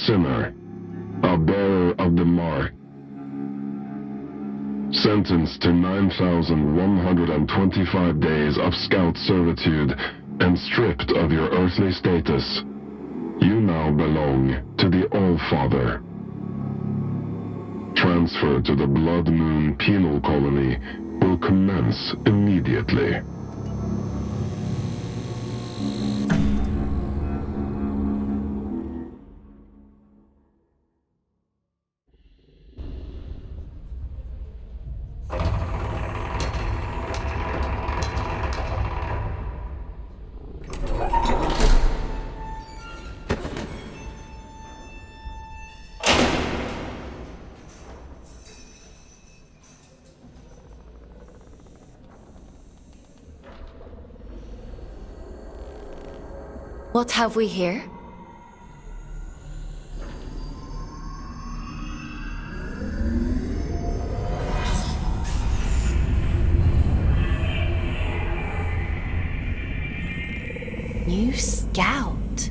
sinner, a bearer of the mark, sentenced to 9,125 days of scout servitude and stripped of your earthly status, you now belong to the All-Father. Transfer to the Blood Moon Penal Colony will commence immediately. What have we here? New scout.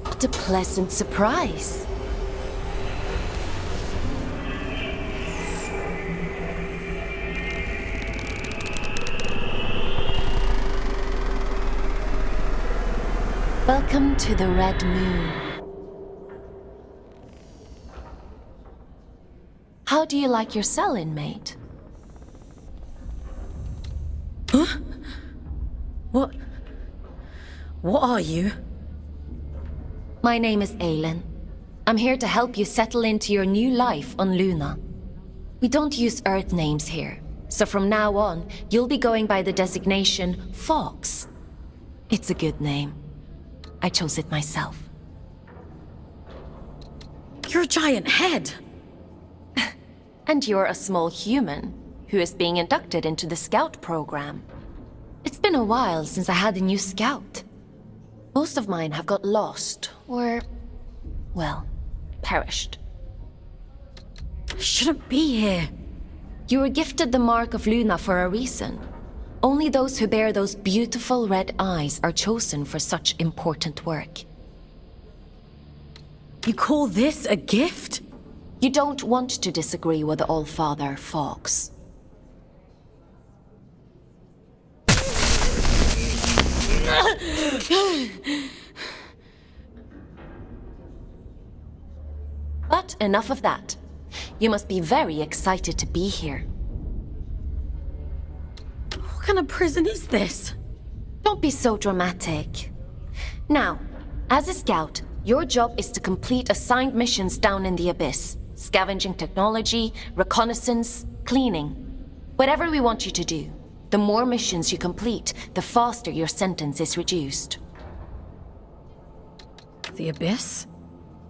What a pleasant surprise. Welcome to the Red Moon. How do you like your cell, inmate? Huh? What are you? My name is Aylin. I'm here to help you settle into your new life on Luna. We don't use Earth names here, so from now on, you'll be going by the designation Fawkes. It's a good name. I chose it myself. You're a giant head. And you're a small human who is being inducted into the scout program. It's been a while since I had a new scout. Most of mine have got lost or, well, perished. I shouldn't be here. You were gifted the Mark of Luna for a reason. Only those who bear those beautiful red eyes are chosen for such important work. You call this a gift? You don't want to disagree with the All-Father, Fawkes. But enough of that. You must be very excited to be here. What kind of prison is this? Don't be so dramatic. Now, as a scout, your job is to complete assigned missions down in the Abyss. Scavenging technology, reconnaissance, cleaning. Whatever we want you to do. The more missions you complete, the faster your sentence is reduced. The Abyss?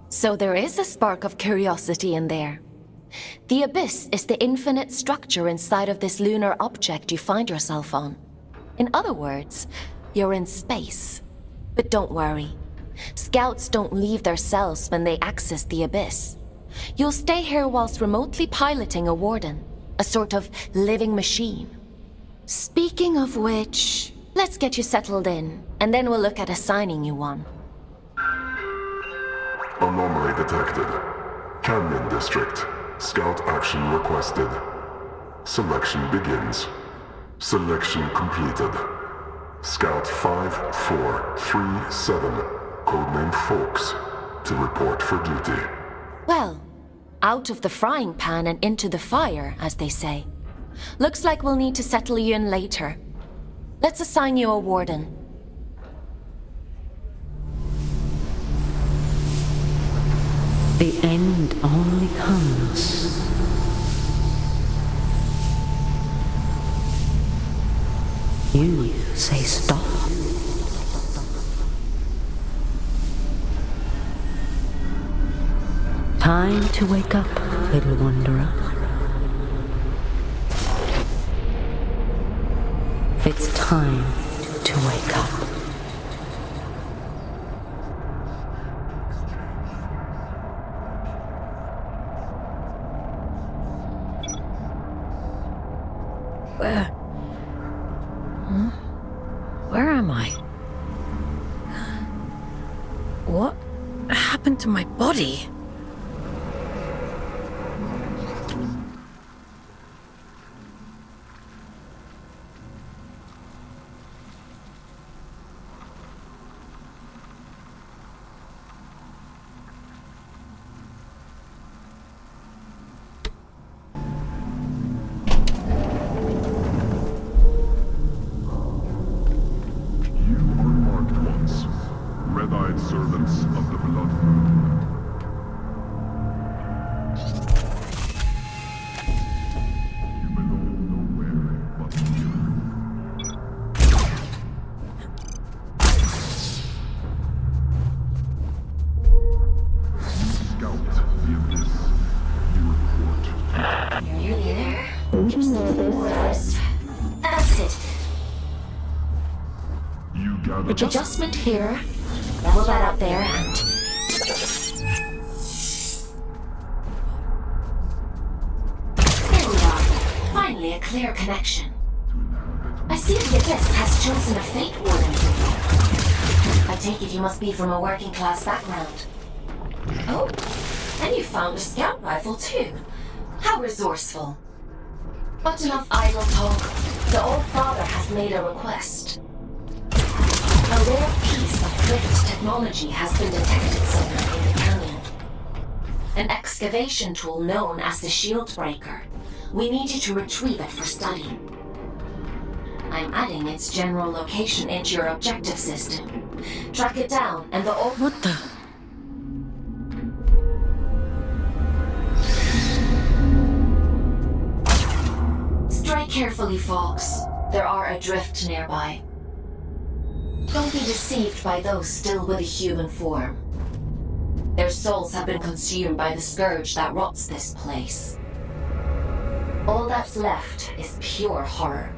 So there is a spark of curiosity in there. The Abyss is the infinite structure inside of this lunar object you find yourself on. In other words, you're in space. But don't worry. Scouts don't leave their cells when they access the Abyss. You'll stay here whilst remotely piloting a warden, a sort of living machine. Speaking of which, let's get you settled in, and then we'll look at assigning you one. Anomaly detected. Canyon District. Scout action requested. Selection begins. Selection completed. Scout 5437, codename Fawkes, to report for duty. Well, out of the frying pan and into the fire, as they say. Looks like we'll need to settle you in later. Let's assign you a warden. The end only comes. You say stop. Time to wake up, little wanderer. It's time to wake up. Where am I? What happened to my body? Red-eyed servants of the Blood Moon. You belong nowhere but here. You scout the abyss. You report. You're nearly there. Just a few more hours. That's it. You gather. Adjustment here. Level that up there and... There we are. Finally a clear connection. I see the abyss has chosen a fate warden for you. I take it you must be from a working class background. Oh, and you found a scout rifle too. How resourceful. But enough idle talk. The Old Father has made a request. A rare piece of cryptic technology has been detected somewhere in the canyon. An excavation tool known as the Shield Breaker. We need you to retrieve it for study. I'm adding its general location into your objective system. Track it down and the old... What the... Strike carefully, Fawkes. There are adrift nearby. Don't be deceived by those still with a human form. Their souls have been consumed by the scourge that rots this place. All that's left is pure horror.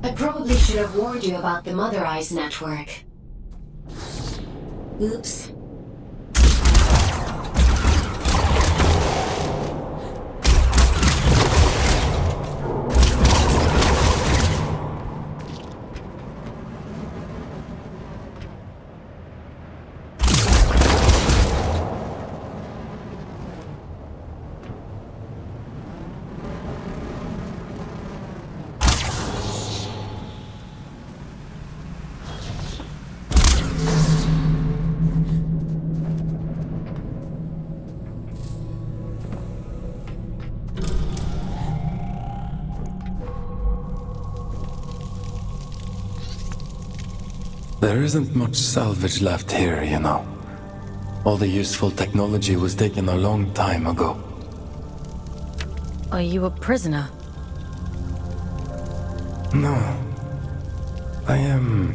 I probably should have warned you about the Mother Eyes network. Oops. There isn't much salvage left here, you know. All the useful technology was taken a long time ago. Are you a prisoner? No. I am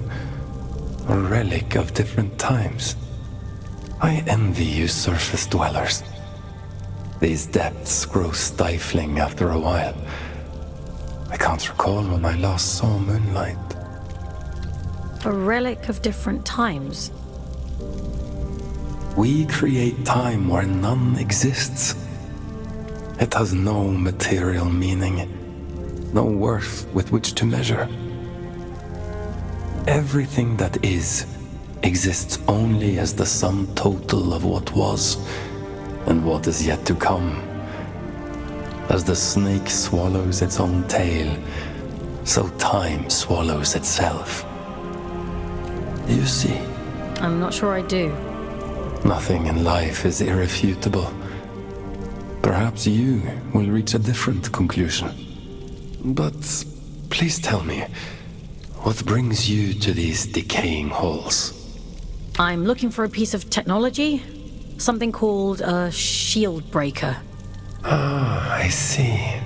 a relic of different times. I envy you surface dwellers. These depths grow stifling after a while. I can't recall when I last saw moonlight. A relic of different times? We create time where none exists. It has no material meaning, no worth with which to measure. Everything that is exists only as the sum total of what was and what is yet to come. As the snake swallows its own tail, so time swallows itself. You see? I'm not sure I do. Nothing in life is irrefutable. Perhaps you will reach a different conclusion. But please tell me, what brings you to these decaying halls? I'm looking for a piece of technology. Something called a shield breaker. Ah, I see.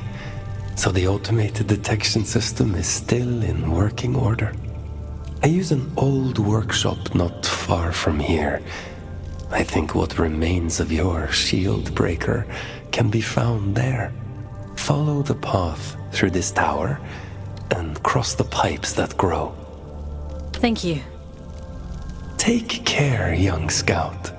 So the automated detection system is still in working order. I use an old workshop not far from here. I think what remains of your shield breaker can be found there. Follow the path through this tower and cross the pipes that grow. Thank you. Take care, young scout.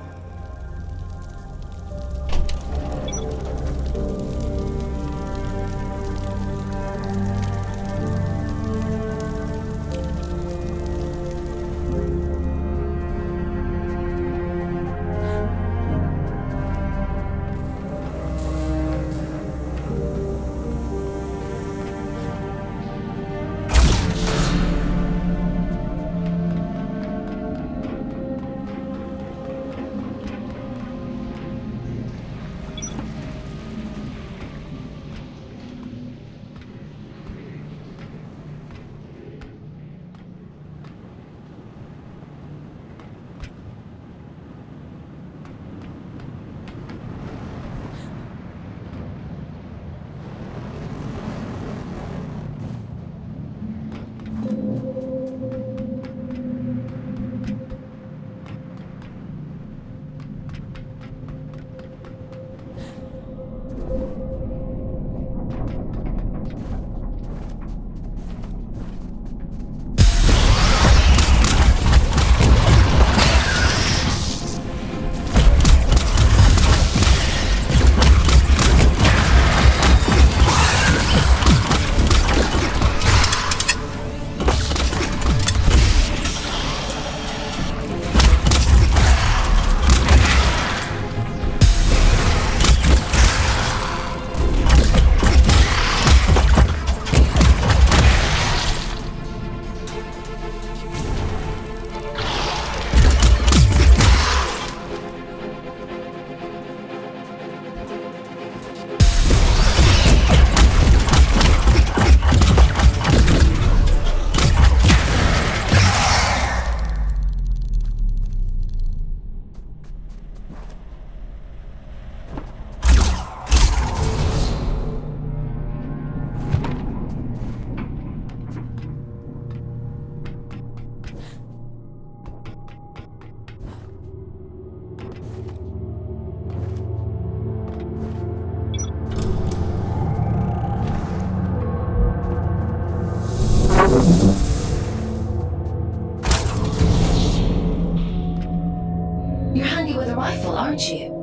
You're handy with a rifle, aren't you?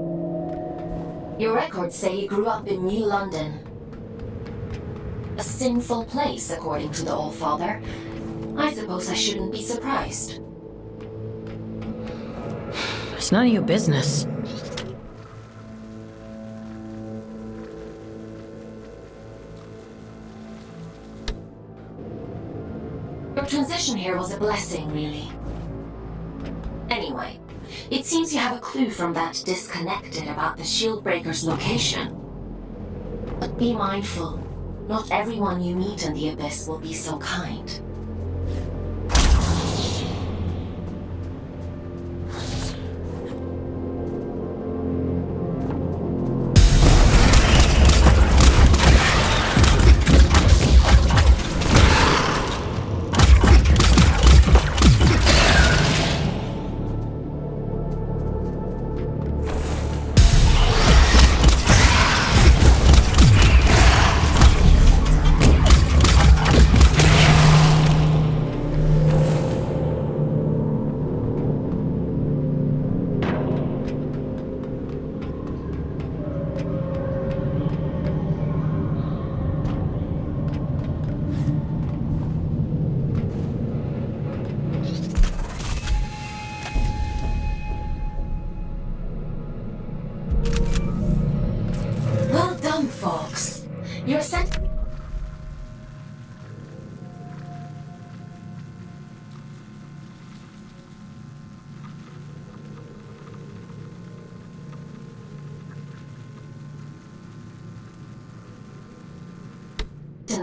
Your records say you grew up in New London. A sinful place, according to the Allfather. I suppose I shouldn't be surprised. It's none of your business. Your transition here was a blessing, really. Anyway, it seems you have a clue from that disconnected about the Shieldbreaker's location. But be mindful, not everyone you meet in the Abyss will be so kind. Your sentence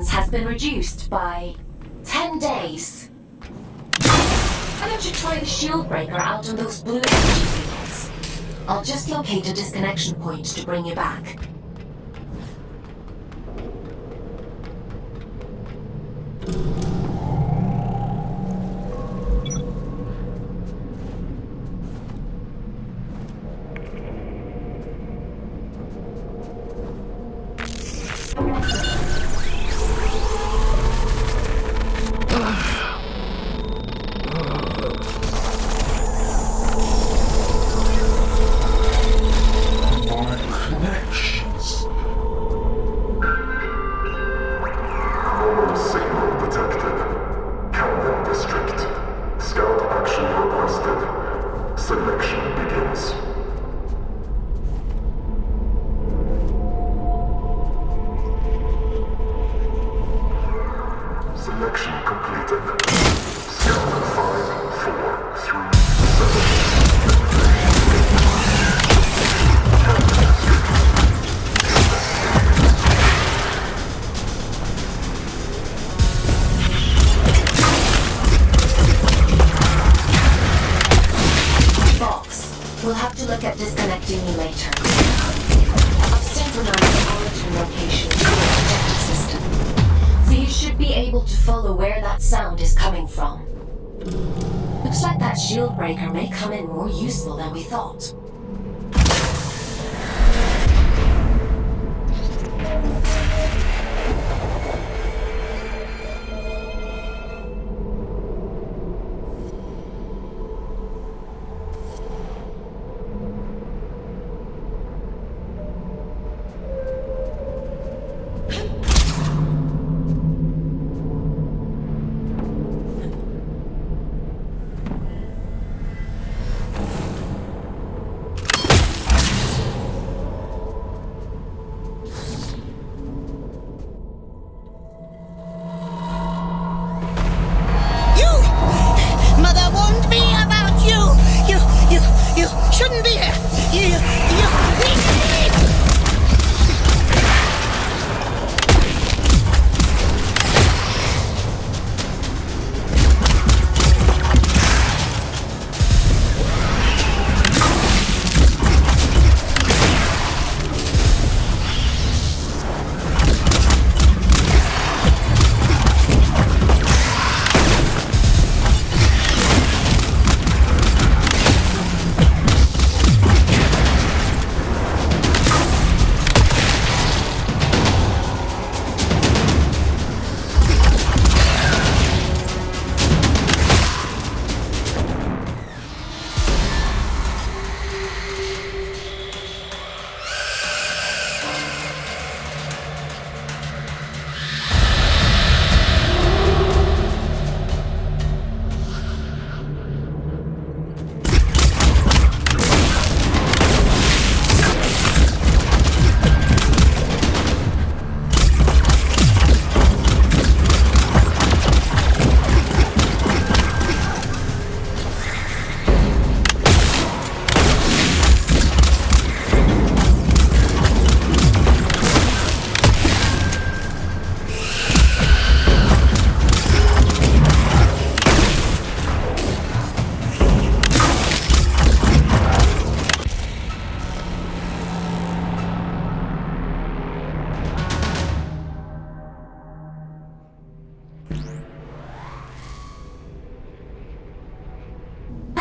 has been reduced by 10 days. Why don't you try the shield breaker out on those blue energy fields? I'll just locate a disconnection point to bring you back. We'll have to look at disconnecting you later. I've synchronized the origin location to the projector system, so you should be able to follow where that sound is coming from. Looks like that shield breaker may come in more useful than we thought. Shouldn't be here. You.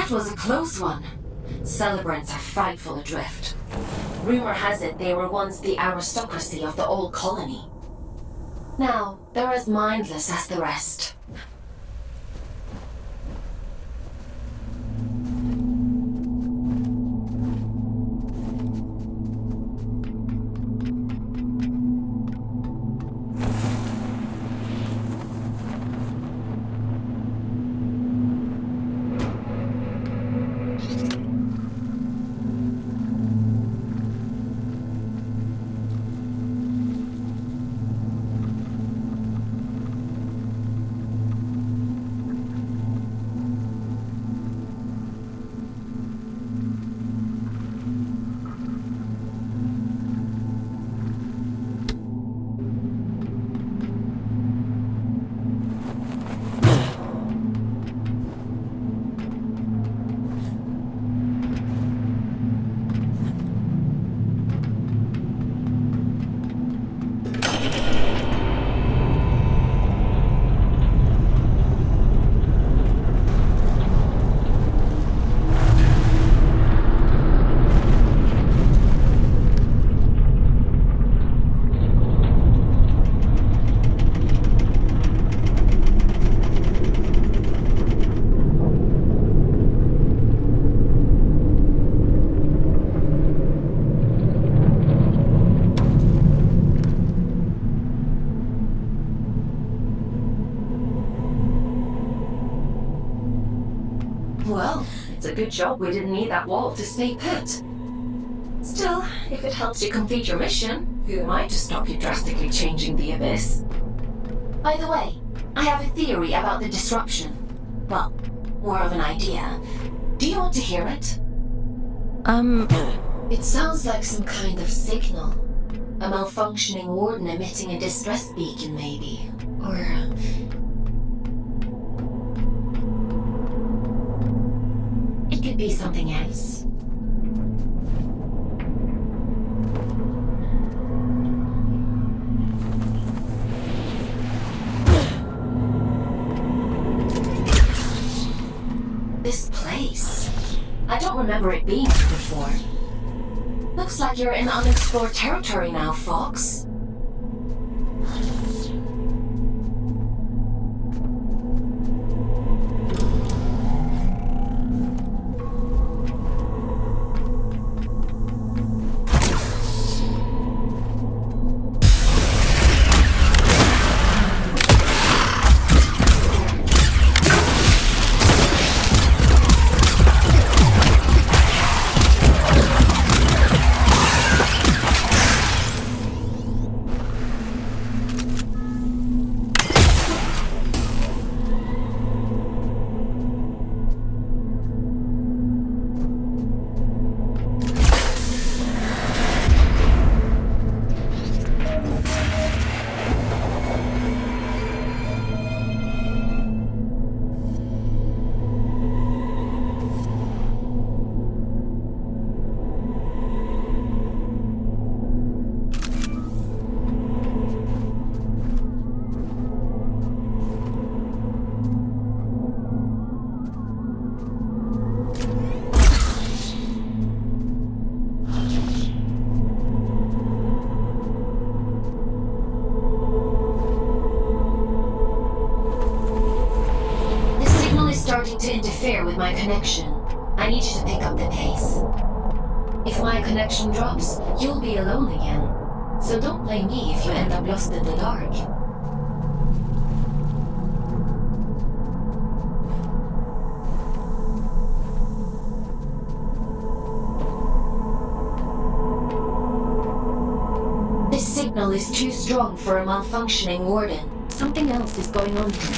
That was a close one. Celebrants are frightful adrift. Rumor has it they were once the aristocracy of the old colony. Now, they're as mindless as the rest. good job we didn't need that wall to stay put. Still, if it helps you complete your mission, who am I to stop you drastically changing the Abyss? By the way, I have a theory about the disruption. Well, more of an idea. Do you want to hear it? It sounds like some kind of signal. A malfunctioning warden emitting a distress beacon, maybe. Or... it could be something else. This place. I don't remember it being here before. Looks like you're in unexplored territory now, Fawkes. To interfere with my connection. I need you to pick up the pace. If my connection drops, you'll be alone again. So don't blame me if you end up lost in the dark. This signal is too strong for a malfunctioning warden. Something else is going on here.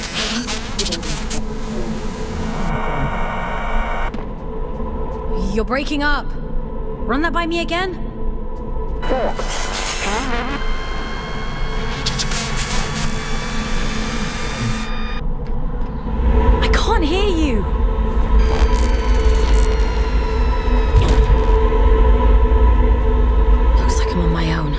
You're breaking up. Run that by me again? I can't hear you. Looks like I'm on my own.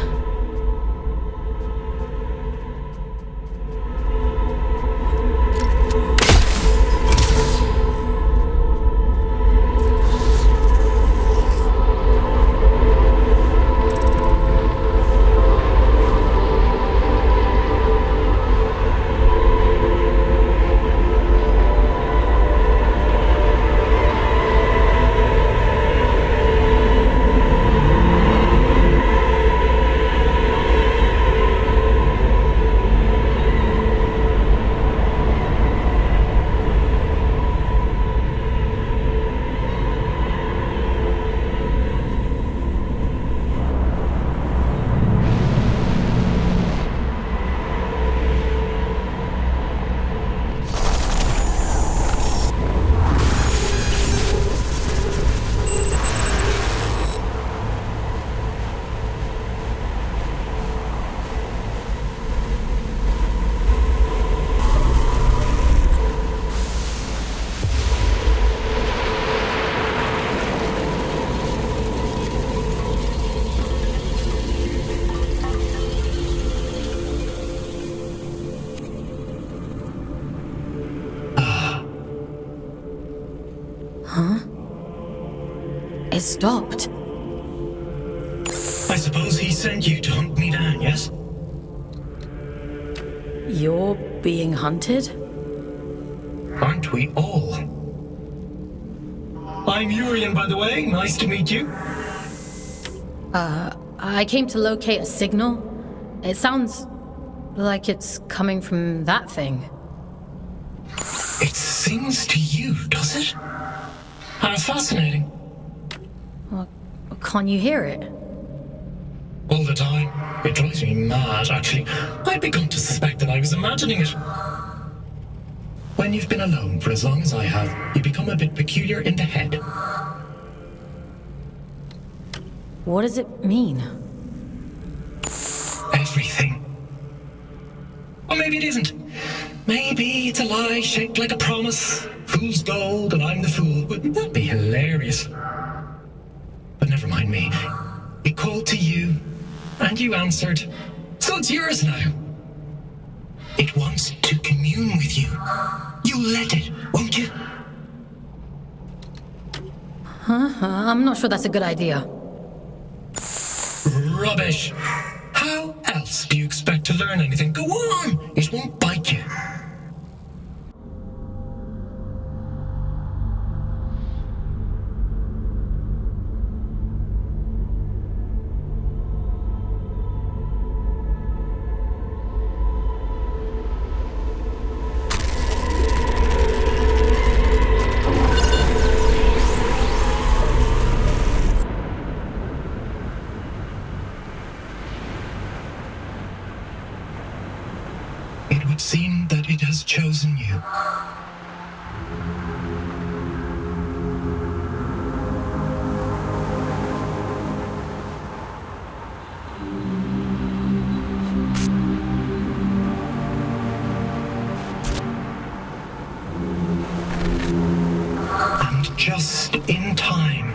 It stopped. I suppose he sent you to hunt me down, yes? You're being hunted? Aren't we all? I'm Urian, by the way. Nice to meet you. I came to locate a signal. It sounds like it's coming from that thing. It sings to you, does it? How fascinating. Well, can't you hear it? All the time. It drives me mad, actually. I'd begun to suspect that I was imagining it. When you've been alone for as long as I have, you become a bit peculiar in the head. What does it mean? Everything. Or maybe it isn't. Maybe it's a lie shaped like a promise. Fool's gold and I'm the fool. Wouldn't that be hilarious? But never mind me. It called to you, and you answered. So it's yours now. It wants to commune with you. You'll let it, won't you? I'm not sure that's a good idea. Rubbish. How else do you expect to learn anything? Go on! It won't bite you. It would seem that it has chosen you. And just in time.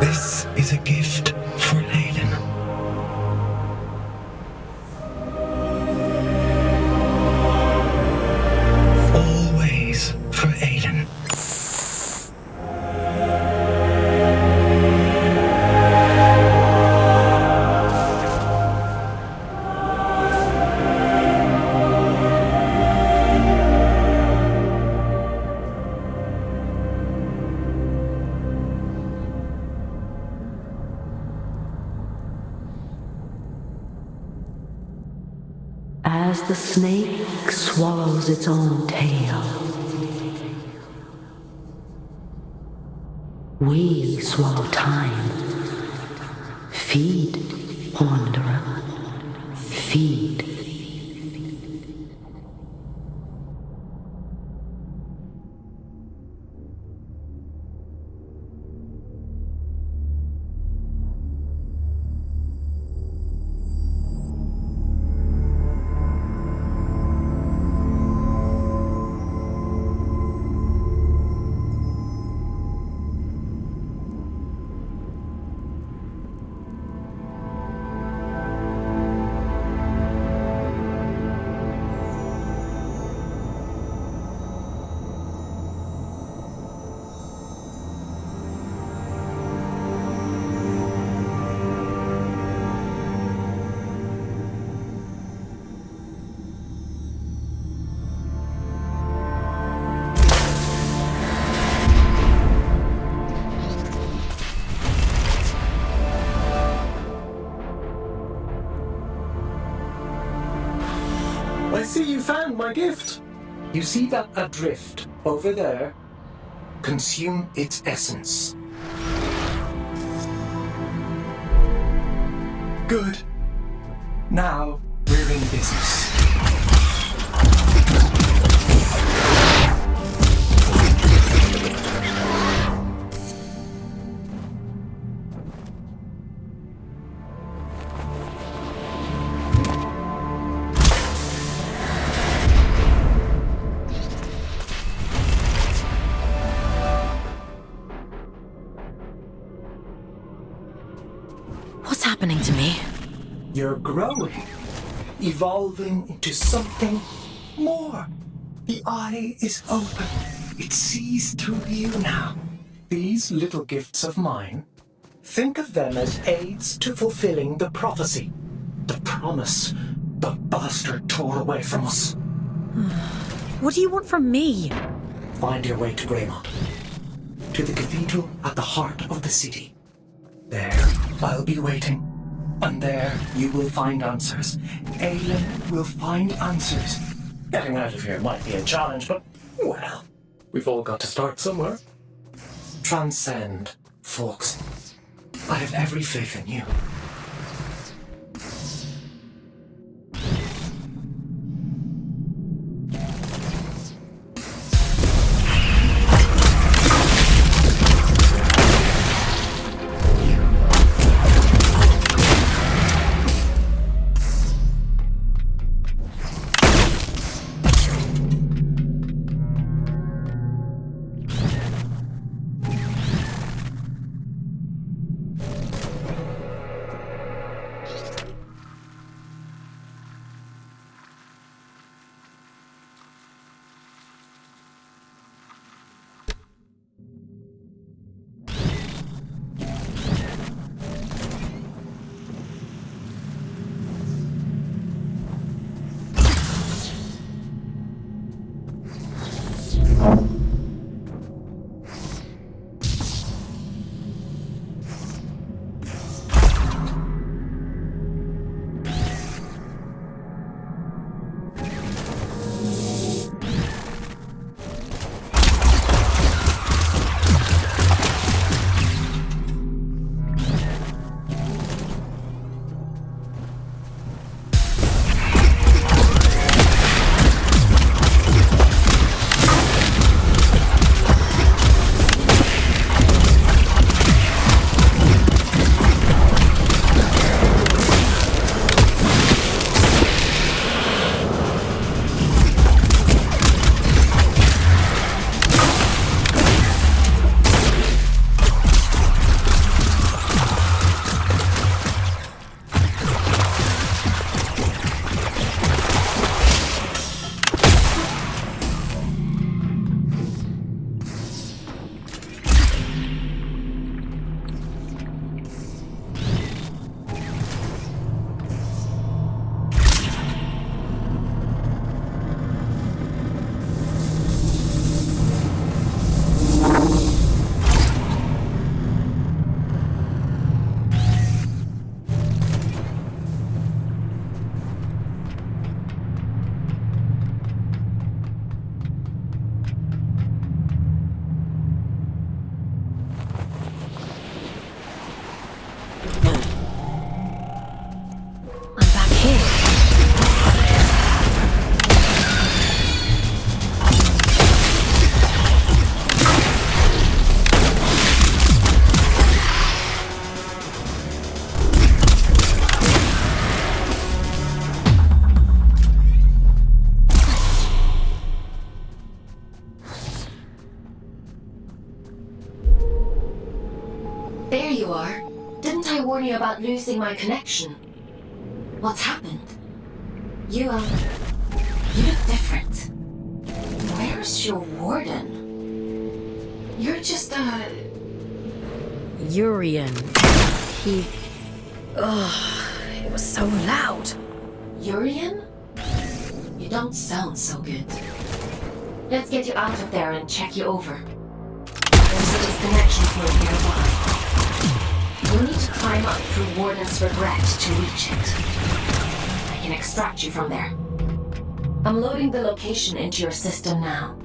This is a gift for Aiden. Always for Aiden. As the snake swallows its own tail, we swallow time. Feed, wanderer, feed. I see you found my gift. You see that adrift over there? Consume its essence. Good. Now we're in business. What's happening to me? You're growing, evolving into something more. The eye is open. It sees through you now. These little gifts of mine, think of them as aids to fulfilling the prophecy, the promise the bastard tore away from us. What do you want from me? Find your way to Greymont, to the cathedral at the heart of the city. There, I'll be waiting. And there, you will find answers. Aelin will find answers. Getting out of here might be a challenge, but, well, we've all got to start somewhere. Transcend, Fawkes. I have every faith in you. There you are. Didn't I warn you about losing my connection? What's happened? You look different. Where's your warden? You're just, Urian. He... it was so loud. Urian? You don't sound so good. Let's get you out of there and check you over. There's a disconnection point nearby. You'll need to climb up through Warden's Regret to reach it. I can extract you from there. I'm loading the location into your system now.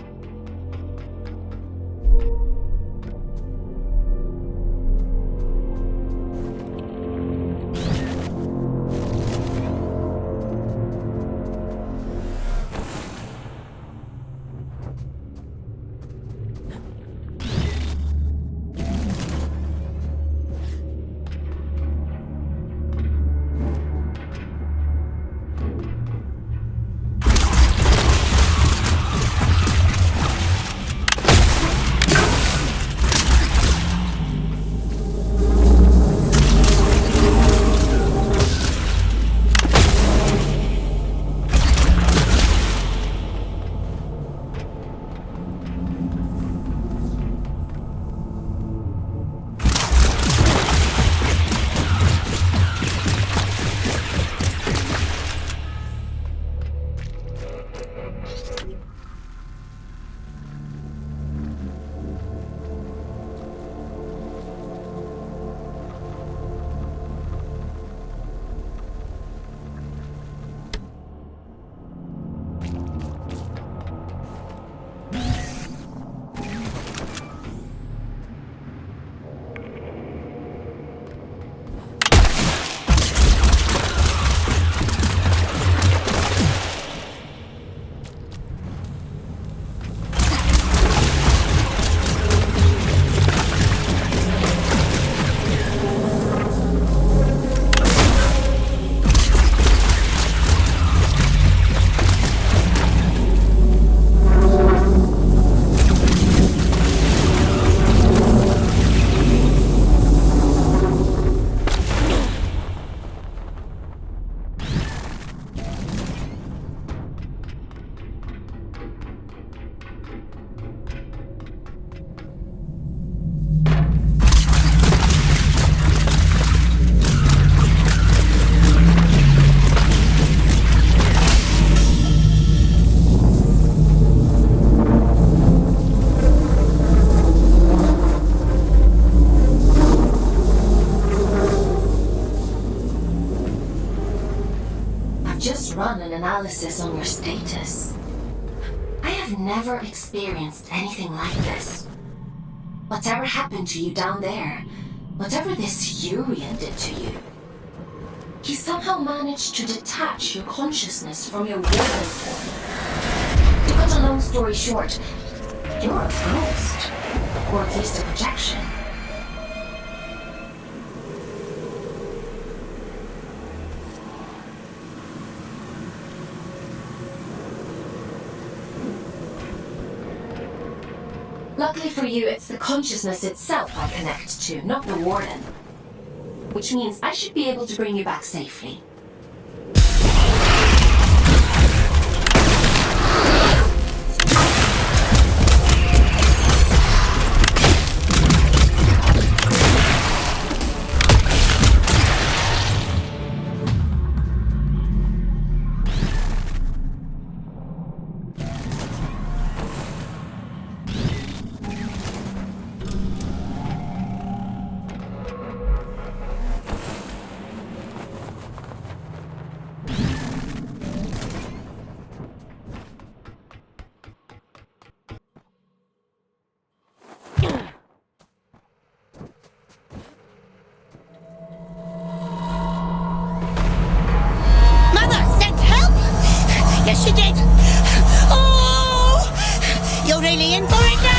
analysis on your status. I have never experienced anything like this. Whatever happened to you down there, whatever this Urian did to you, he somehow managed to detach your consciousness from your warden form. To cut a long story short, you're a ghost, or at least a projection. Luckily for you, it's the consciousness itself I connect to, not the warden. Which means I should be able to bring you back safely. Yes, you did! Oh! You're really in for it now!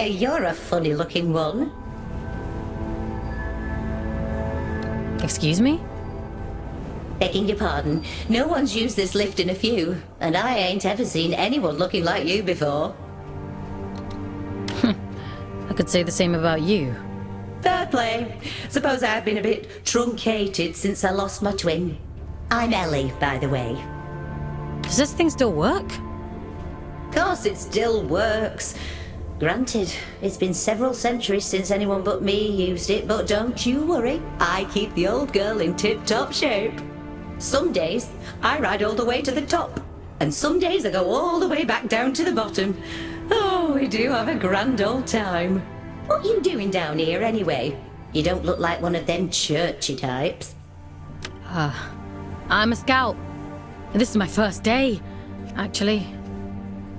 say you're a funny-looking one. Excuse me? Begging your pardon, no one's used this lift in a few, and I ain't ever seen anyone looking like you before. I could say the same about you. Fair play. Suppose I've been a bit truncated since I lost my twin. I'm Ellie, by the way. Does this thing still work? Course it still works. Granted, it's been several centuries since anyone but me used it, but don't you worry, I keep the old girl in tip-top shape. Some days, I ride all the way to the top, and some days I go all the way back down to the bottom. Oh, we do have a grand old time. What you doing down here, anyway? You don't look like one of them churchy types. I'm a scout. This is my first day, actually.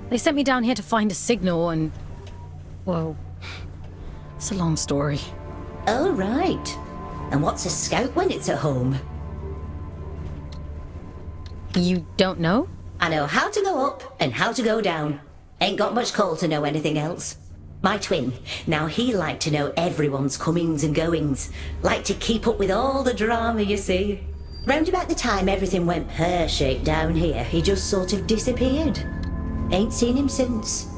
They sent me down here to find a signal and... well, it's a long story. Oh, right. And what's a scout when it's at home? You don't know? I know how to go up and how to go down. Ain't got much call to know anything else. My twin, now he liked to know everyone's comings and goings. Liked to keep up with all the drama, you see. Round about the time everything went pear-shaped down here, he just sort of disappeared. Ain't seen him since.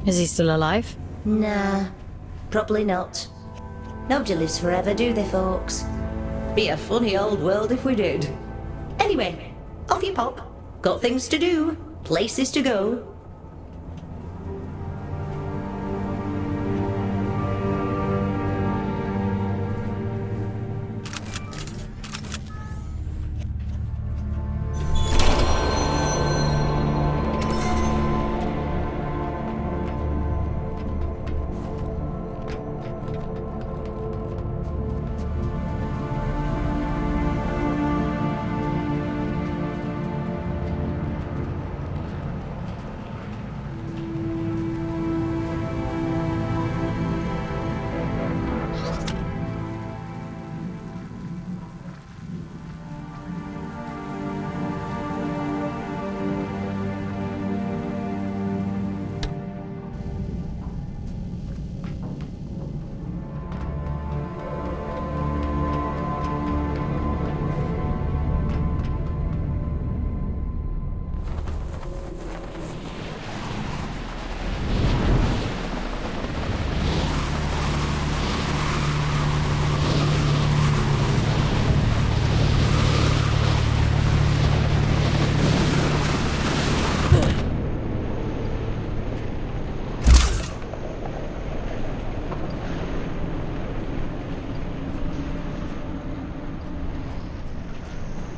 Is he still alive? Nah, probably not. Nobody lives forever, do they, folks? Be a funny old world if we did. Anyway, off you pop. Got things to do, places to go.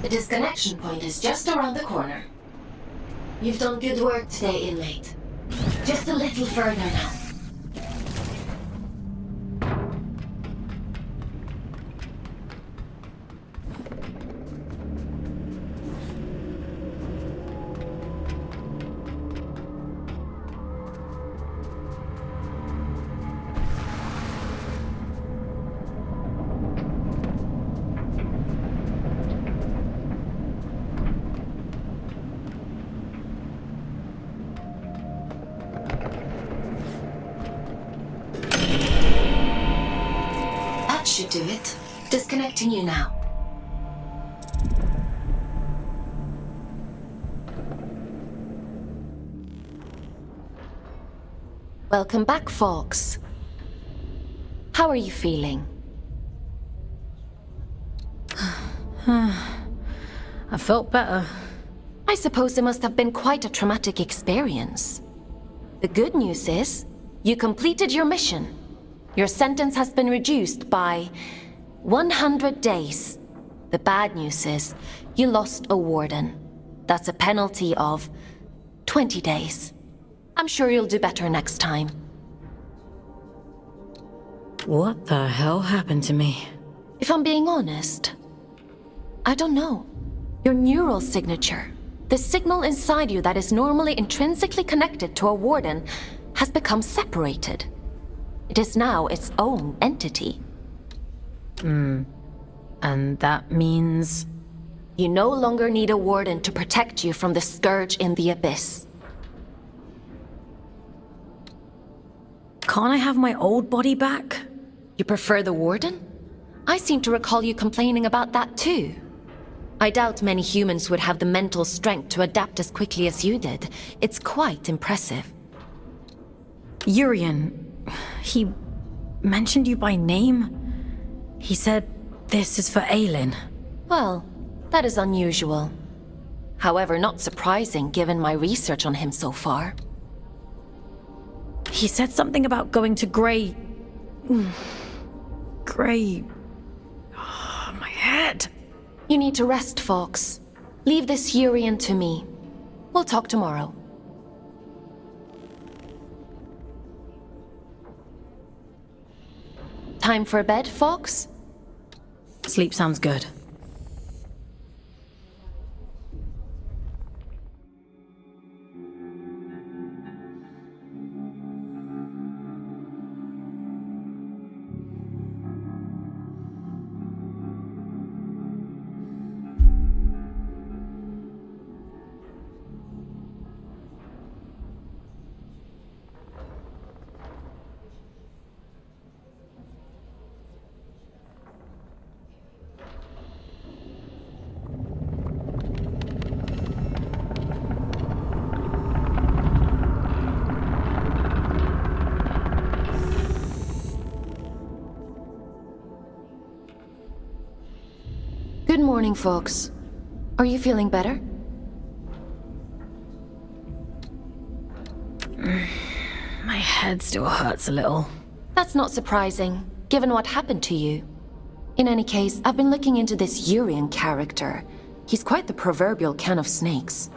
The disconnection point is just around the corner. You've done good work today, inmate. Just a little further now. Should do it. Disconnecting you now. Welcome back, Fawkes. How are you feeling? I felt better. I suppose it must have been quite a traumatic experience. The good news is, you completed your mission. Your sentence has been reduced by 100 days. The bad news is, you lost a warden. That's a penalty of 20 days. I'm sure you'll do better next time. What the hell happened to me? If I'm being honest, I don't know. Your neural signature, the signal inside you that is normally intrinsically connected to a warden, has become separated. It is now its own entity. And that means... You no longer need a warden to protect you from the scourge in the abyss. Can't I have my old body back? You prefer the Warden? I seem to recall you complaining about that too. I doubt many humans would have the mental strength to adapt as quickly as you did. It's quite impressive. Urian, he mentioned you by name? He said this is for Aelin. Well, that is unusual. However, not surprising given my research on him so far. He said something about going to Grey... Grey... Oh, my head. You need to rest, Fawkes. Leave this Urian to me. We'll talk tomorrow. Time for bed, Fawkes? Sleep sounds good. Good morning, Fawkes. Are you feeling better? My head still hurts a little. That's not surprising, given what happened to you. In any case, I've been looking into this Urian character. He's quite the proverbial can of snakes.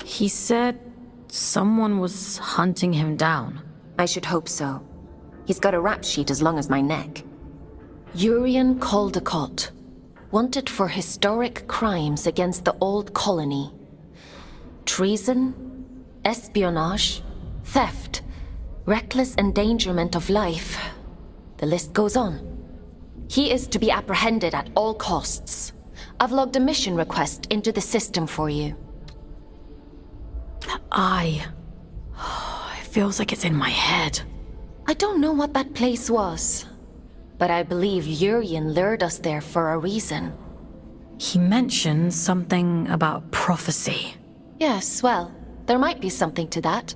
He said someone was hunting him down. I should hope so. He's got a rap sheet as long as my neck. Urian Caldecott, wanted for historic crimes against the old colony. Treason, espionage, theft, reckless endangerment of life. The list goes on. He is to be apprehended at all costs. I've logged a mission request into the system for you. That eye... It feels like it's in my head. I don't know what that place was, but I believe Urian lured us there for a reason. He mentioned something about prophecy. Yes, well, there might be something to that.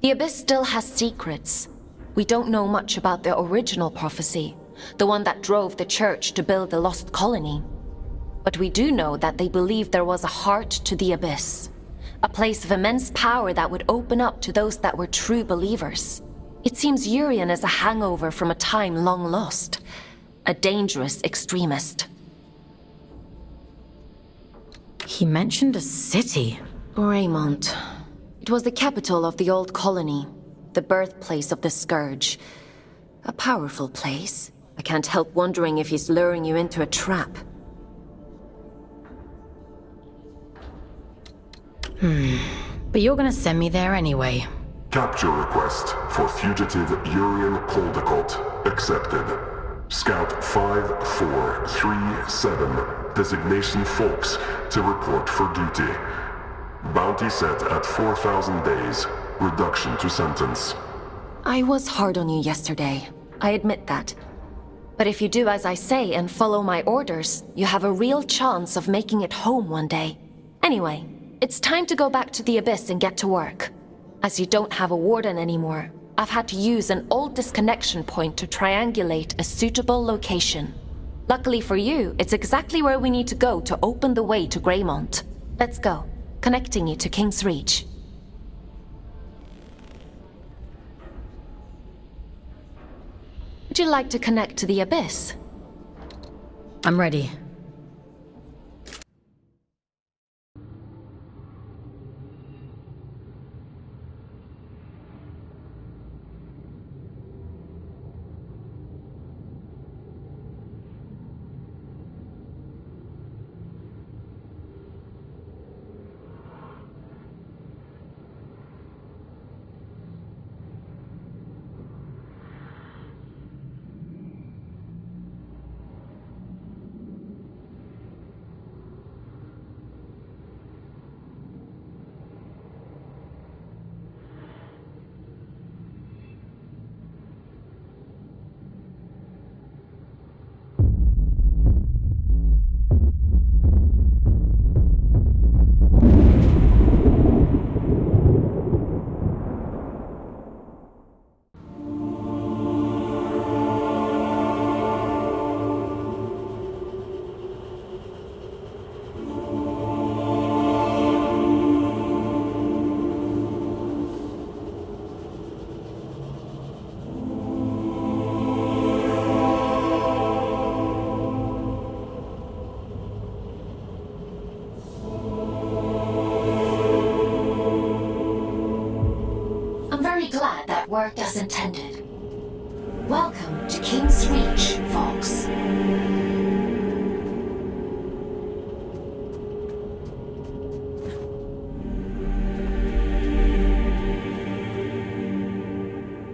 The Abyss still has secrets. We don't know much about the original prophecy, the one that drove the Church to build the lost colony. But we do know that they believed there was a heart to the Abyss, a place of immense power that would open up to those that were true believers. It seems Urian is a hangover from a time long lost, a dangerous extremist. He mentioned a city. Greymont. It was the capital of the old colony, the birthplace of the Scourge. A powerful place. I can't help wondering if he's luring you into a trap. But you're gonna send me there anyway. Capture request for fugitive Urian Caldecott accepted. Scout 5437, designation Fawkes, to report for duty. Bounty set at 4,000 days. Reduction to sentence. I was hard on you yesterday. I admit that. But if you do as I say and follow my orders, you have a real chance of making it home one day. Anyway, it's time to go back to the Abyss and get to work. As you don't have a warden anymore, I've had to use an old disconnection point to triangulate a suitable location. Luckily for you, it's exactly where we need to go to open the way to Greymont. Let's go, connecting you to King's Reach. Would you like to connect to the Abyss? I'm ready. very glad that worked as intended. Welcome to King's Reach, Fawkes.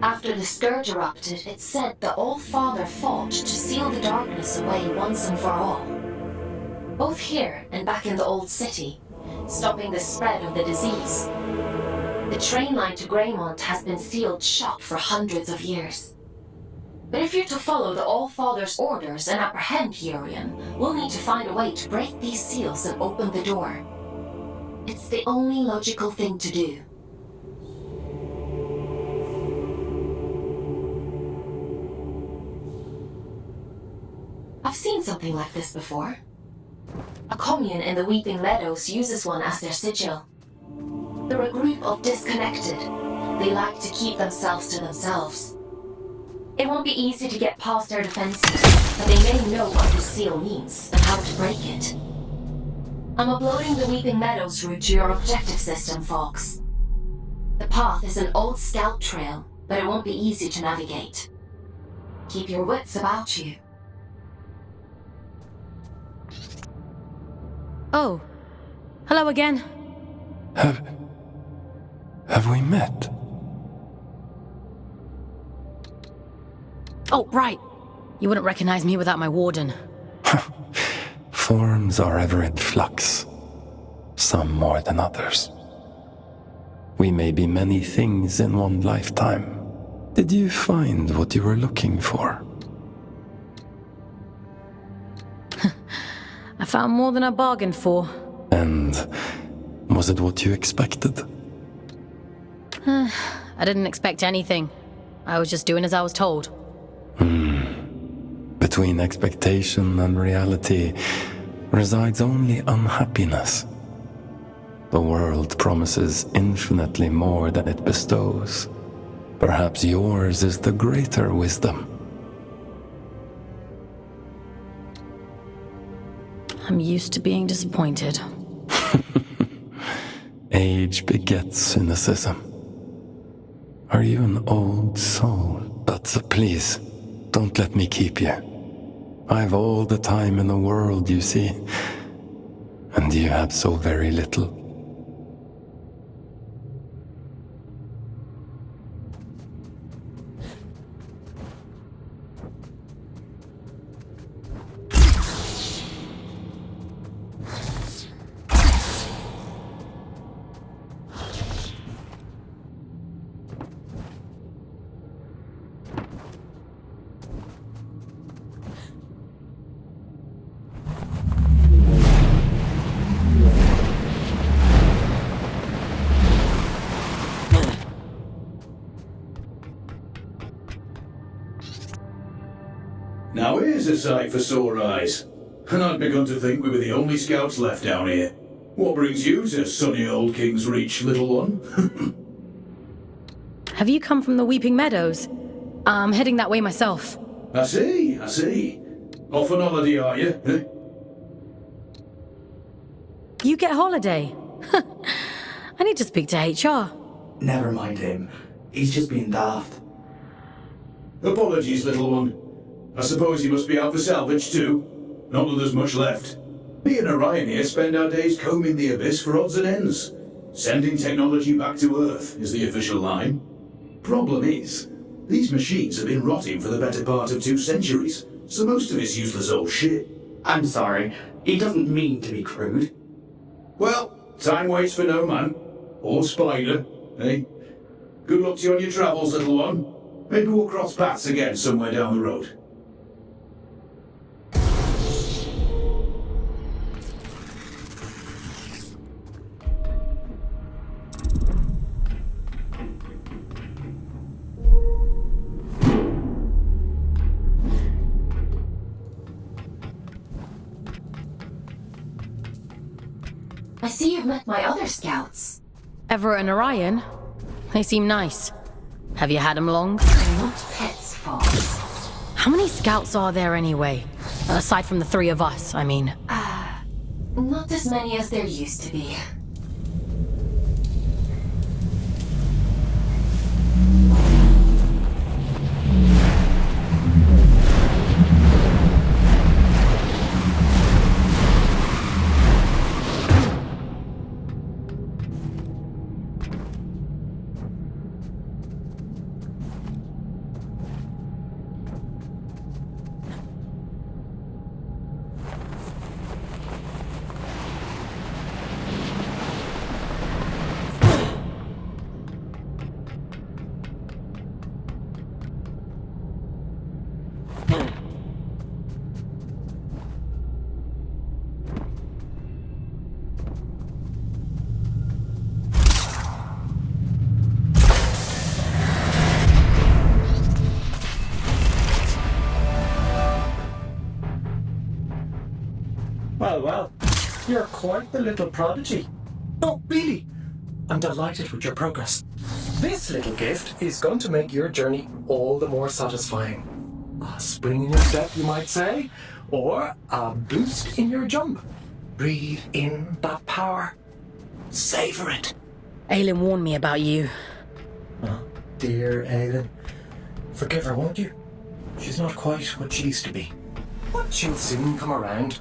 After the Scourge erupted, it said the All-Father fought to seal the darkness away once and for all. Both here and back in the Old City, stopping the spread of the disease. The train line to Greymont has been sealed shut for hundreds of years. But if you're to follow the All-Father's orders and apprehend Urian, we'll need to find a way to break these seals and open the door. It's the only logical thing to do. I've seen something like this before. A commune in the Weeping Meadows uses one as their sigil. They're a group of disconnected. They like to keep themselves to themselves. It won't be easy to get past their defenses, but they may know what this seal means and how to break it. I'm uploading the Weeping Meadows route to your objective system, Fawkes. The path is an old scout trail, but it won't be easy to navigate. Keep your wits about you. Oh, hello again. Have we met? Oh, right. You wouldn't recognize me without my warden. Forms are ever in flux, some more than others. We may be many things in one lifetime. Did you find what you were looking for? I found more than I bargained for. And was it what you expected? I didn't expect anything. I was just doing as I was told. Between expectation and reality resides only unhappiness. The world promises infinitely more than it bestows. Perhaps yours is the greater wisdom. I'm used to being disappointed. Age begets cynicism. Are you an old soul? But please, don't let me keep you. I've all the time in the world, you see. And you have so very little. Now here's a sight for sore eyes. And I'd begun to think we were the only scouts left down here. What brings you to sunny old King's Reach, little one? Have you come from the Weeping Meadows? I'm heading that way myself. I see. Off on holiday, are you? Eh? You get holiday? I need to speak to HR. Never mind him. He's just being daft. Apologies, little one. I suppose you must be out for salvage too. Not that there's much left. Me and Orion here spend our days combing the abyss for odds and ends. Sending technology back to Earth is the official line. Problem is, these machines have been rotting for the better part of 2 centuries, so most of it's useless old shit. I'm sorry. He doesn't mean to be crude. Well, time waits for no man. Or spider, eh? Good luck to you on your travels, little one. Maybe we'll cross paths again somewhere down the road. I see you've met my other scouts. Everett and Orion? They seem nice. Have you had them long? They're not pets, Fawkes. How many scouts are there anyway? Aside from the 3 of us, I mean. Not as many as there used to be. well. You're quite the little prodigy. Oh, really? I'm delighted with your progress. This little gift is going to make your journey all the more satisfying. A spring in your step, you might say, or a boost in your jump. Breathe in that power. Savor it. Aylin warned me about you. Oh, dear Aylin. Forgive her, won't you? She's not quite what she used to be. But she'll soon come around.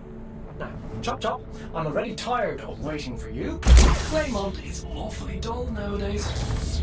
Now, Chop Chop, I'm already tired of waiting for you. Claymont is awfully dull nowadays.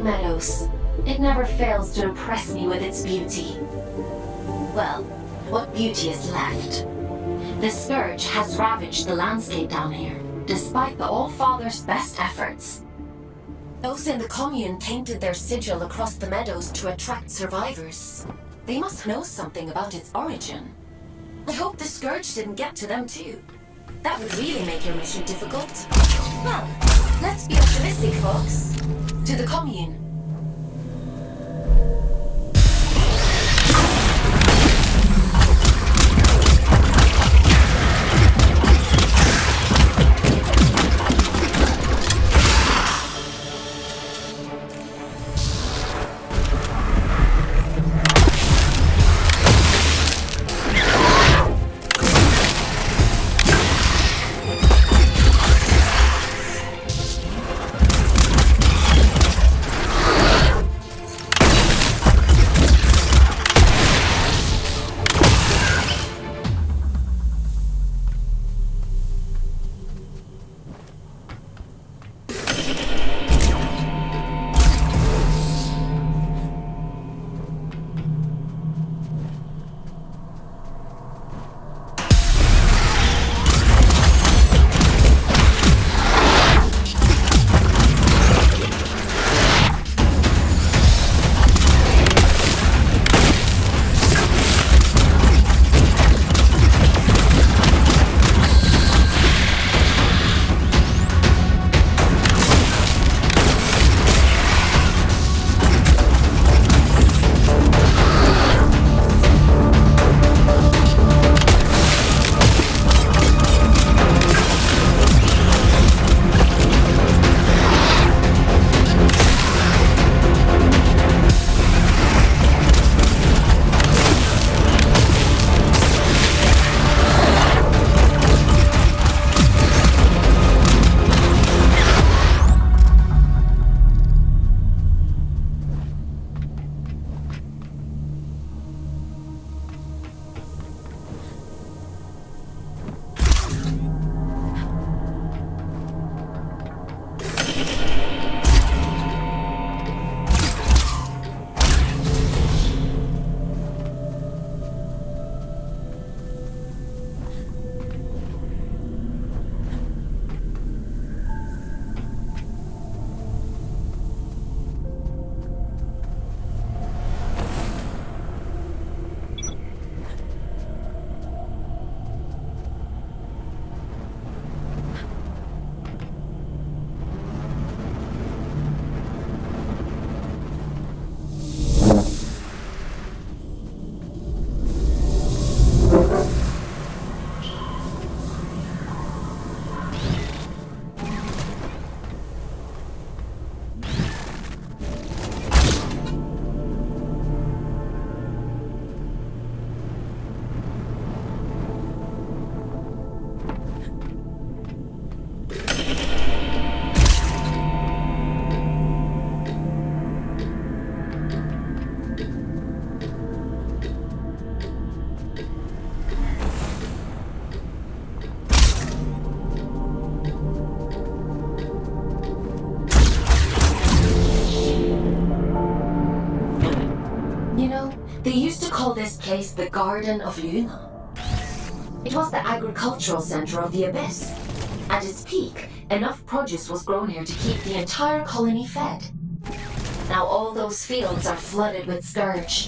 Meadows. It never fails to impress me with its beauty. Well, what beauty is left? The Scourge has ravaged the landscape down here, despite the All-Father's best efforts. Those in the commune painted their sigil across the meadows to attract survivors. They must know something about its origin. I hope the Scourge didn't get to them too. That would really make your mission difficult. Well, let's be optimistic, Fawkes. To the commune. They used to call this place the Garden of Luna. It was the agricultural center of the Abyss. At its peak, enough produce was grown here to keep the entire colony fed. Now all those fields are flooded with Scourge.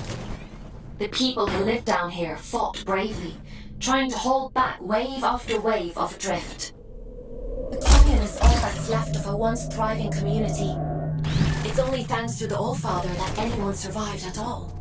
The people who live down here fought bravely, trying to hold back wave after wave of drift. The commune is all that's left of a once thriving community. It's only thanks to the Allfather that anyone survived at all.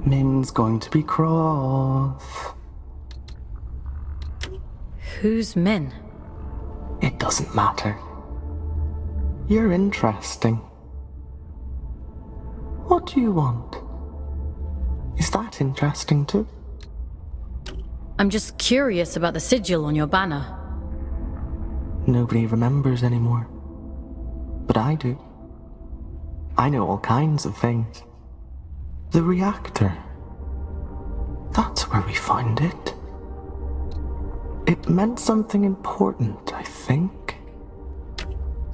Min's going to be cross. Who's Min? It doesn't matter. You're interesting. What do you want? Is that interesting too? I'm just curious about the sigil on your banner. Nobody remembers anymore. But I do. I know all kinds of things. The reactor. That's where we found it. It meant something important, I think.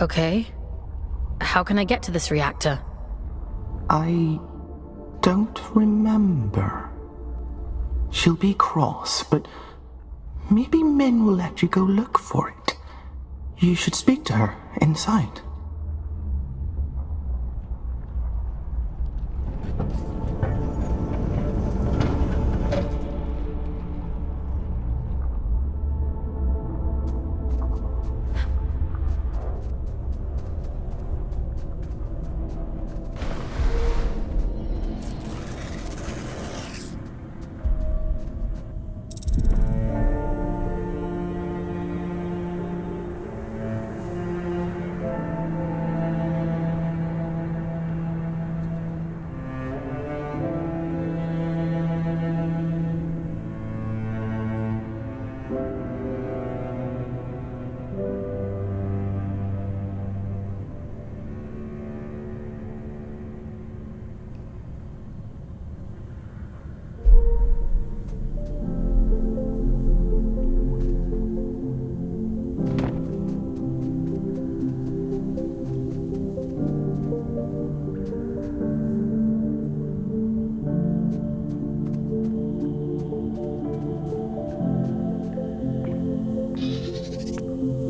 Okay. How can I get to this reactor? I don't remember. She'll be cross, but maybe Min will let you go look for it. You should speak to her inside.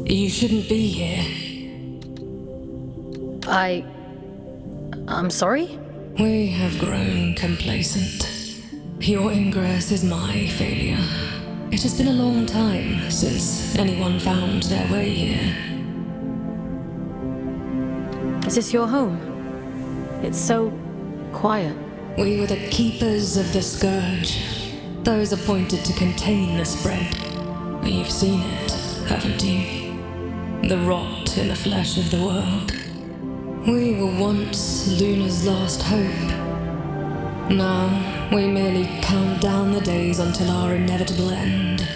You shouldn't be here. I'm sorry? We have grown complacent. Your ingress is my failure. It has been a long time since anyone found their way here. Is this your home? It's so quiet. We were the keepers of the Scourge, those appointed to contain the spread. You've seen it, haven't you? The rot in the flesh of the world. We were once Luna's last hope. Now, we merely count down the days until our inevitable end.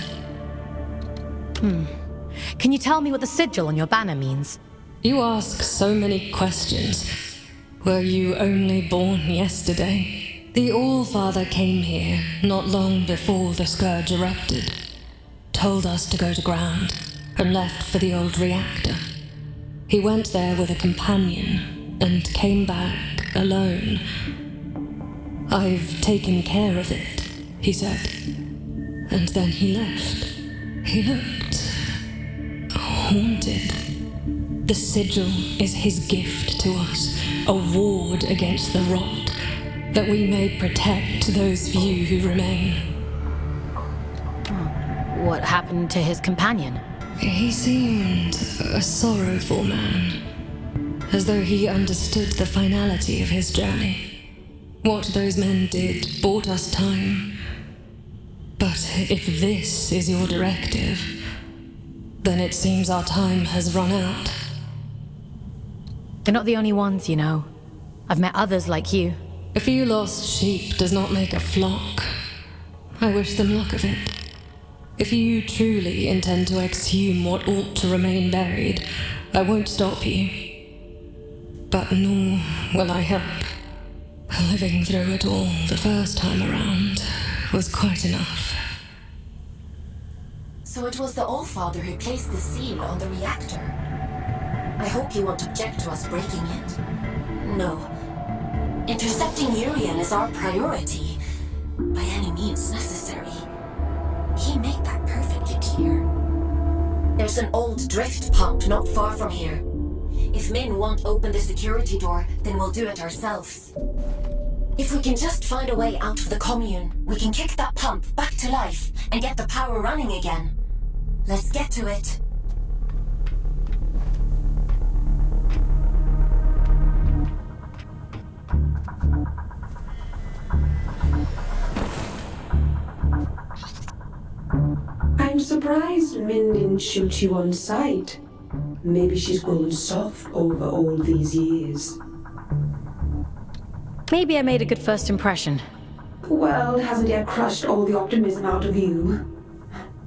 Can you tell me what the sigil on your banner means? You ask so many questions. Were you only born yesterday? The All-Father came here not long before the Scourge erupted. Told us to go to ground, and left for the old reactor. He went there with a companion, and came back alone. I've taken care of it, he said. And then he left. He looked haunted. The sigil is his gift to us, a ward against the rot, that we may protect those few who remain. What happened to his companion? He seemed a sorrowful man, as though he understood the finality of his journey. What those men did bought us time. But if this is your directive, then it seems our time has run out. They're not the only ones, you know. I've met others like you. A few lost sheep does not make a flock. I wish them luck of it. If you truly intend to exhume what ought to remain buried, I won't stop you. But nor will I help. Living through it all the first time around was quite enough. So it was the All-Father who placed the seal on the reactor. I hope you won't object to us breaking it. No. Intercepting Urian is our priority, by any means necessary. He made that perfectly clear. There's an old drift pump not far from here. If Min won't open the security door, then we'll do it ourselves. If we can just find a way out of the commune, we can kick that pump back to life and get the power running again. Let's get to it. Min didn't shoot you on sight. Maybe she's grown soft over all these years. Maybe I made a good first impression. Well, hasn't yet crushed all the optimism out of you.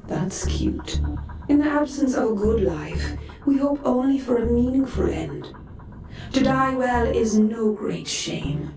That's cute. In the absence of a good life, we hope only for a meaningful end. To die well is no great shame.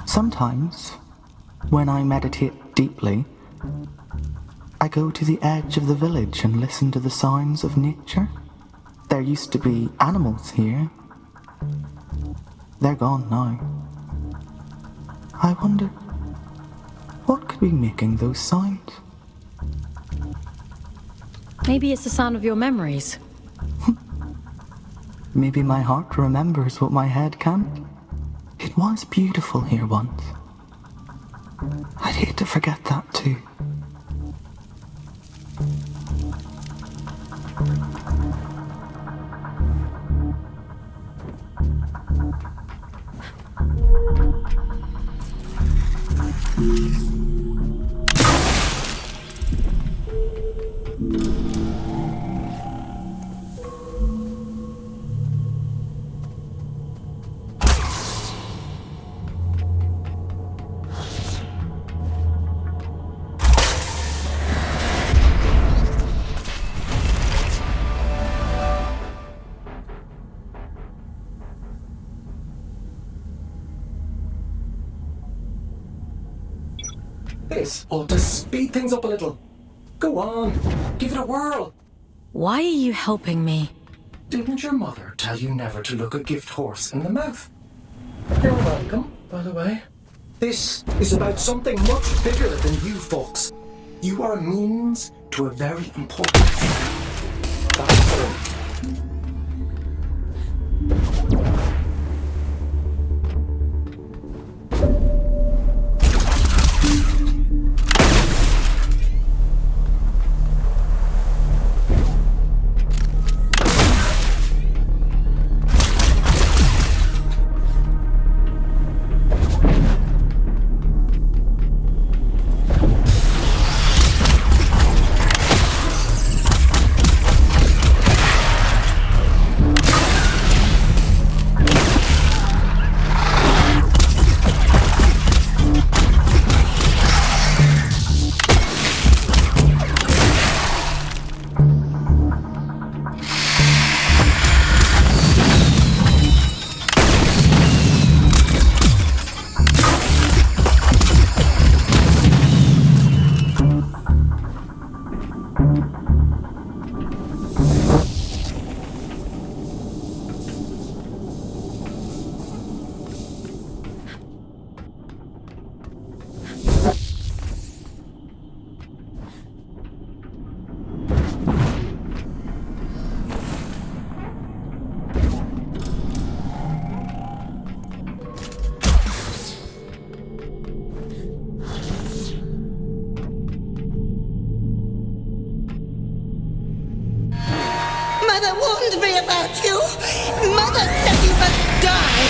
Sometimes, when I meditate deeply, I go to the edge of the village and listen to the sounds of nature. There used to be animals here. They're gone now. I wonder, what could be making those sounds? Maybe it's the sound of your memories. Maybe my heart remembers what my head can't. It was beautiful here once. I'd hate to forget that too. This ought to speed things up a little. Go on, give it a whirl. Why are you helping me? Didn't your mother tell you never to look a gift horse in the mouth? You're welcome, by the way. This is about something much bigger than you, Fawkes. You are a means to a very important thing. That's all. Mother warned me about you. Mother said you must die.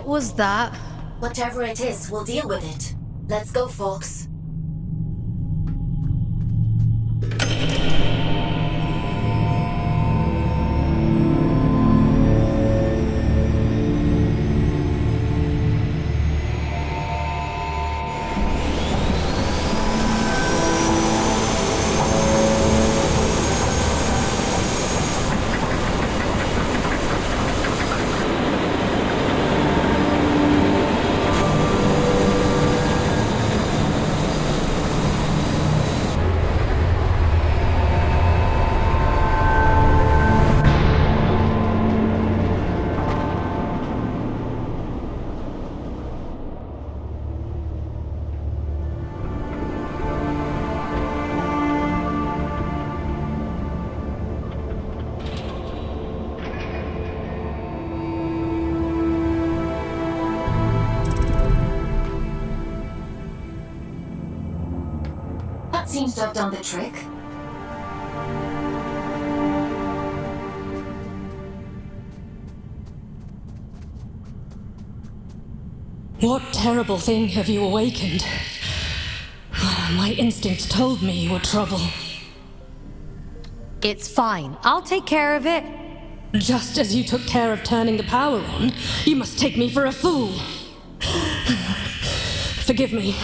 What was that? Whatever it is, we'll deal with it. Let's go, Fawkes. Seems to have done the trick. What terrible thing have you awakened? My instincts told me you were trouble. It's fine. I'll take care of it. Just as you took care of turning the power on, you must take me for a fool. Forgive me.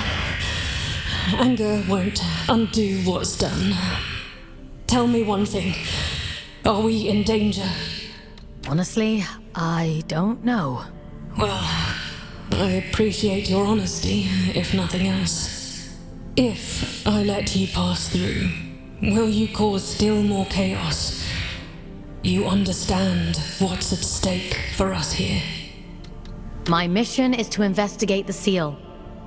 Anger won't undo what's done. Tell me one thing. Are we in danger? Honestly, I don't know. Well, I appreciate your honesty, if nothing else. If I let you pass through, will you cause still more chaos? You understand what's at stake for us here. My mission is to investigate the seal.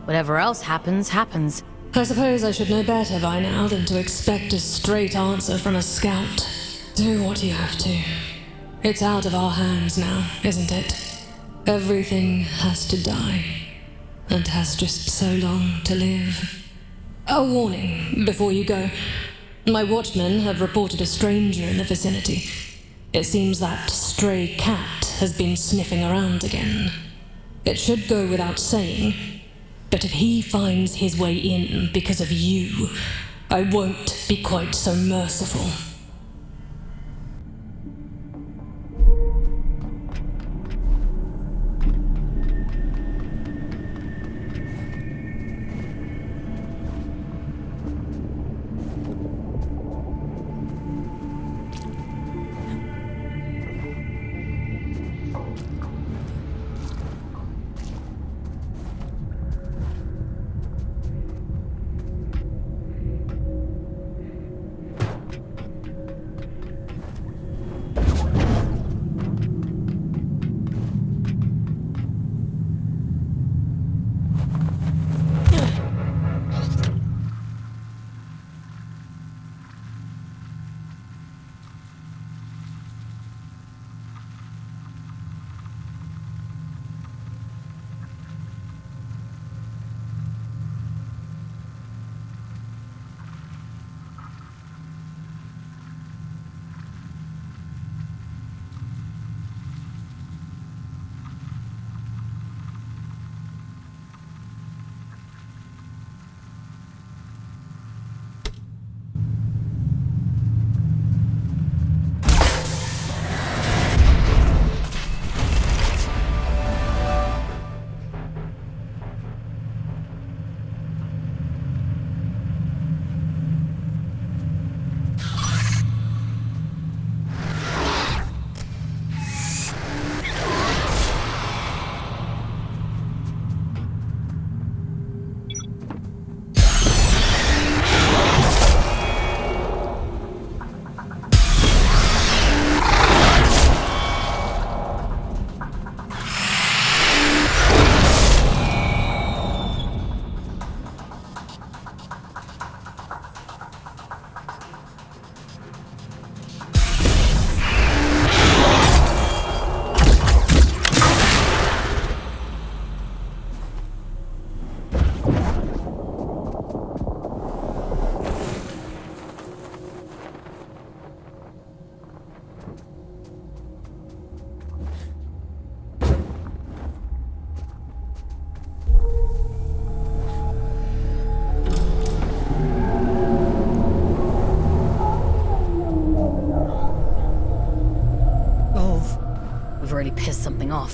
Whatever else happens, happens. I suppose I should know better by now than to expect a straight answer from a scout. Do what you have to. It's out of our hands now, isn't it? Everything has to die, and has just so long to live. A warning before you go. My watchmen have reported a stranger in the vicinity. It seems that stray cat has been sniffing around again. It should go without saying, but if he finds his way in because of you, I won't be quite so merciful.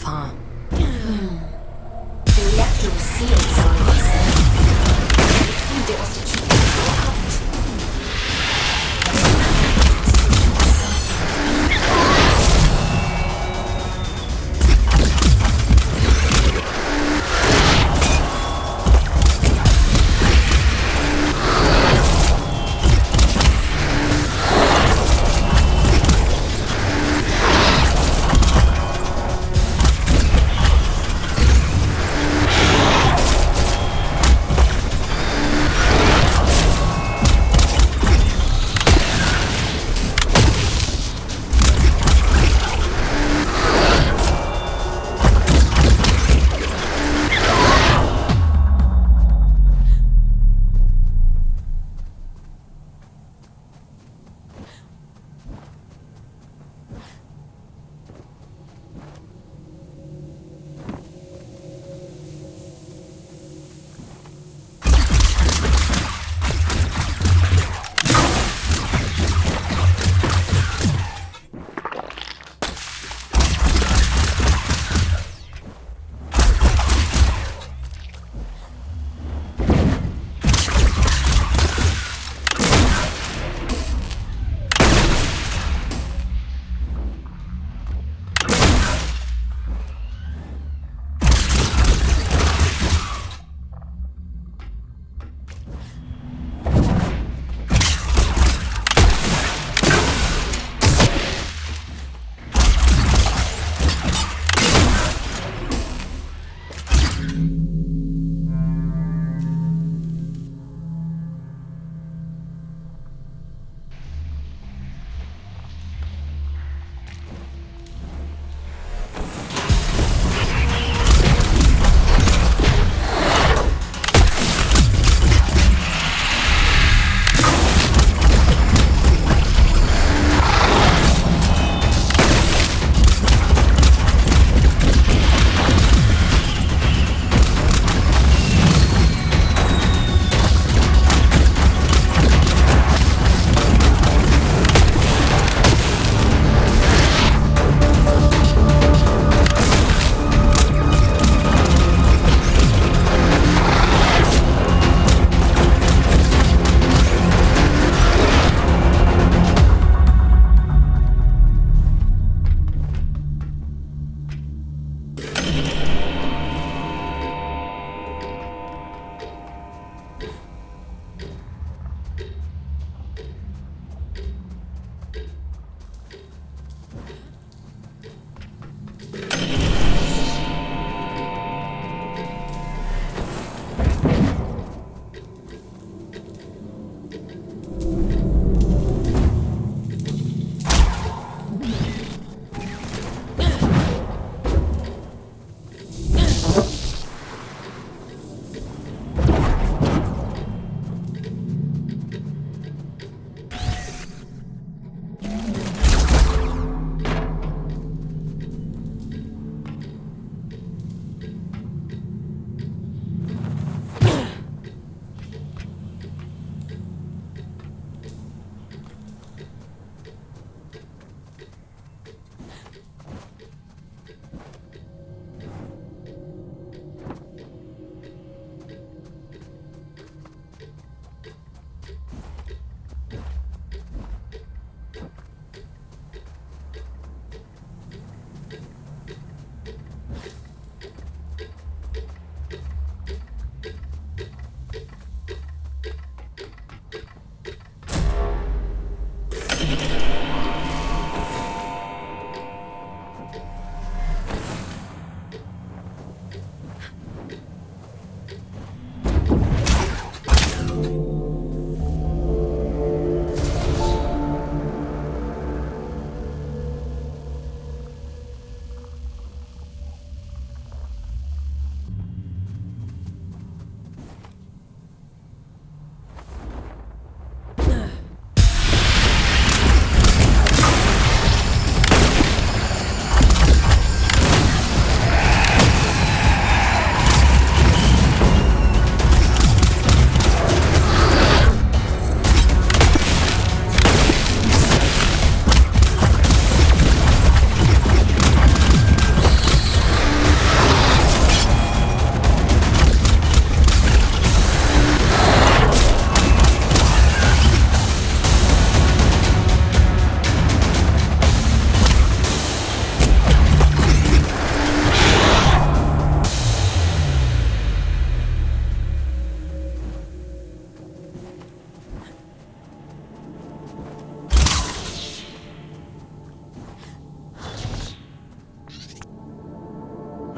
off, huh? The reactor was sealed, so I think it was to keep people out.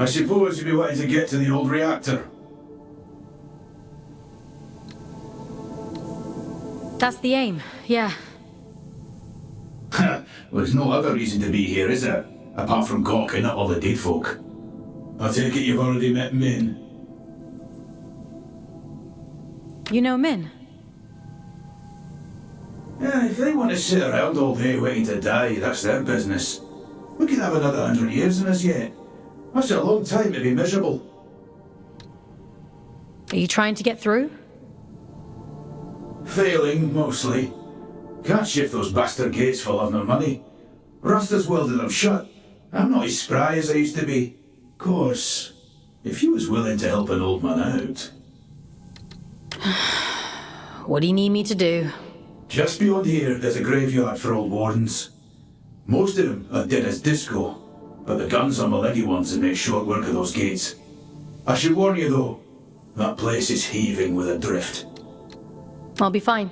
I suppose you'd be wanting to get to the old reactor. That's the aim, yeah. Well, there's no other reason to be here, is there? Apart from gawking at all the dead folk. I take it you've already met Min. You know Min? Yeah, if they want to sit around all day waiting to die, that's their business. We could have another 100 years in us yet. That's a long time to be miserable. Are you trying to get through? Failing, mostly. Can't shift those bastard gates for love nor money. Rasta's welded them shut. I'm not as spry as I used to be. Course, if you was willing to help an old man out... What do you need me to do? Just beyond here, there's a graveyard for old wardens. Most of them are dead as disco, but the guns are my leggy ones and make short work of those gates. I should warn you though, that place is heaving with a drift. I'll be fine.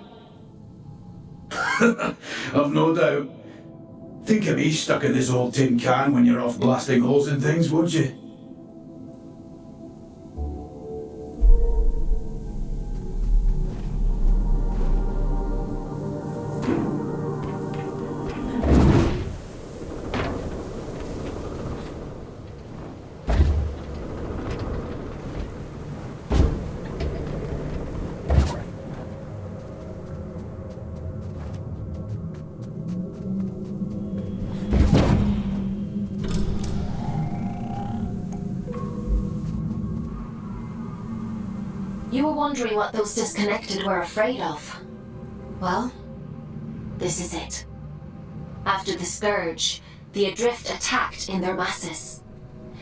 I've no doubt. Think of me stuck in this old tin can when you're off blasting holes in things, won't you? You were wondering what those disconnected were afraid of. Well, this is it. After the Scourge, the Adrift attacked in their masses.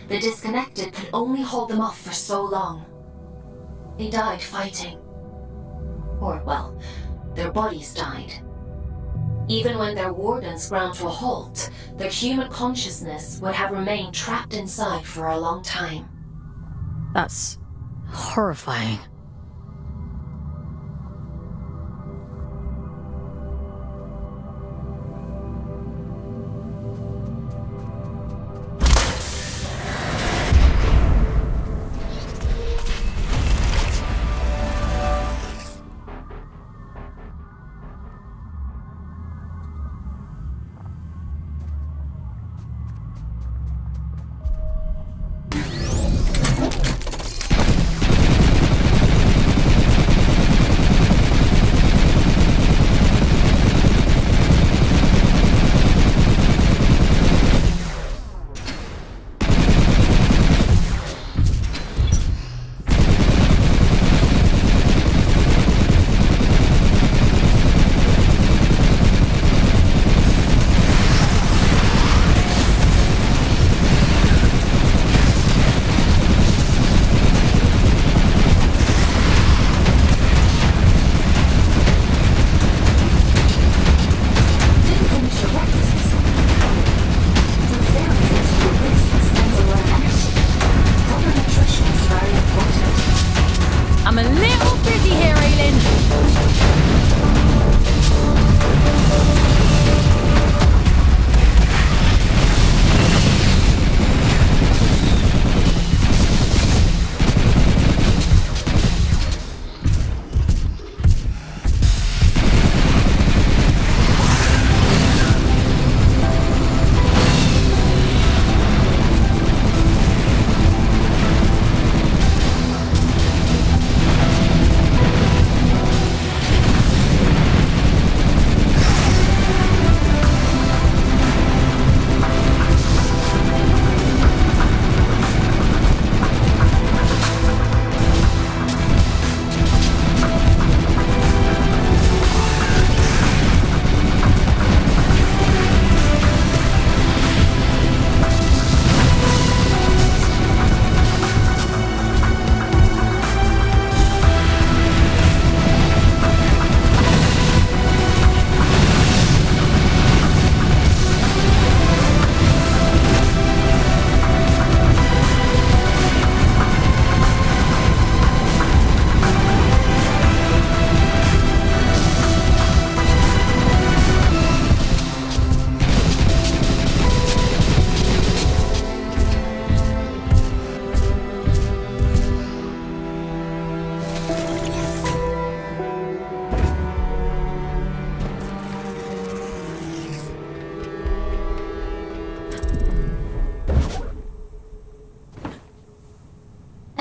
The disconnected could only hold them off for so long. They died fighting. Or, well, their bodies died. Even when their wardens ground to a halt, their human consciousness would have remained trapped inside for a long time. That's horrifying.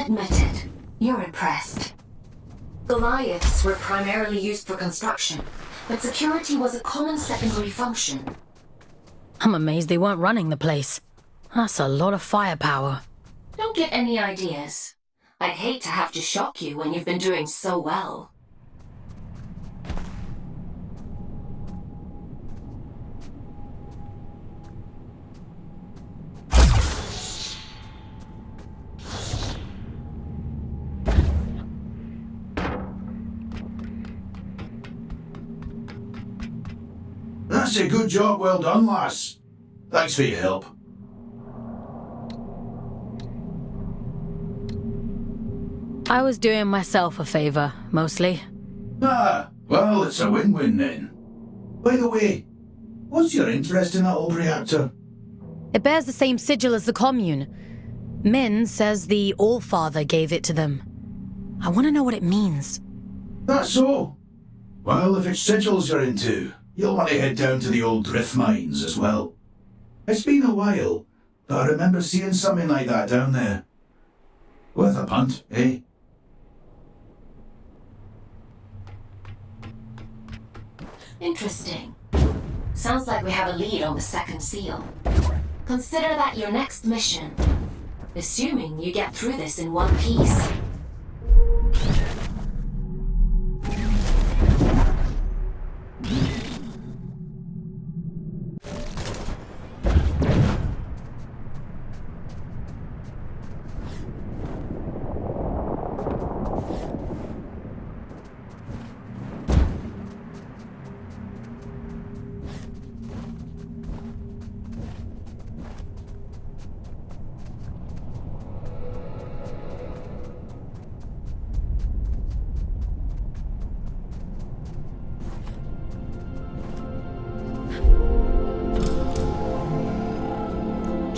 Admitted, you're impressed. Goliaths were primarily used for construction, but security was a common secondary function. I'm amazed they weren't running the place. That's a lot of firepower. Don't get any ideas. I'd hate to have to shock you when you've been doing so well. That's a good job well done, lass. Thanks for your help. I was doing myself a favor, mostly. Ah, well, it's a win-win then. By the way, what's your interest in that old reactor? It bears the same sigil as the commune. Min says the Allfather gave it to them. I want to know what it means. That's so. Well, if it's sigils you're into, you'll want to head down to the old drift mines as well. It's been a while, but I remember seeing something like that down there. Worth a punt, eh? Interesting. Sounds like we have a lead on the second seal. Consider that your next mission. Assuming you get through this in one piece.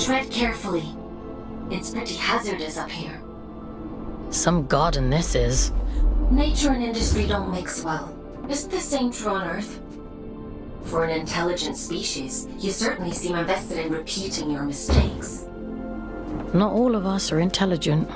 Tread carefully. It's pretty hazardous up here. Some garden this is. Nature and industry don't mix well. Is the same true on Earth? For an intelligent species, you certainly seem invested in repeating your mistakes. Not all of us are intelligent.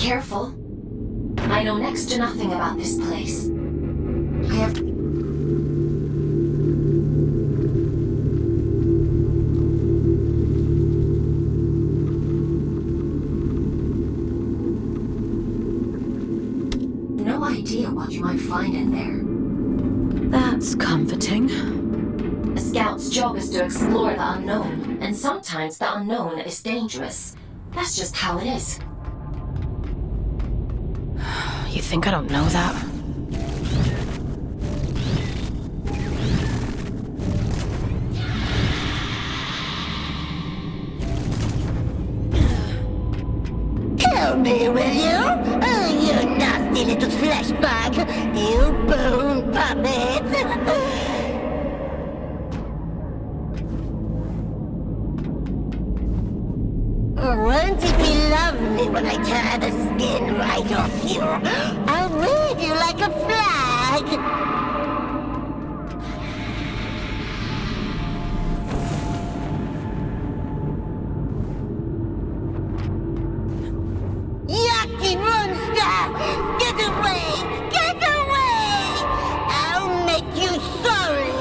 careful. I know next to nothing about this place. I have... no idea what you might find in there. That's comforting. A scout's job is to explore the unknown, and sometimes the unknown is dangerous. That's just how it is. You think I don't know that? Help me, will you? Oh, you nasty little flesh bag. You bone puppet. Won't it be lovely when I tear the skin right off you? I'll wave you like a flag. Yucky monster! Get away! Get away! I'll make you sorry!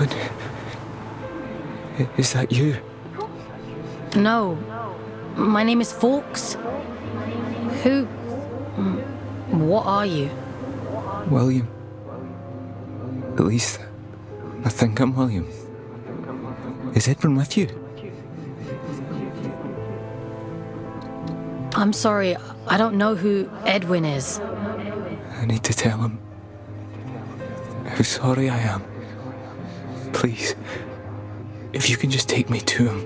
Edwin? Is that you? No. My name is Fawkes. Who... What are you? William. At least, I think I'm William. Is Edwin with you? I'm sorry, I don't know who Edwin is. I need to tell him how sorry I am. Please, if you can just take me to him.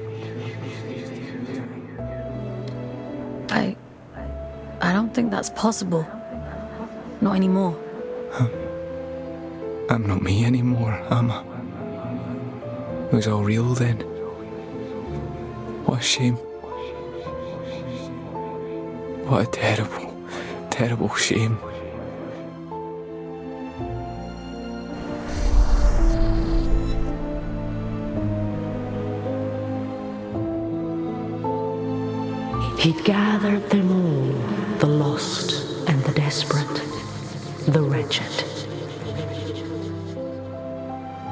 I don't think that's possible. Not anymore. I'm not me anymore, am I? It was all real then. What a shame. What a terrible, terrible shame. He'd gathered them all, the lost and the desperate, the wretched.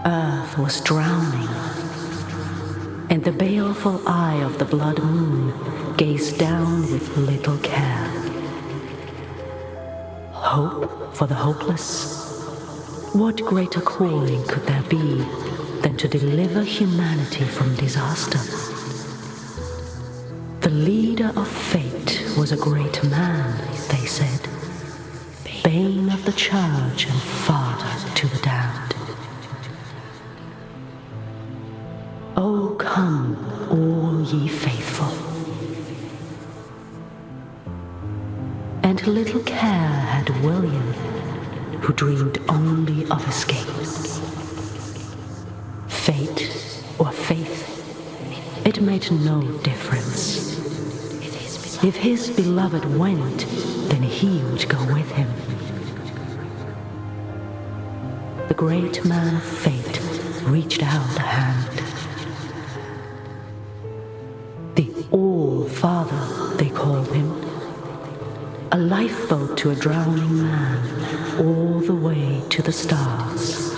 Earth was drowning, and the baleful eye of the blood moon gazed down with little care. Hope for the hopeless? What greater calling could there be than to deliver humanity from disaster? The leader of fate was a great man, they said, bane of the church and father to the damned. Oh, come, all ye faithful. And little care had William, who dreamed only of escape. Fate or faith, it made no difference. If his beloved went, then he would go with him. The great man of fate reached out a hand. The All-Father, they called him. A lifeboat to a drowning man, all the way to the stars.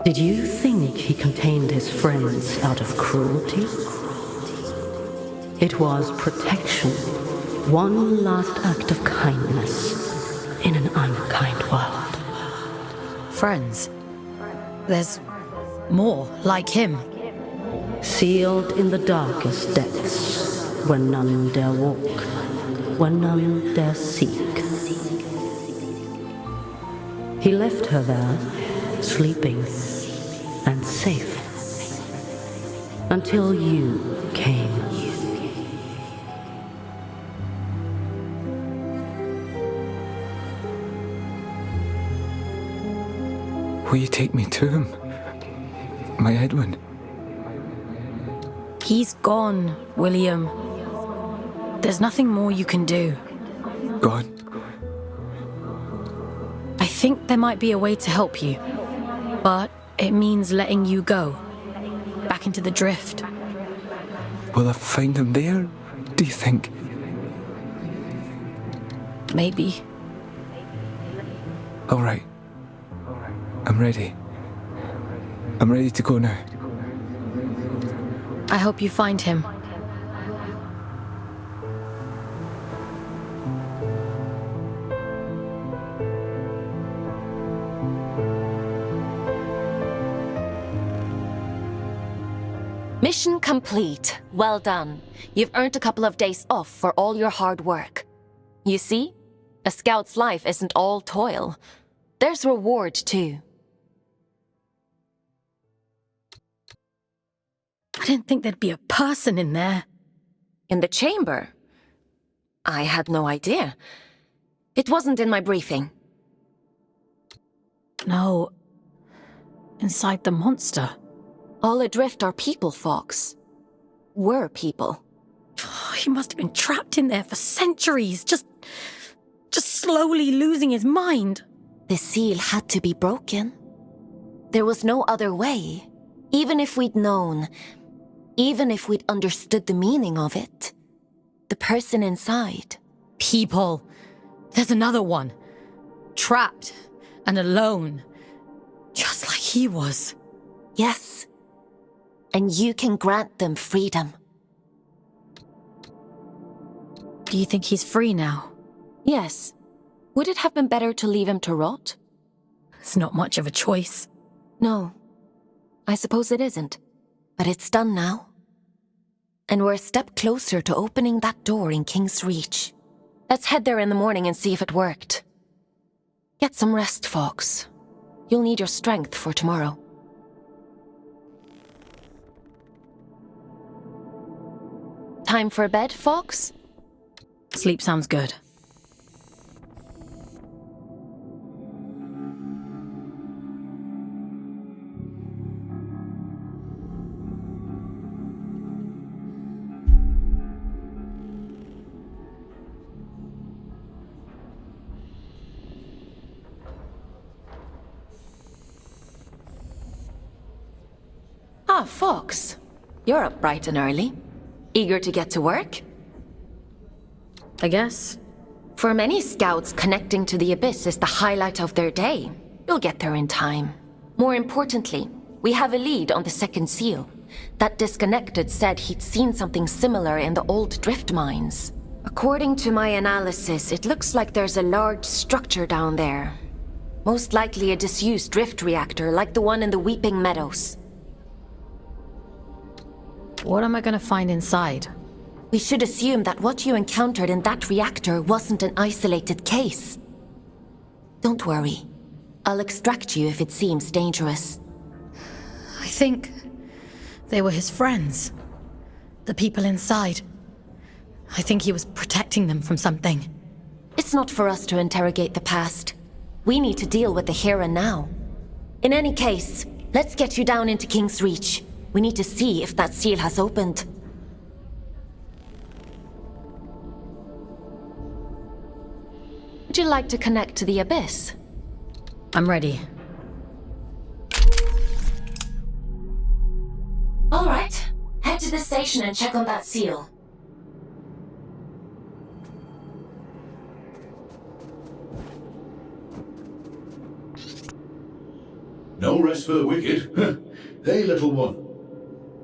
Did you think he contained his friends out of cruelty? It was protection, one last act of kindness in an unkind world. Friends? There's more like him. Sealed in the darkest depths, where none dare walk, where none dare seek. He left her there, sleeping and safe, until you came. Will you take me to him? My Edwin? He's gone, William. There's nothing more you can do. Gone? I think there might be a way to help you, but it means letting you go, back into the drift. Will I find him there, do you think? Maybe. All right. I'm ready. I'm ready to go now. I hope you find him. Mission complete. Well done. You've earned a couple of days off for all your hard work. You see, a scout's life isn't all toil. There's reward, too. I didn't think there'd be a person in there. In the chamber? I had no idea. It wasn't in my briefing. No. Inside the monster. All adrift are people, Fawkes. Were people. He must have been trapped in there for centuries, just slowly losing his mind. The seal had to be broken. There was no other way. Even if we'd known, Even if we'd understood the meaning of it, the person inside... People. There's another one. Trapped and alone. Just like he was. Yes. And you can grant them freedom. Do you think he's free now? Yes. Would it have been better to leave him to rot? It's not much of a choice. No. I suppose it isn't. But it's done now. And we're a step closer to opening that door in King's Reach. Let's head there in the morning and see if it worked. Get some rest, Fawkes. You'll need your strength for tomorrow. Time for bed, Fawkes? Sleep sounds good. Ah, Fawkes. You're up bright and early. Eager to get to work? I guess. For many scouts, connecting to the Abyss is the highlight of their day. You'll get there in time. More importantly, we have a lead on the second seal. That disconnected said he'd seen something similar in the old drift mines. According to my analysis, it looks like there's a large structure down there. Most likely a disused drift reactor like the one in the Weeping Meadows. What am I gonna find inside? We should assume that what you encountered in that reactor wasn't an isolated case. Don't worry. I'll extract you if it seems dangerous. I think they were his friends. The people inside. I think he was protecting them from something. It's not for us to interrogate the past. We need to deal with the here and now. In any case, let's get you down into King's Reach. We need to see if that seal has opened. Would you like to connect to the Abyss? I'm ready. All right. Head to the station and check on that seal. No rest for the wicked. Hey, little one.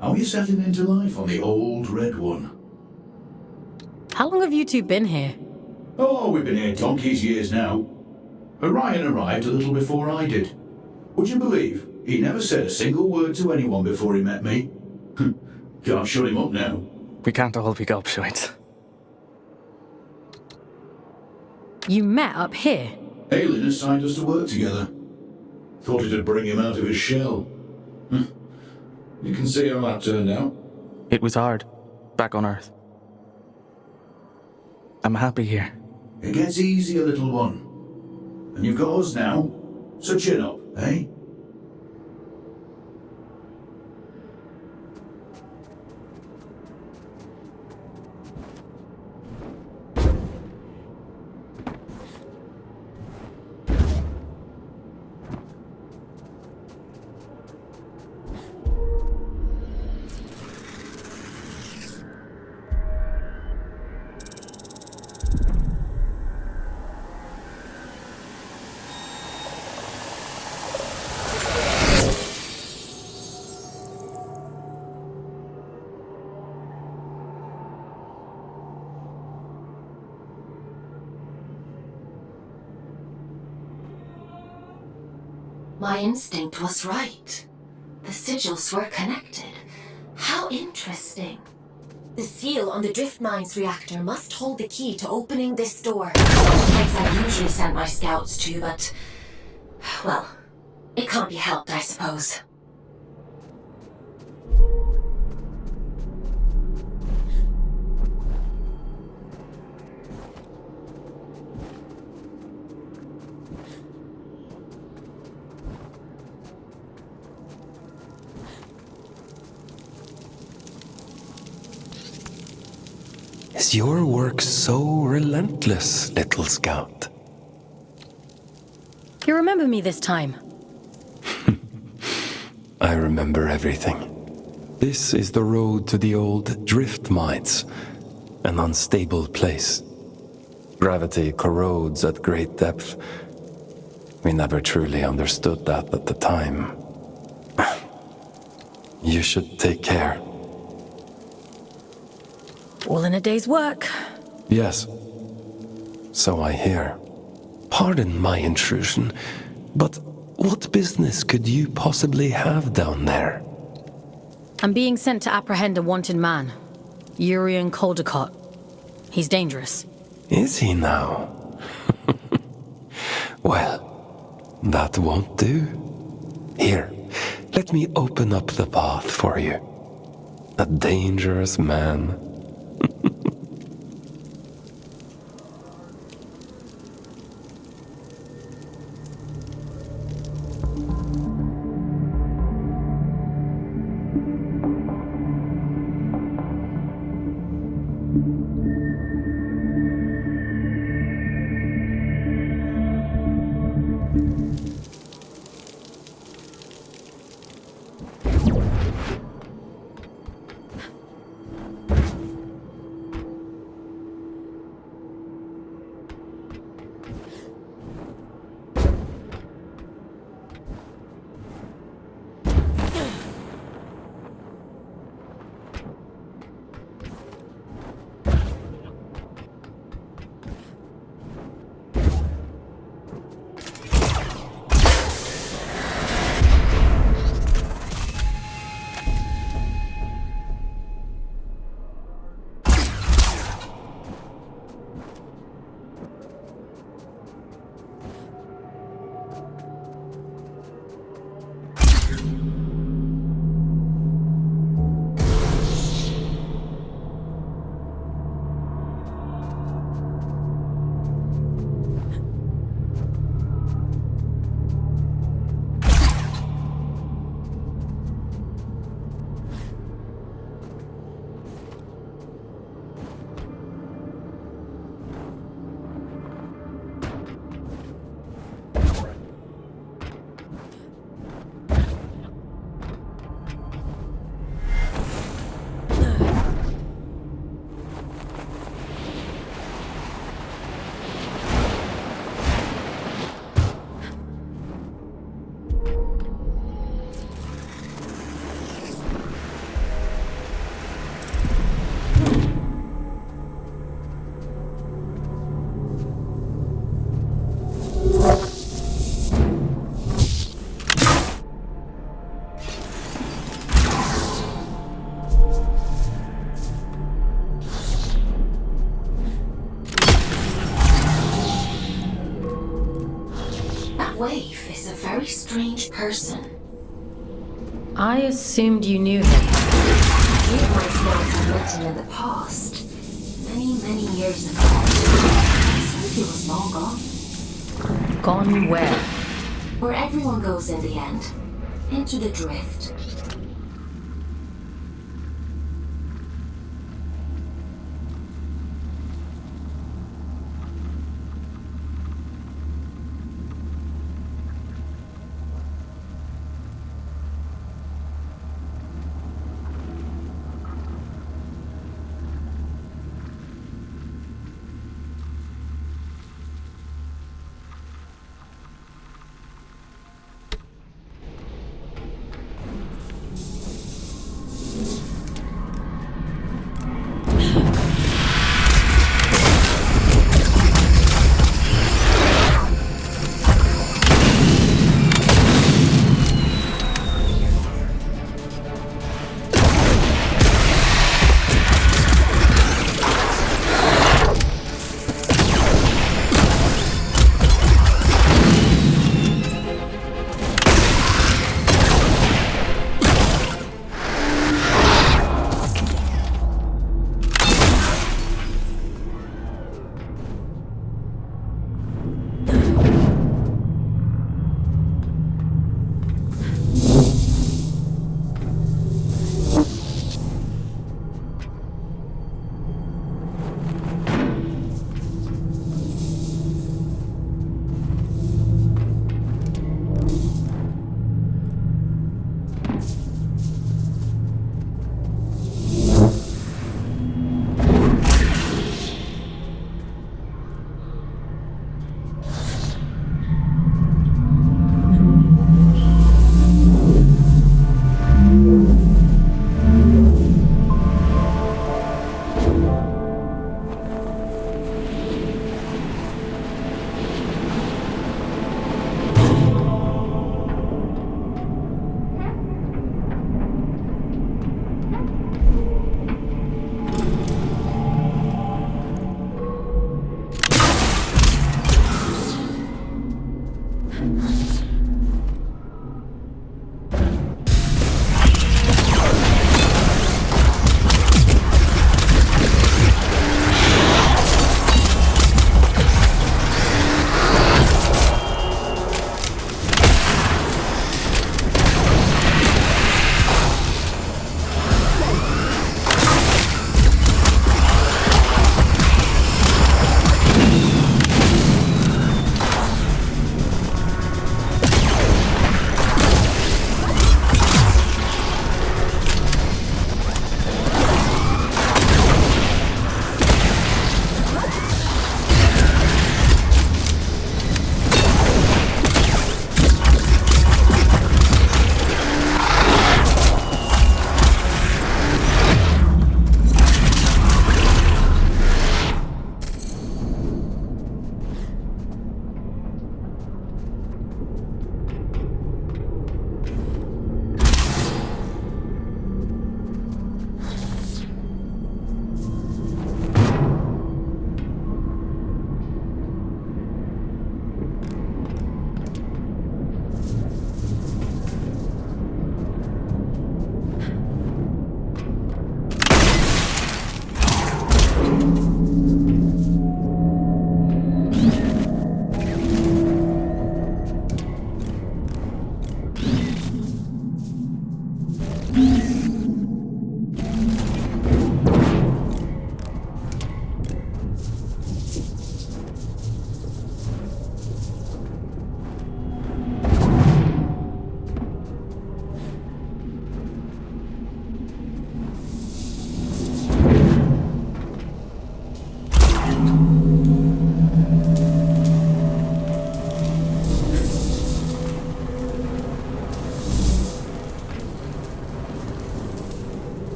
How are you settling into life on the old red one? How long have you two been here? Oh, we've been here donkey's years now. Orion arrived a little before I did. Would you believe he never said a single word to anyone before he met me? Can't shut him up now. We can't all be gobshites. You met up here? Aelin assigned us to work together. Thought it'd bring him out of his shell. You can see how that turned out. It was hard, back on Earth. I'm happy here. It gets easier, little one. And you've got us now, so chin up, eh? My instinct was right. The sigils were connected. How interesting. The seal on the drift mines reactor must hold the key to opening this door. Place I usually send my scouts to, but... well, it can't be helped, I suppose. Is your work so relentless, little scout? You remember me this time? I remember everything. This is the road to the old drift mines, an unstable place. Gravity corrodes at great depth. We never truly understood that at the time. You should take care. All in a day's work. Yes. So I hear. Pardon my intrusion, but what business could you possibly have down there? I'm being sent to apprehend a wanted man. Urian Caldecott. He's dangerous. Is he now? Well, that won't do. Here, let me open up the path for you. A dangerous man. Waif is a very strange person. I assumed you knew him. Me and myself have met him in the past. Many years ago. I think he was long gone. Gone where? Where everyone goes in the end. Into the drift.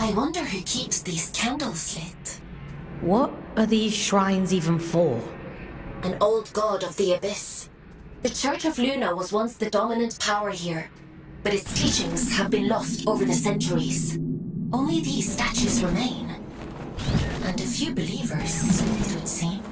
I wonder who keeps these candles lit. What are these shrines even for? An old god of the abyss. The Church of Luna was once the dominant power here, but its teachings have been lost over the centuries. Only these statues remain. And a few believers, it would seem.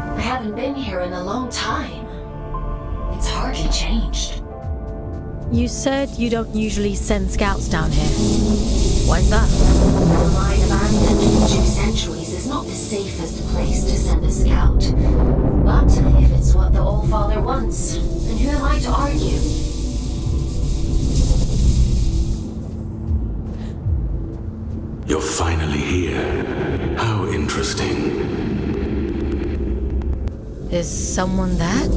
I haven't been here in a long time. It's hardly changed. You said you don't usually send scouts down here. Why's that? The mine abandoned for 2 centuries is not the safest place to send a scout. But if it's what the All-Father wants, Is someone there?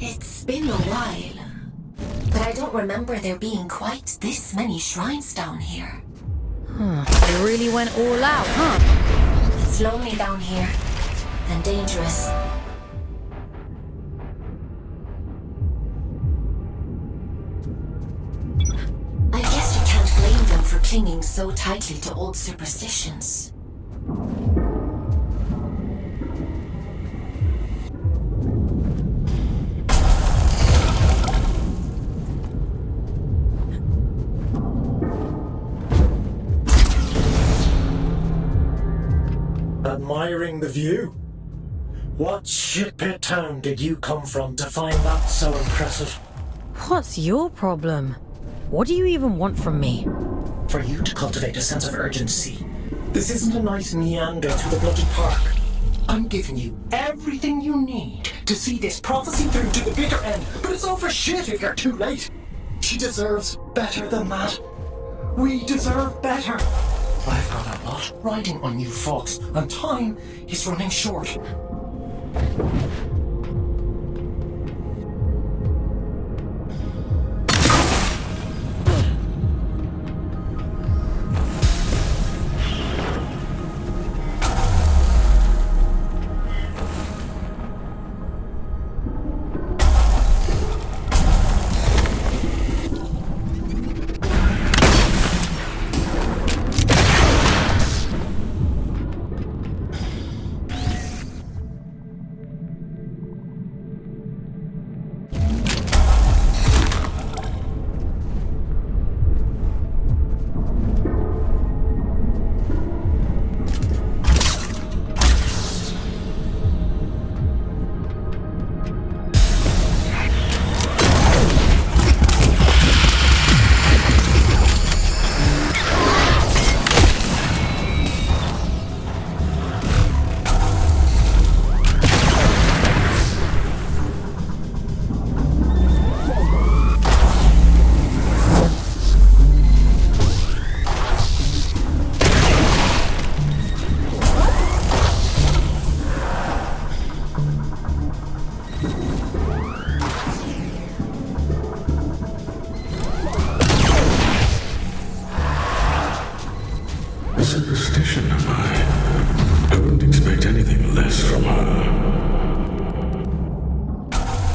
It's been a while, but I don't remember there being quite this many shrines down here. They really went all out, huh? It's lonely down here, and dangerous. I guess you can't blame them for clinging so tightly to old superstitions. Admiring the view? What shitpit town did you come from to find that so impressive? What's your problem? What do you even want from me? For you to cultivate a sense of urgency. This isn't a nice meander through the bloody park. I'm giving you everything you need to see this prophecy through to the bitter end, but it's all for shit if you're too late. She deserves better than that. We deserve better. I've got a lot riding on you, Fawkes, and time is running short. Superstition, am I? I wouldn't expect anything less from her.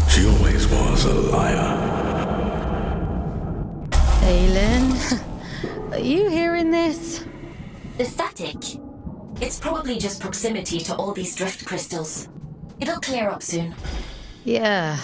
She always was a liar. Aylin, are you hearing this? The static. It's probably just proximity to all these drift crystals. It'll clear up soon. Yeah.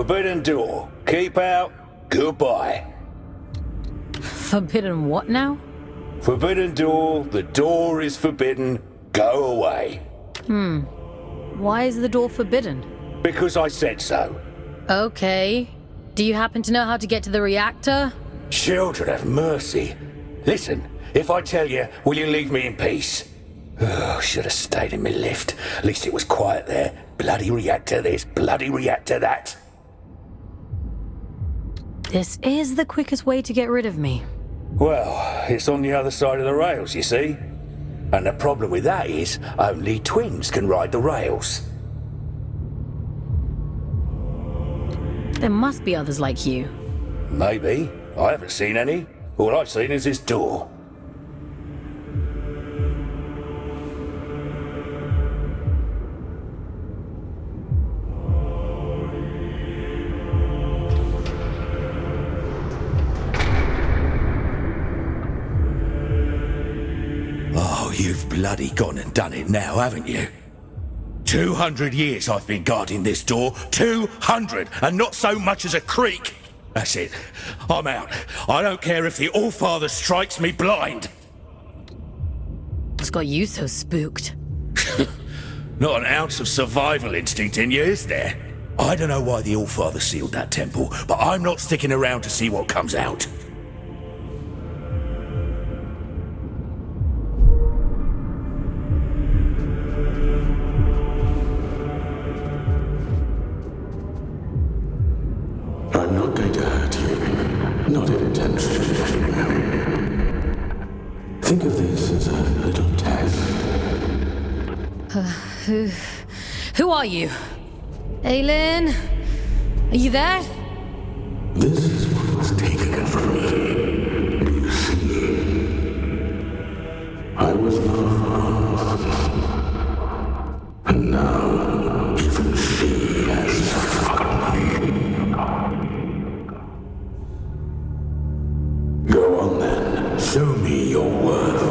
Forbidden door. Keep out. Goodbye. Forbidden what now? Forbidden door. The door is forbidden. Go away. Why is the door forbidden? Because I said so. Okay. Do you happen to know how to get to the reactor? Children have mercy. Listen, if I tell you, will you leave me in peace? Oh, should have stayed in my lift. At least it was quiet there. Bloody reactor this, bloody reactor that. This is the quickest way to get rid of me. Well, it's on the other side of the rails, you see. And the problem with that is, only twins can ride the rails. There must be others like you. Maybe. I haven't seen any. All I've seen is this door. Oh, you've bloody gone and done it now, haven't you? 200 years I've been guarding this door. 200! And not so much as a creak! That's it. I'm out. I don't care if the Allfather strikes me blind. What's got you so spooked? Not an ounce of survival instinct in you, is there? I don't know why the Allfather sealed that temple, but I'm not sticking around to see what comes out. I'm not going to hurt you. Not intentionally, anyhow. Think of this as a little test. Who are you? Aylin? Are you there? This is what was taken from me. Do you see? I was lost. And now, even she has forgotten me. Go on then. Show me your worth.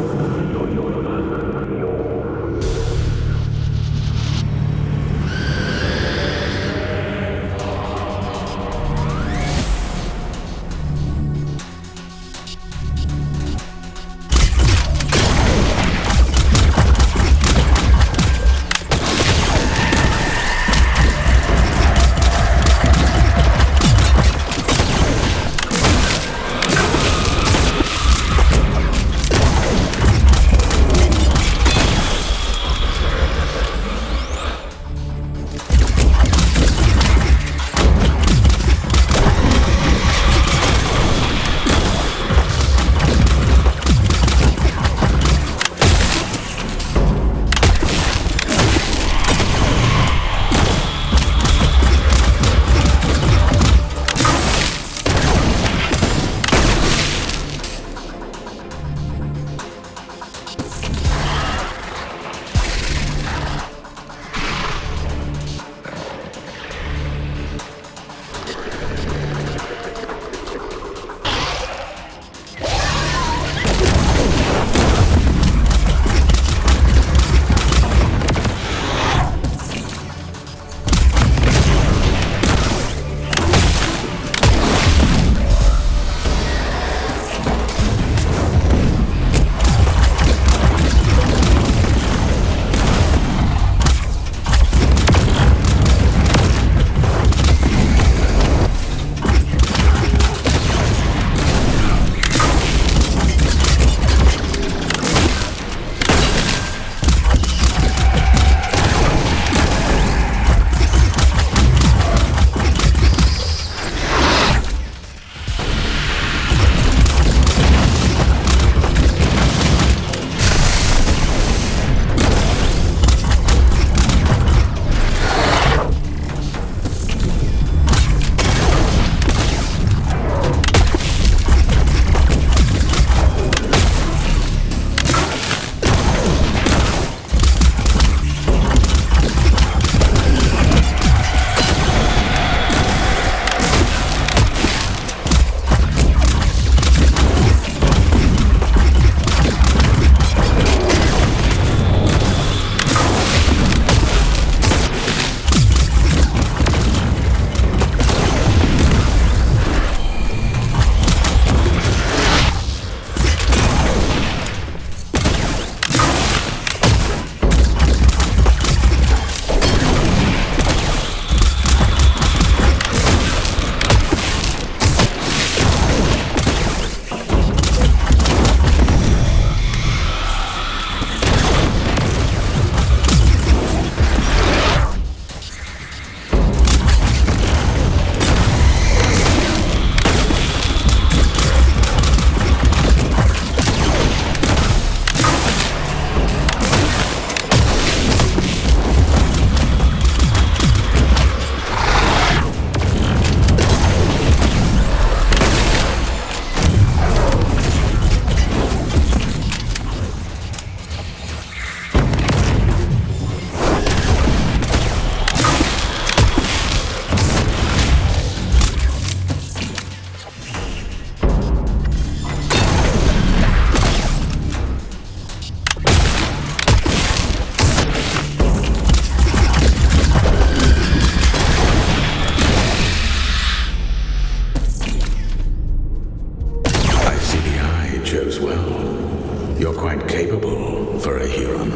chose well. You're quite capable for a Huron.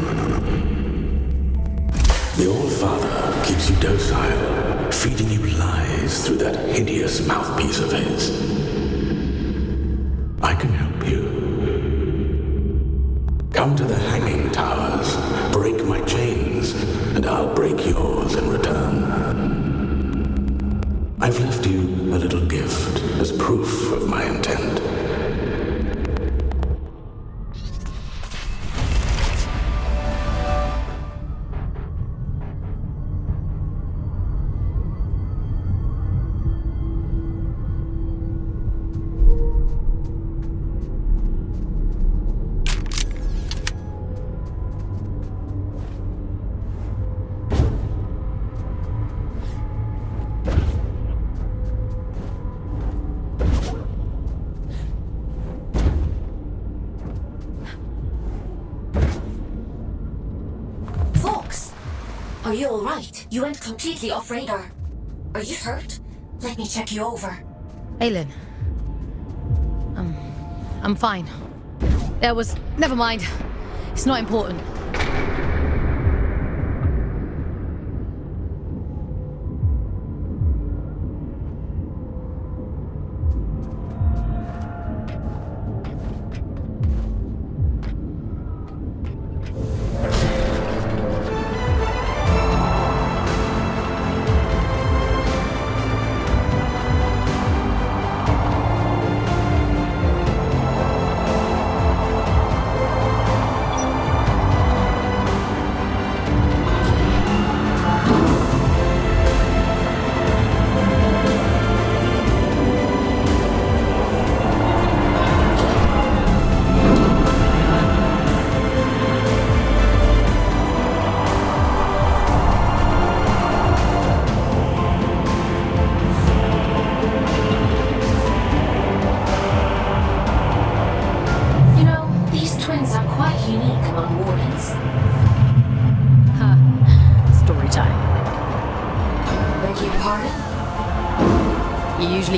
The All-Father keeps you docile, feeding you lies through that hideous mouthpiece of his. I can help you. Come to the hanging towers, break my chains, and I'll break yours in return. I've left you a little gift as proof of my intent. Fawkes! Are you alright? You went completely off radar. Are you hurt? Let me check you over. Aylin. I'm fine. Never mind. It's not important.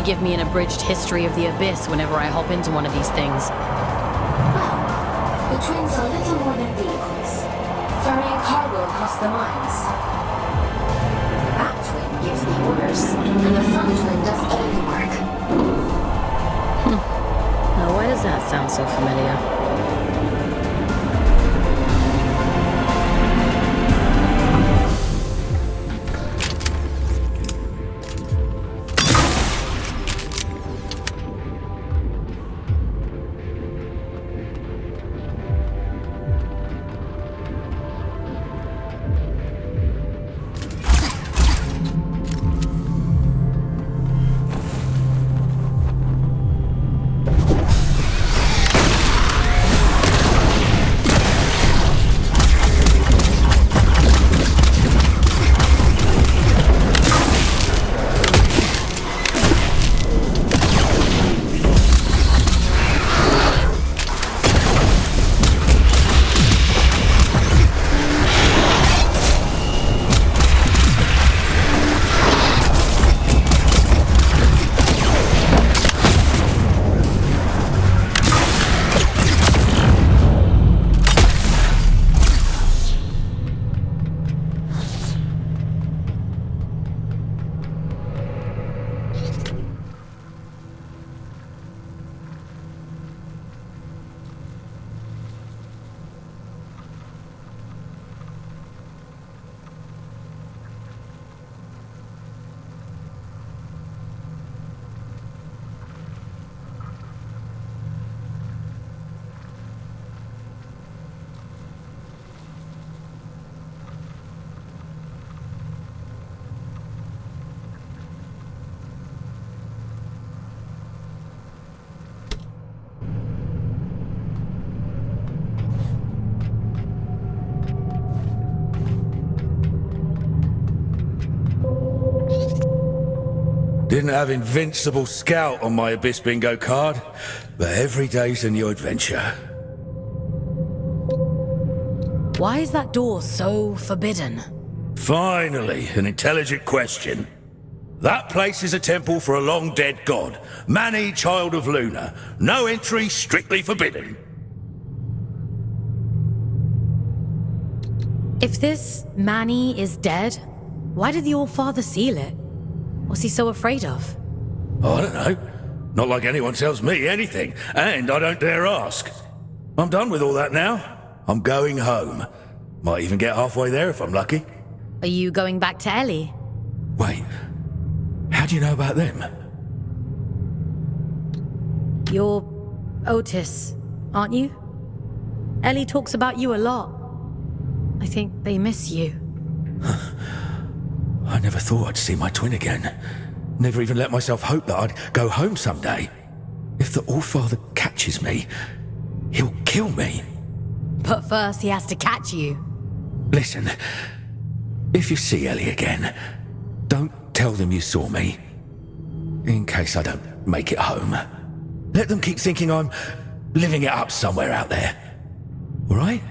Give me an abridged history of the Abyss whenever I hop into one of these things. Well, the twins are little more than vehicles, ferrying cargo across the mines. That twin gives the orders, and the front twin does all the work. Now, why does that sound so familiar? Didn't have Invincible Scout on my Abyss bingo card, but every day's a new adventure. Why is that door so forbidden? Finally, an intelligent question. That place is a temple for a long-dead god. Mani, child of Luna. No entry, strictly forbidden. If this Mani is dead, why did the All-Father seal it? What's he so afraid of? I don't know. Not like anyone tells me anything, and I don't dare ask. I'm done with all that now. I'm going home. Might even get halfway there if I'm lucky. Are you going back to Ellie? Wait, how do you know about them? You're Otis, aren't you? Ellie talks about you a lot. I think they miss you. I never thought I'd see my twin again. Never even let myself hope that I'd go home someday. If the All-Father catches me, he'll kill me. But first he has to catch you. Listen, if you see Ellie again, don't tell them you saw me. In case I don't make it home. Let them keep thinking I'm living it up somewhere out there. All right?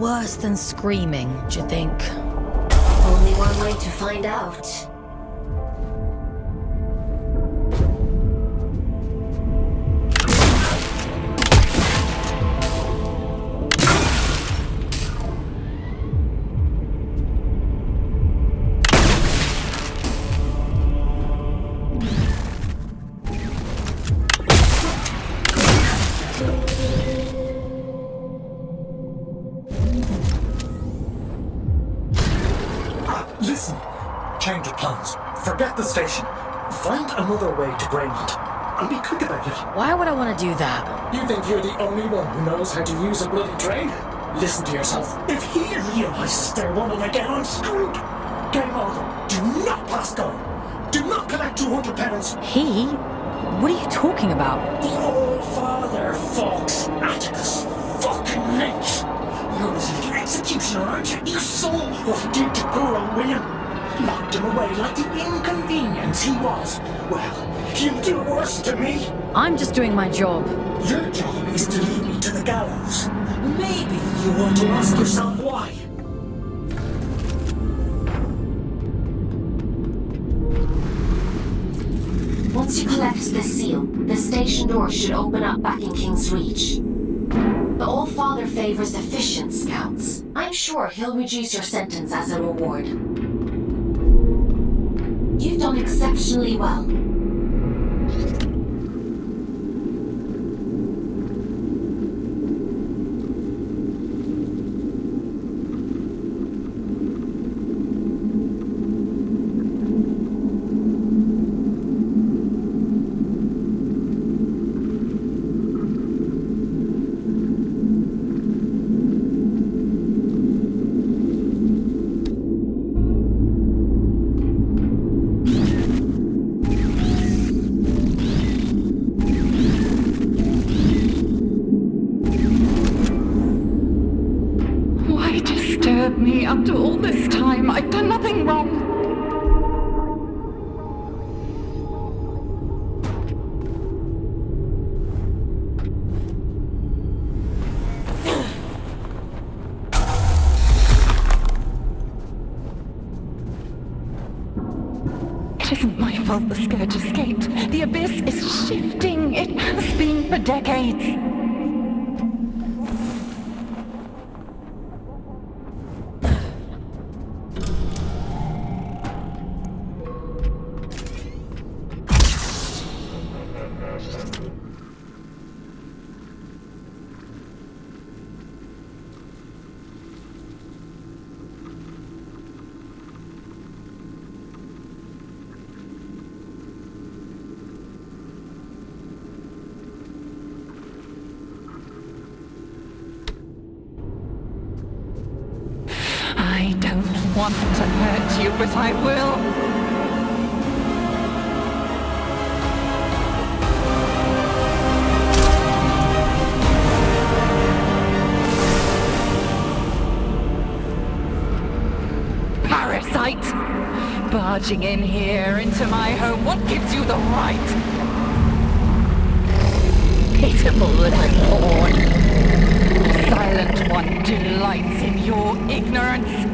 worse than screaming, do you think? Only one way to find out. Listen, change of plans. Forget the station. Find another way to Greyland. And be quick about it. Why would I want to do that? You think you're the only one who knows how to use a bloody train? Listen to yourself. If he realizes they're running again, I'm screwed. Game over. Do not pass go. Do not collect 200 pounds. He? What are you talking about? The old father, Fawkes. Atticus. Fucking Lynch. You're his little executioner, aren't you? You saw what he did to poor old William. Locked him away like the inconvenience he was. Well, he'll do worse to me. I'm just doing my job. Your job is to lead me to the gallows. Maybe you want to ask yourself why. Once you collect this seal, the station door should open up back in King's Reach. The Old Father favors efficient scouts. I'm sure he'll reduce your sentence as a reward. You've done exceptionally well. Me after all this time. I've done nothing wrong. It isn't my fault the Scourge escaped. The Abyss is shifting. It has been for decades. I don't want to hurt you, but I will. Parasite! Barging in here into my home, what gives you the right? Pitiful little pawn. The Silent One delights in your ignorance.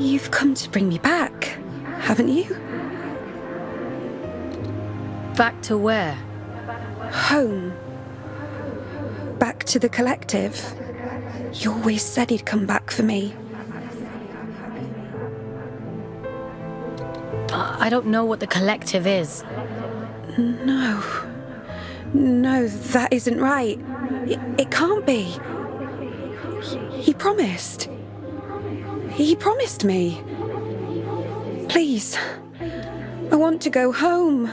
You've come to bring me back, haven't you? Back to where? Home. Back to the collective. You always said he'd come back for me. I don't know what the collective is. No. No, that isn't right. It can't be. He promised. He promised me. Please. I want to go home.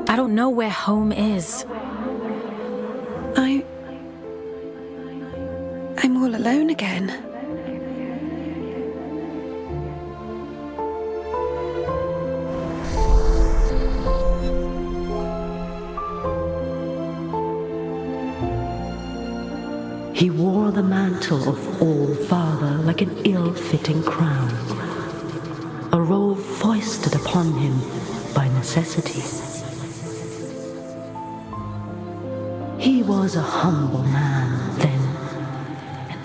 I don't know where home is. I'm all alone again. He wore the mantle of All-Father like an ill-fitting crown, a role foisted upon him by necessity. He was a humble man then,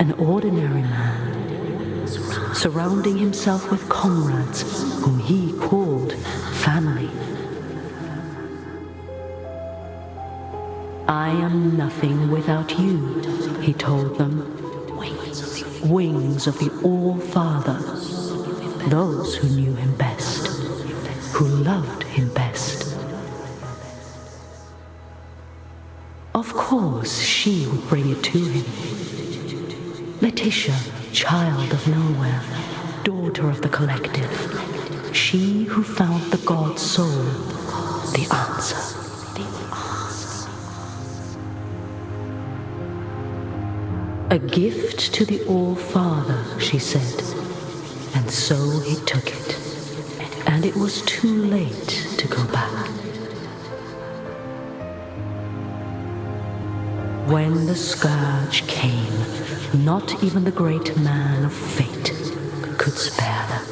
an ordinary man, surrounding himself with comrades whom he called family. I am nothing without you, he told them. Wings of the All-Father, those who knew him best, who loved him best. Of course, she would bring it to him. Letitia, child of nowhere, daughter of the collective, she who found the God soul, the answer. A gift to the All-Father, she said, and so he took it. And it was too late to go back. When the scourge came, not even the great man of fate could spare them.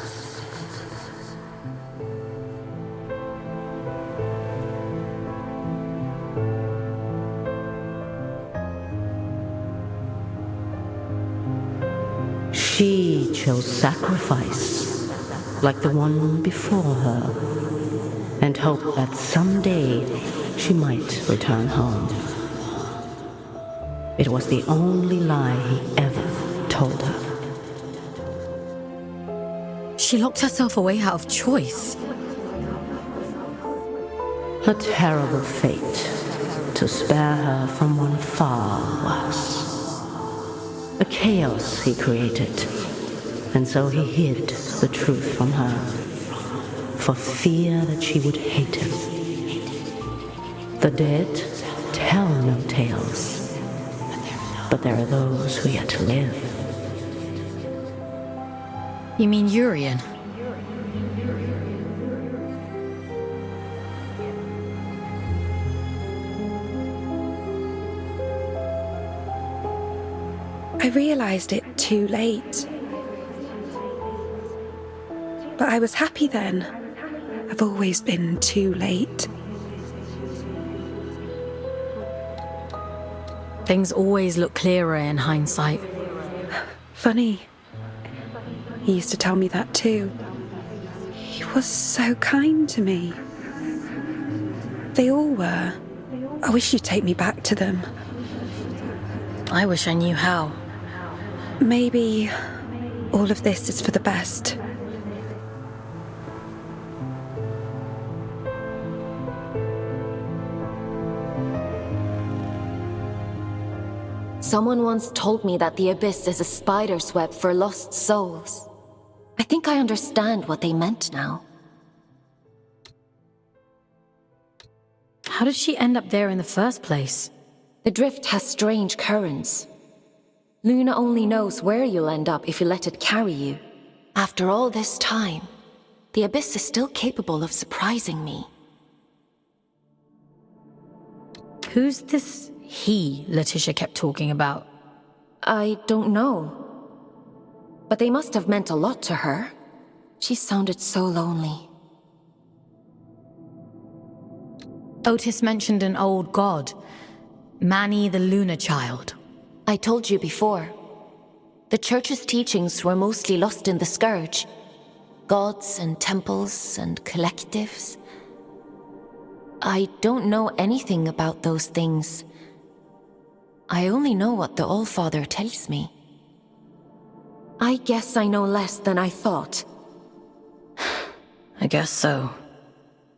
She chose sacrifice, like the one before her, and hoped that someday she might return home. It was the only lie he ever told her. She locked herself away out of choice. A terrible fate to spare her from one far worse. A chaos he created, and so he hid the truth from her, for fear that she would hate him. The dead tell no tales, but there are those who yet live. You mean Urian? I realized it too late. But I was happy then. I've always been too late. Things always look clearer in hindsight. Funny. He used to tell me that too. He was so kind to me. They all were. I wish you'd take me back to them. I wish I knew how. Maybe all of this is for the best. Someone once told me that the Abyss is a spider's web for lost souls. I think I understand what they meant now. How did she end up there in the first place? The drift has strange currents. Luna only knows where you'll end up if you let it carry you. After all this time, the Abyss is still capable of surprising me. Who's this he Letitia kept talking about? I don't know. But they must have meant a lot to her. She sounded so lonely. Otis mentioned an old god. Manny the Lunar Child. I told you before. The Church's teachings were mostly lost in the Scourge. Gods and temples and collectives. I don't know anything about those things. I only know what the Allfather tells me. I guess I know less than I thought. I guess so.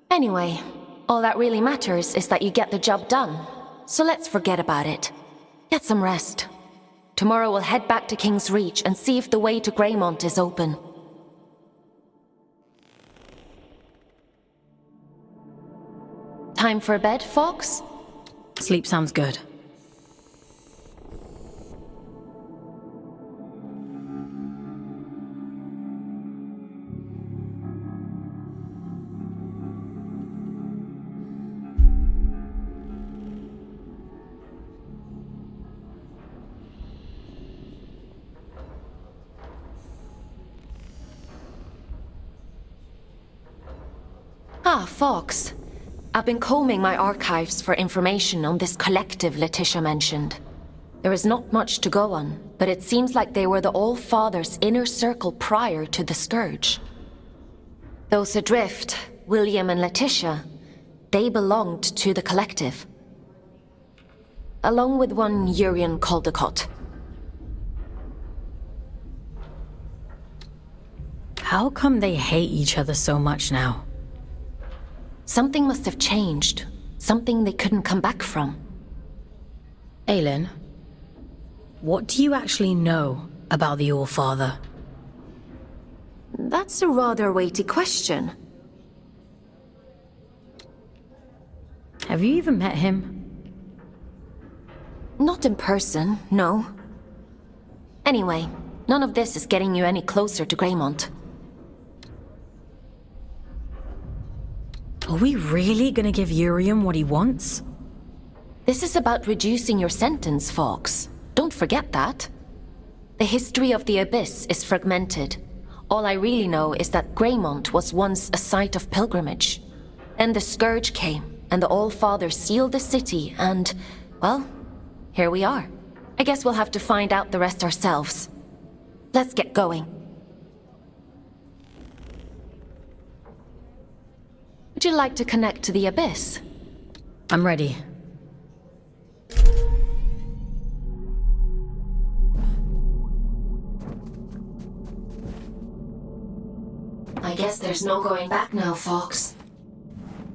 Anyway, all that really matters is that you get the job done. So let's forget about it. Get some rest. Tomorrow we'll head back to King's Reach and see if the way to Greymont is open. Time for bed, Fawkes? Sleep sounds good. Ah, Fawkes. I've been combing my archives for information on this collective Letitia mentioned. There is not much to go on, but it seems like they were the All-Father's inner circle prior to the Scourge. Those adrift, William and Letitia, they belonged to the collective. Along with one Urian Caldecott. How come they hate each other so much now? Something must have changed. Something they couldn't come back from. Aylin, what do you actually know about the Allfather? That's a rather weighty question. Have you even met him? Not in person, no. Anyway, none of this is getting you any closer to Greymont. Are we really gonna give Urium what he wants? This is about reducing your sentence, Fawkes. Don't forget that. The history of the Abyss is fragmented. All I really know is that Greymont was once a site of pilgrimage. Then the Scourge came, and the All-Father sealed the city, and, well, here we are. I guess we'll have to find out the rest ourselves. Let's get going. Would you like to connect to the Abyss? I'm ready. I guess there's no going back now, Fawkes.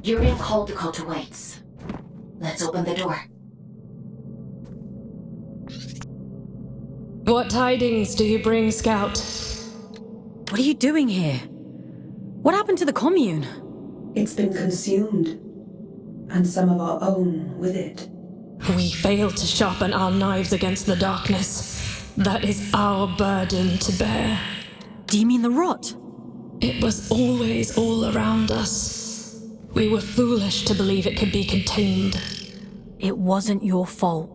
Urian Caldecott awaits. Let's open the door. What tidings do you bring, Scout? What are you doing here? What happened to the commune? It's been consumed, and some of our own with it. We failed to sharpen our knives against the darkness. That is our burden to bear. Do you mean the rot? It was always all around us. We were foolish to believe it could be contained. It wasn't your fault.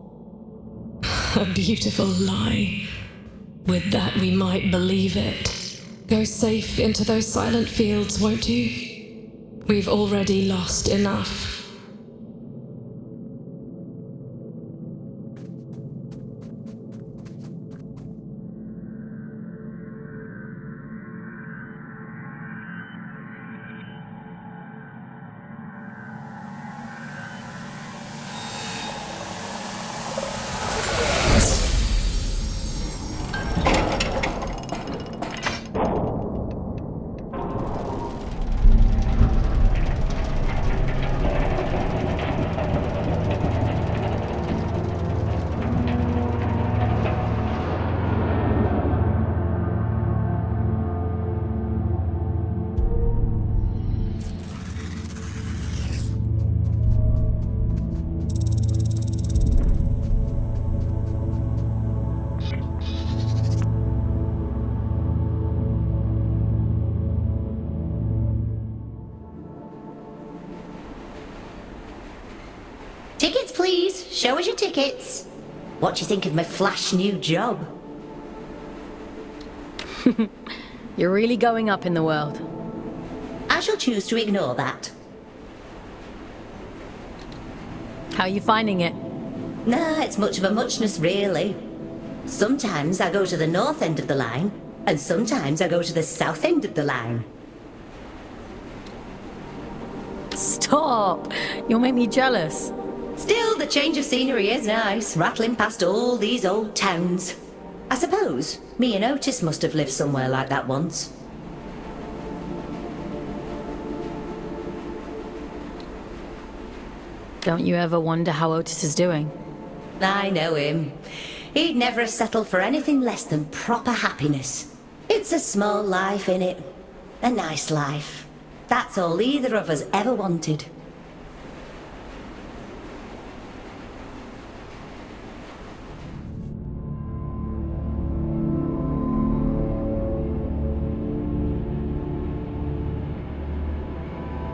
A beautiful lie. With that, we might believe it. Go safe into those silent fields, won't you? We've already lost enough. Tickets, please. Show us your tickets. What do you think of my flash new job? You're really going up in the world. I shall choose to ignore that. How are you finding it? Nah, it's much of a muchness, really. Sometimes I go to the north end of the line, and sometimes I go to the south end of the line. Stop! You'll make me jealous. Still, the change of scenery is nice, rattling past all these old towns. I suppose me and Otis must have lived somewhere like that once. Don't you ever wonder how Otis is doing? I know him. He'd never have settled for anything less than proper happiness. It's a small life, innit? A nice life. That's all either of us ever wanted.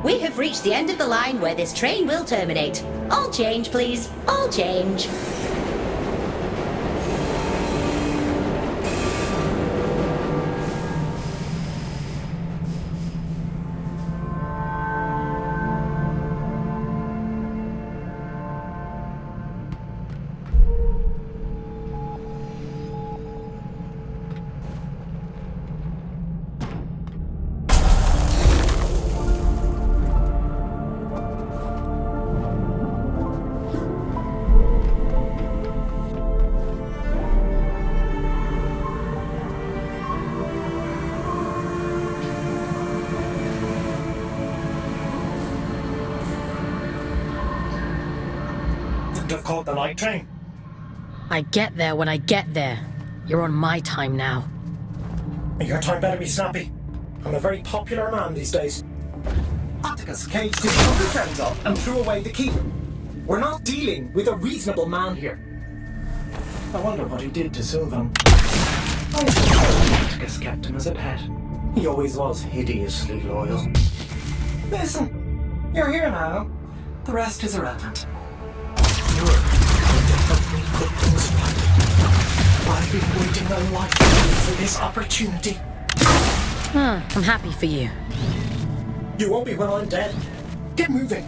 We have reached the end of the line where this train will terminate. All change, please. All change. Have caught the night train. I get there when I get there. You're on my time now. Your time better be snappy. I'm a very popular man these days. Atticus caged his other friends up and threw away the key. We're not dealing with a reasonable man here. I wonder what he did to Sylvan. I thought Atticus kept him as a pet. He always was hideously loyal. Listen, you're here now. The rest is irrelevant. You're going to help me put things right. I've been waiting a lifetime for this opportunity. I'm happy for you. You won't be when I'm dead. Get moving.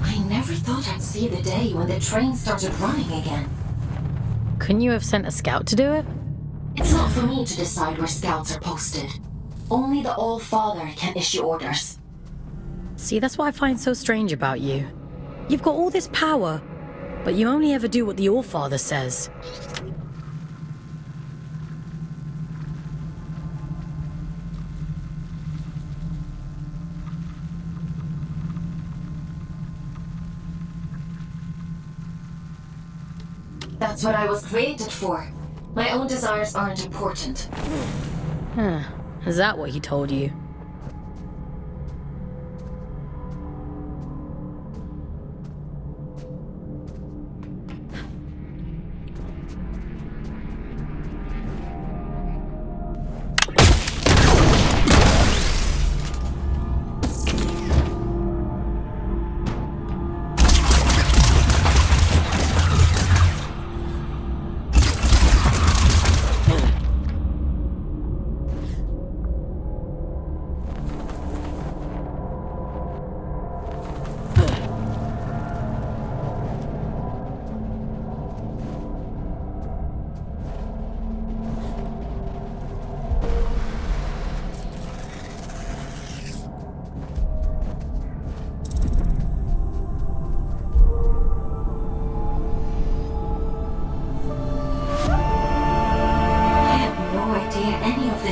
I never thought I'd see the day when the train started running again. Couldn't you have sent a scout to do it? It's not for me to decide where scouts are posted. Only the All-Father can issue orders. See, that's what I find so strange about you. You've got all this power, but you only ever do what the All-Father says. That's what I was created for. My own desires aren't important. Is that what he told you?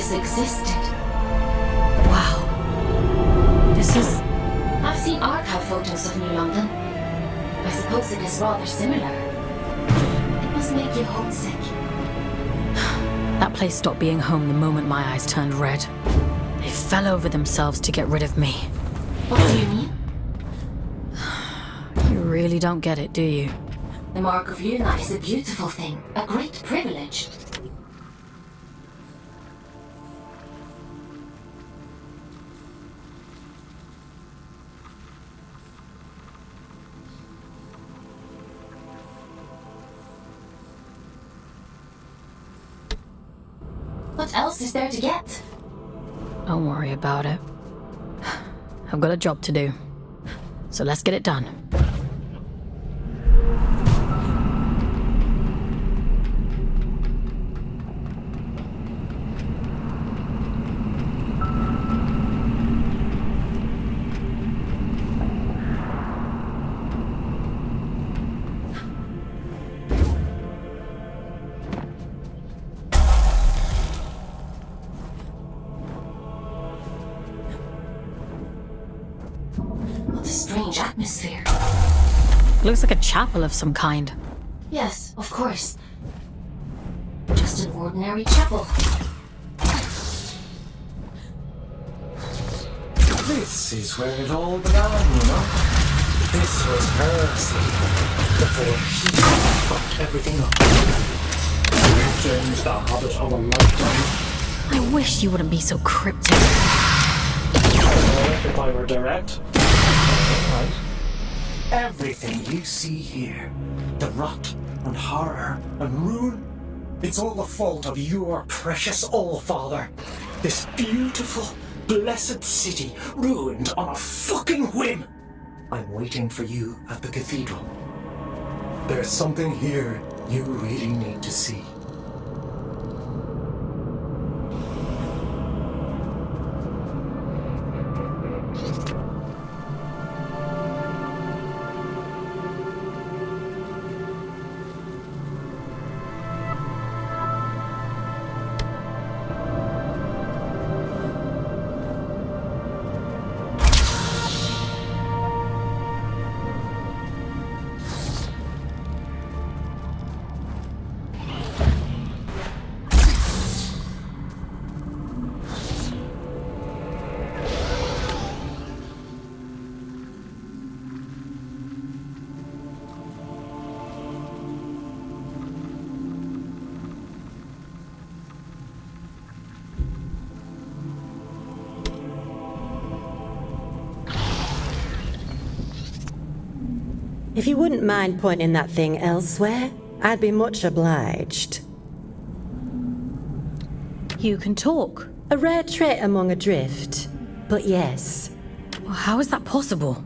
Existed. Wow. This is... I've seen archive photos of New London. I suppose it is rather similar. It must make you homesick. That place stopped being home the moment my eyes turned red. They fell over themselves to get rid of me. What do you mean? You really don't get it, do you? The Mark of Luna is a beautiful thing, a great privilege. What else is there to get? Don't worry about it. I've got a job to do. So let's get it done. this strange atmosphere. Looks like a chapel of some kind. Yes, of course. Just an ordinary chapel. This is where it all began, you know? This was her city, before he fucked everything up. James, the habit of a lifetime. I wish you wouldn't be so cryptic. If I were direct. Alright. Everything you see here, the rot and horror and ruin, it's all the fault of your precious Allfather. This beautiful, blessed city ruined on a fucking whim. I'm waiting for you at the cathedral. There's something here you really need to see. If you wouldn't mind pointing that thing elsewhere, I'd be much obliged. You can talk. A rare trait among a drift, but yes. How is that possible?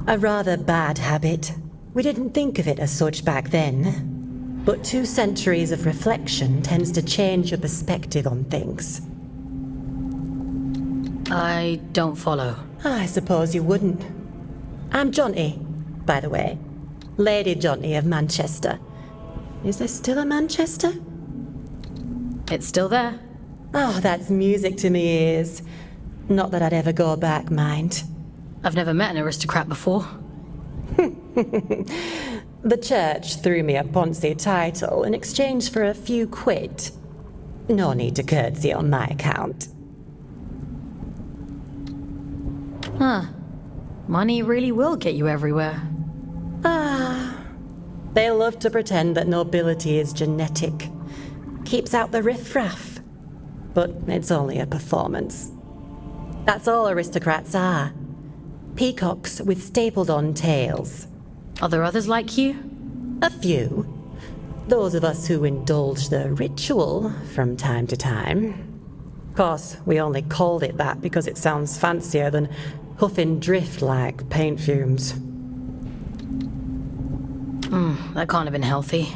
A rather bad habit. We didn't think of it as such back then. But 2 centuries of reflection tends to change your perspective on things. I don't follow. I suppose you wouldn't. I'm Jonty, by the way. Lady Jonty of Manchester. Is there still a Manchester? It's still there. Oh, that's music to me ears. Not that I'd ever go back, mind. I've never met an aristocrat before. The church threw me a Ponzi title in exchange for a few quid. No need to curtsy on my account. Huh. Money really will get you everywhere. They love to pretend that nobility is genetic. Keeps out the riffraff. But it's only a performance. That's all aristocrats are. Peacocks with stapled-on tails. Are there others like you? A few. Those of us who indulge the ritual from time to time. Of course, we only called it that because it sounds fancier than huffing drift like paint fumes. That can't have been healthy.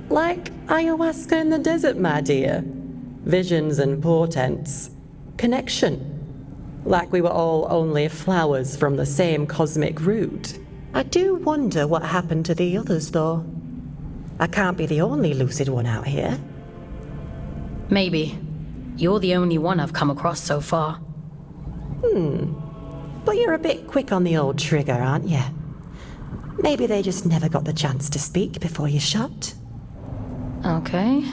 Like ayahuasca in the desert, my dear. Visions and portents. Connection. Like we were all only flowers from the same cosmic root. I do wonder what happened to the others, though. I can't be the only lucid one out here. Maybe. You're the only one I've come across so far. But you're a bit quick on the old trigger, aren't you? Maybe they just never got the chance to speak before you shot. Okay.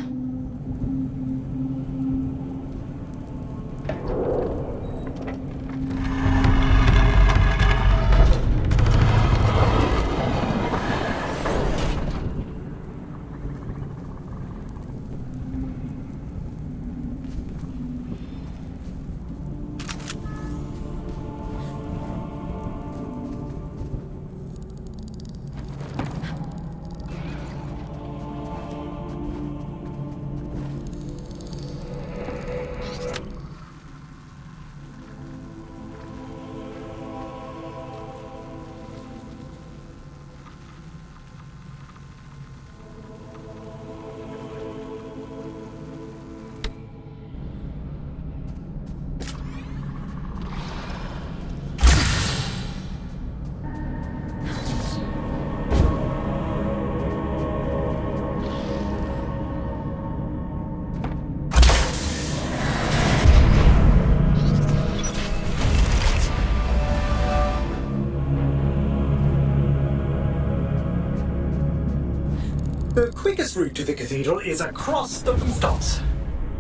quickest route to the cathedral is across the rooftops.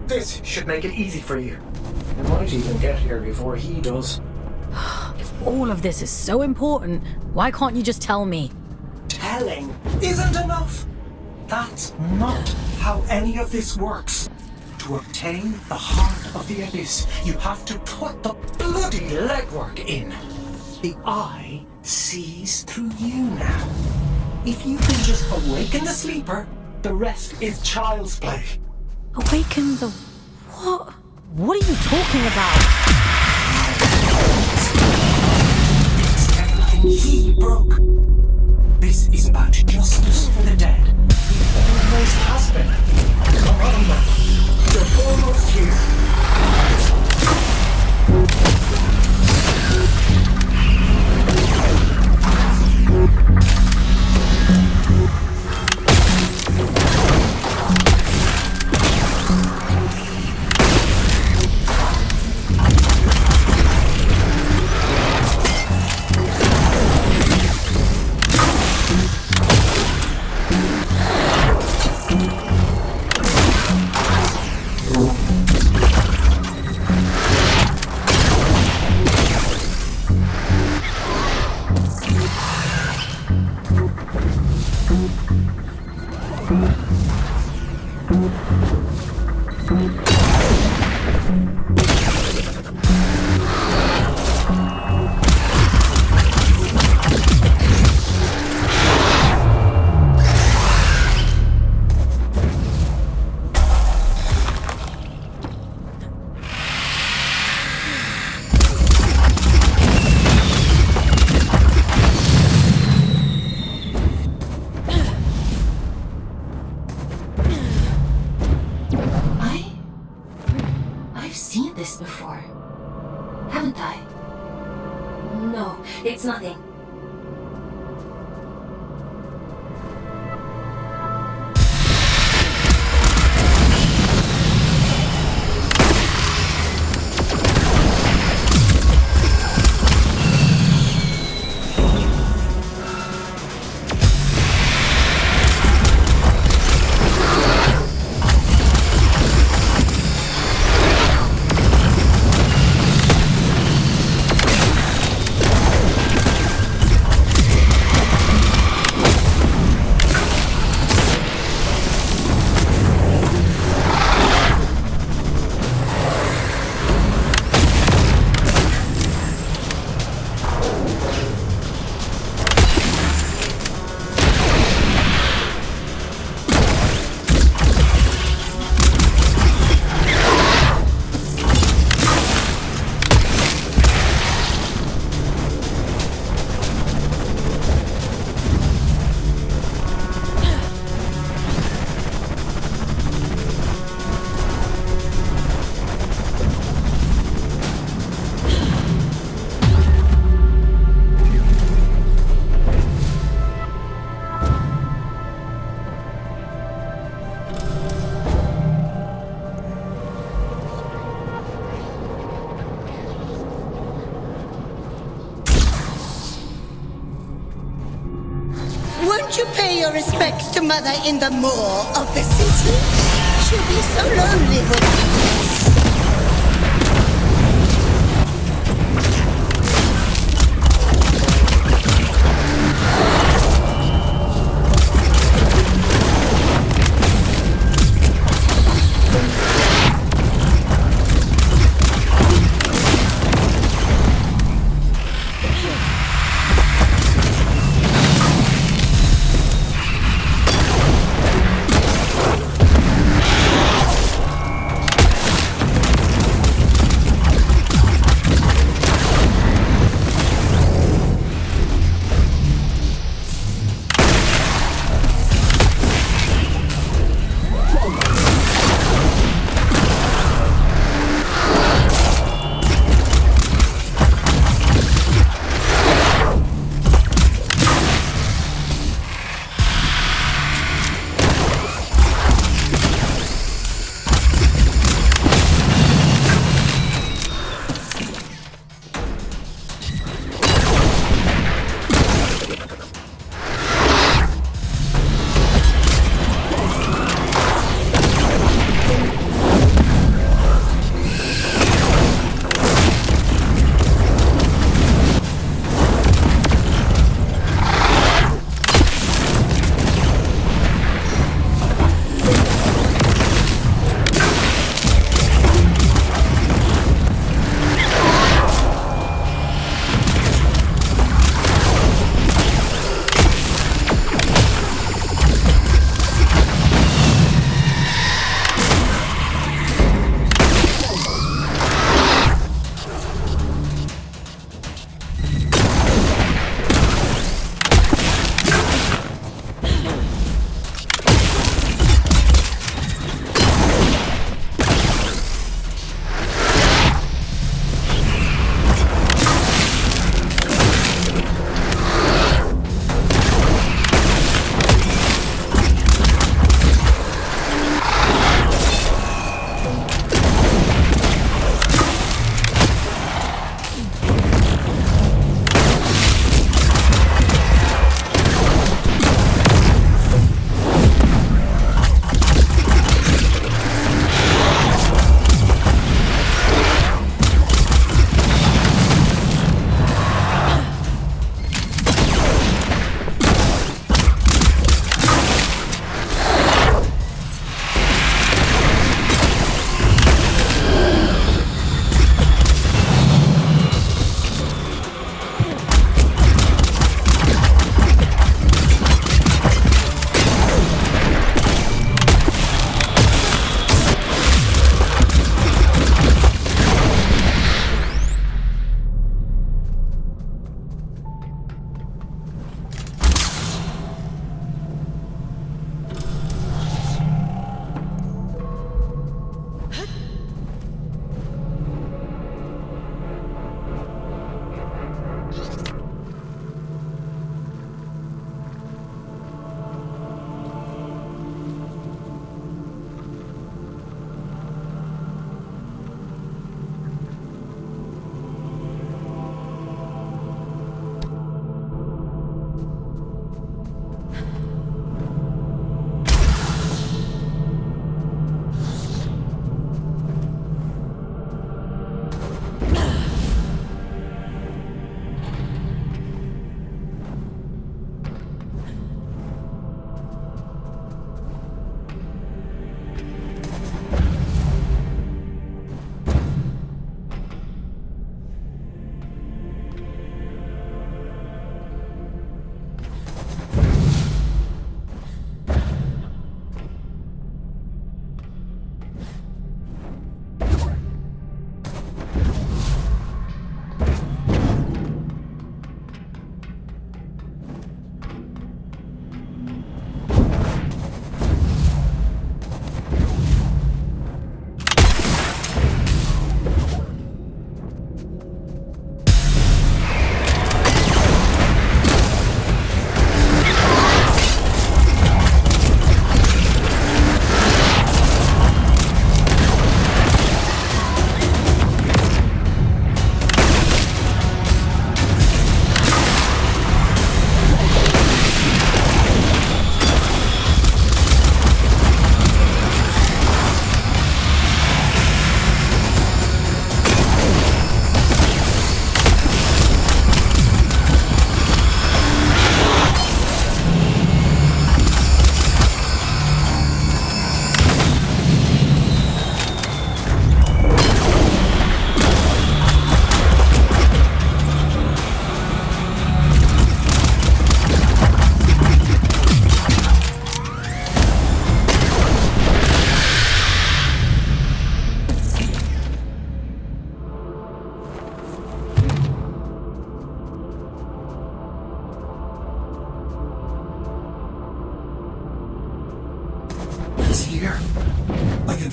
This should make it easy for you. You might even get here before he does. If all of this is so important, why can't you just tell me? Telling isn't enough. That's not how any of this works. To obtain the heart of the Abyss, you have to put the bloody legwork in. The Eye sees through you now. If you can just awaken the sleeper, the rest is child's play. Awaken the... what? What are you talking about? It's everything he broke. This is about justice for the dead. It always has been. Come on, man. You're almost here. It's nothing. Won't you pay your respects to Mother in the moor of the city? She'll be so lonely without us.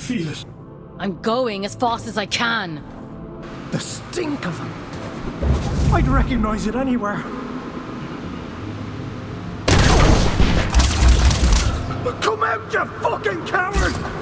feel it. I'm going as fast as I can. The stink of them. I'd recognize it anywhere. Come out, you fucking coward!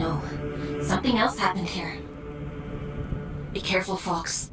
No. Something else happened here. Be careful, Fawkes.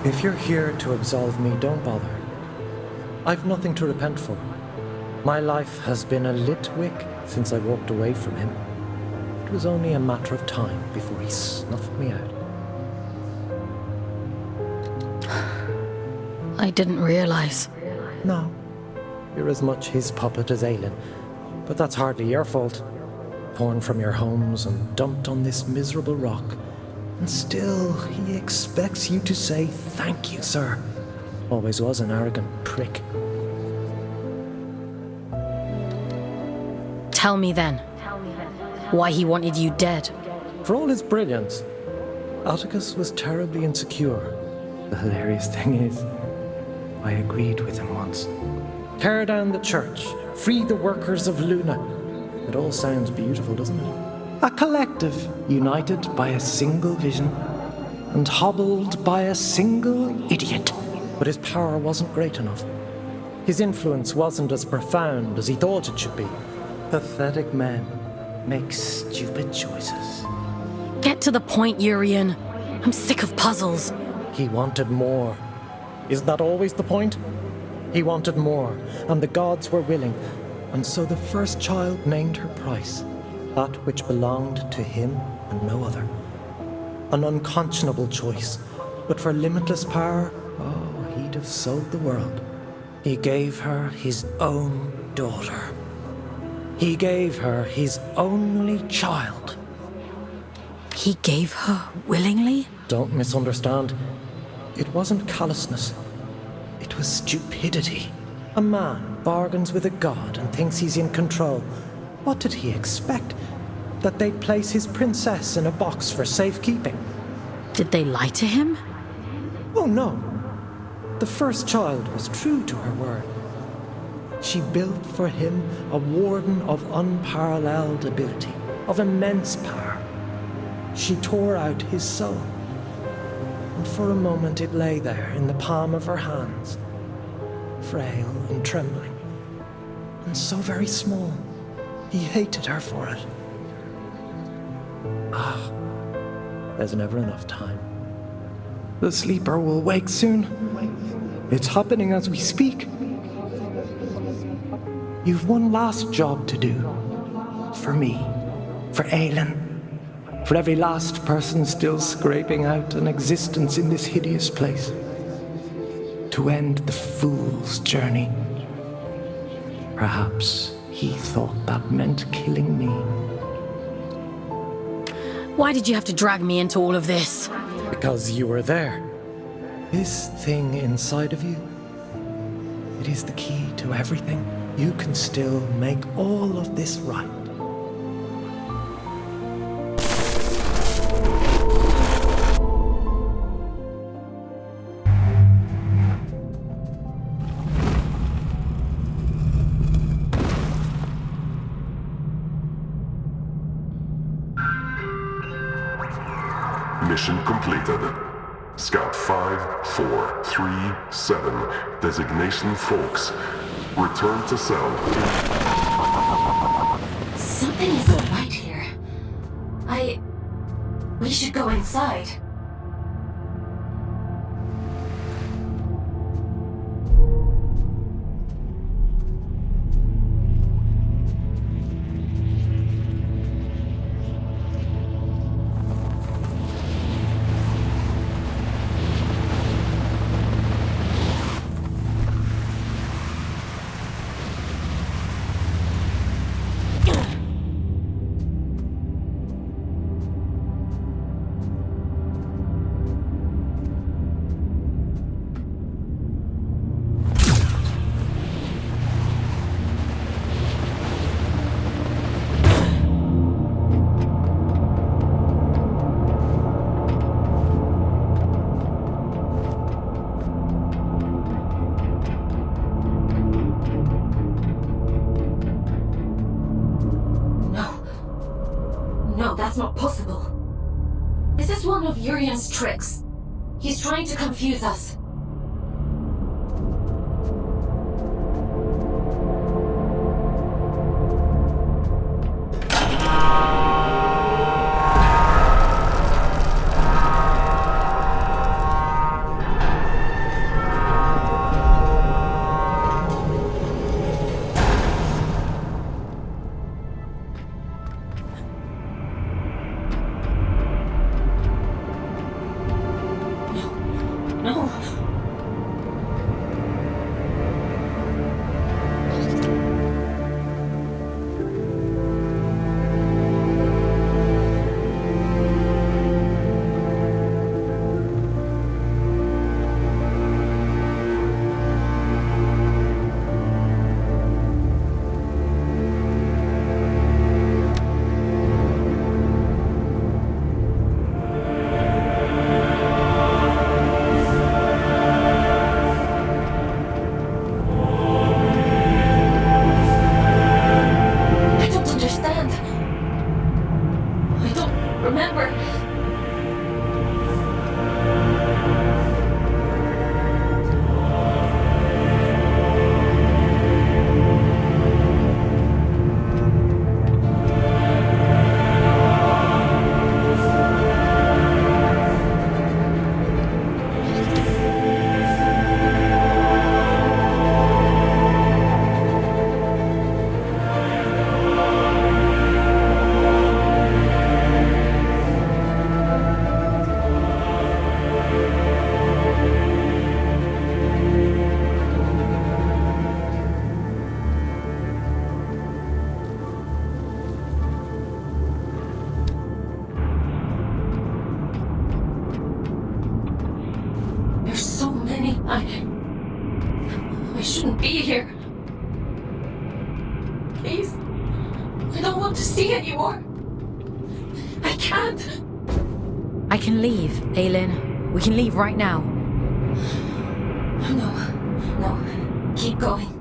If you're here to absolve me, don't bother. I've nothing to repent for. My life has been a lit wick since I walked away from him. It was only a matter of time before he snuffed me out. I didn't realize. No. You're as much his puppet as Aelin. But that's hardly your fault. Torn from your homes and dumped on this miserable rock. And still, he expects you to say, "Thank you, sir." Always was an arrogant prick. Tell me then, why he wanted you dead. For all his brilliance, Atticus was terribly insecure. The hilarious thing is, I agreed with him once. Tear down the church, free the workers of Luna. It all sounds beautiful, doesn't it? A collective united by a single vision and hobbled by a single idiot. But his power wasn't great enough. His influence wasn't as profound as he thought it should be. Pathetic men make stupid choices. Get to the point, Urian. I'm sick of puzzles. He wanted more. Isn't that always the point? He wanted more, and the gods were willing. And so the first child named her price. That which belonged to him and no other. An unconscionable choice, but for limitless power, oh, he'd have sold the world. He gave her his own daughter. He gave her his only child. He gave her willingly? Don't misunderstand. It wasn't callousness. It was stupidity. A man bargains with a god and thinks he's in control. What did he expect? That they'd place his princess in a box for safekeeping? Did they lie to him? Oh, no. The first child was true to her word. She built for him a warden of unparalleled ability, of immense power. She tore out his soul. And for a moment it lay there in the palm of her hands, frail and trembling, and so very small. He hated her for it. Ah, there's never enough time. The sleeper will wake soon. It's happening as we speak. You've one last job to do. For me. For Aelin. For every last person still scraping out an existence in this hideous place. To end the fool's journey. Perhaps he thought that meant killing me. Why did you have to drag me into all of this? Because you were there. This thing inside of you, it is the key to everything. You can still make all of this right. Mission completed. Scout 5437, designation Fawkes. Return to cell. Something isn't right here. We should go inside. of Urian's tricks. He's trying to confuse us. I shouldn't be here. Please. I don't want to see anymore. I can't. I can leave, Aylin. We can leave right now. No. Keep going.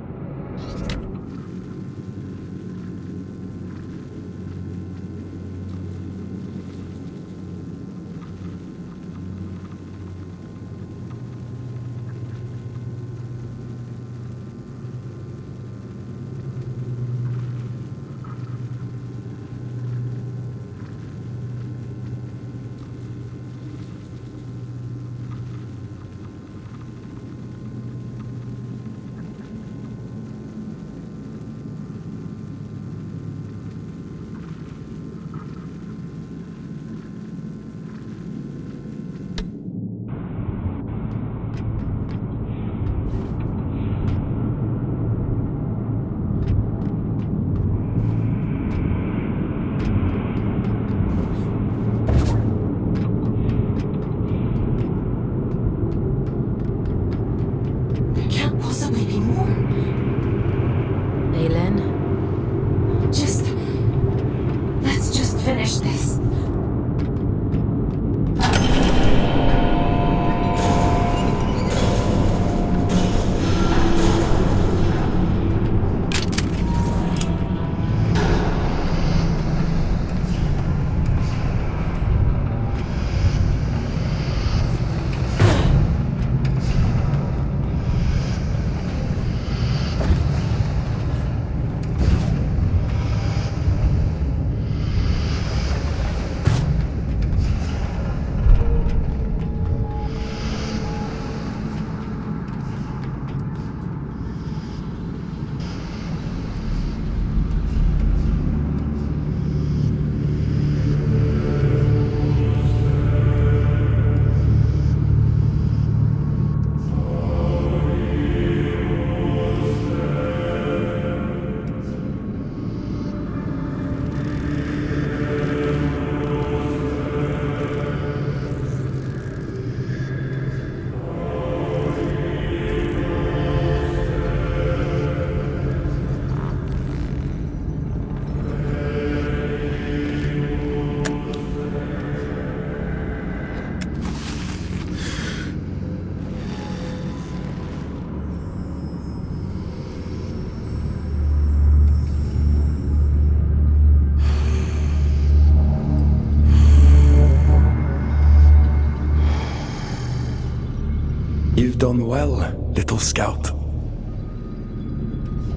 You've done well, little scout.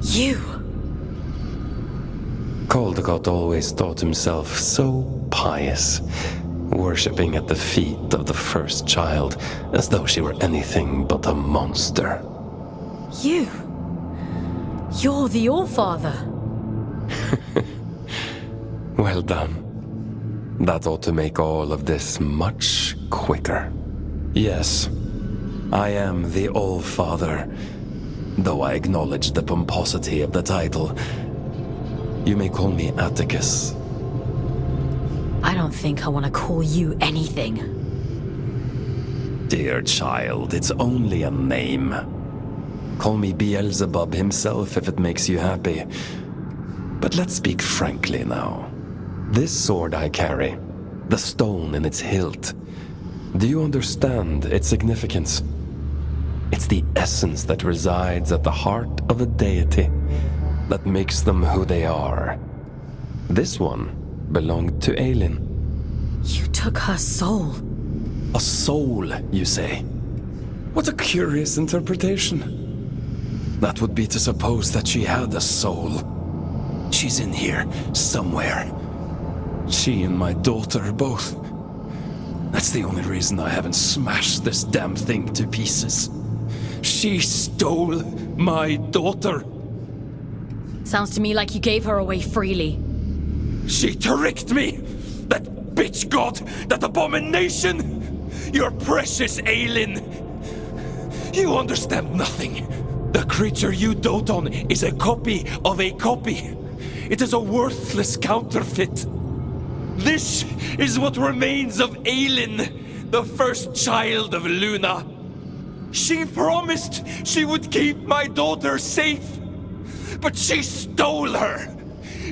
You! Caldecott always thought himself so pious, worshipping at the feet of the first child as though she were anything but a monster. You! You're the All-Father! Well done. That ought to make all of this much quicker. Yes, I am the All-Father, though I acknowledge the pomposity of the title. You may call me Atticus. I don't think I want to call you anything. Dear child, it's only a name. Call me Beelzebub himself if it makes you happy. But let's speak frankly now. This sword I carry, the stone in its hilt, do you understand its significance? It's the essence that resides at the heart of a deity that makes them who they are. This one belonged to Aelin. You took her soul. A soul, you say? What a curious interpretation. That would be to suppose that she had a soul. She's in here, somewhere. She and my daughter both. That's the only reason I haven't smashed this damn thing to pieces. She stole my daughter. Sounds to me like you gave her away freely. She tricked me! That bitch god! That abomination! Your precious Aelin! You understand nothing. The creature you dote on is a copy of a copy. It is a worthless counterfeit. This is what remains of Aelin, the first child of Luna. She promised she would keep my daughter safe, but she stole her.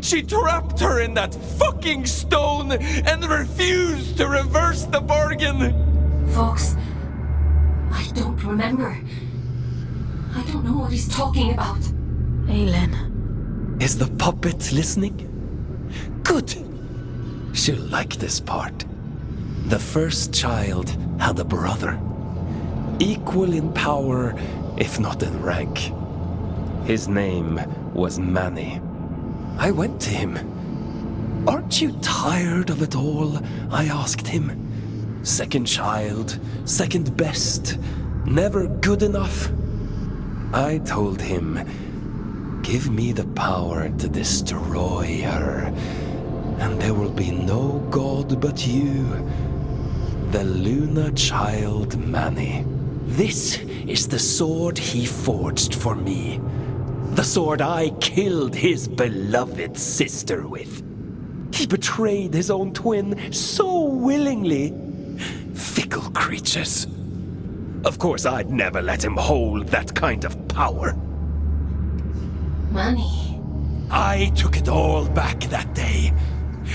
She trapped her in that fucking stone and refused to reverse the bargain. Fawkes, I don't remember. I don't know what he's talking about. Aelin. Is the puppet listening? Good. She'll like this part. The first child had a brother. Equal in power, if not in rank. His name was Manny. I went to him. Aren't you tired of it all? I asked him. Second child, second best, never good enough. I told him, give me the power to destroy her, and there will be no god but you, the Luna child Manny. This is the sword he forged for me. The sword I killed his beloved sister with. He betrayed his own twin so willingly. Fickle creatures. Of course, I'd never let him hold that kind of power. Manny. I took it all back that day.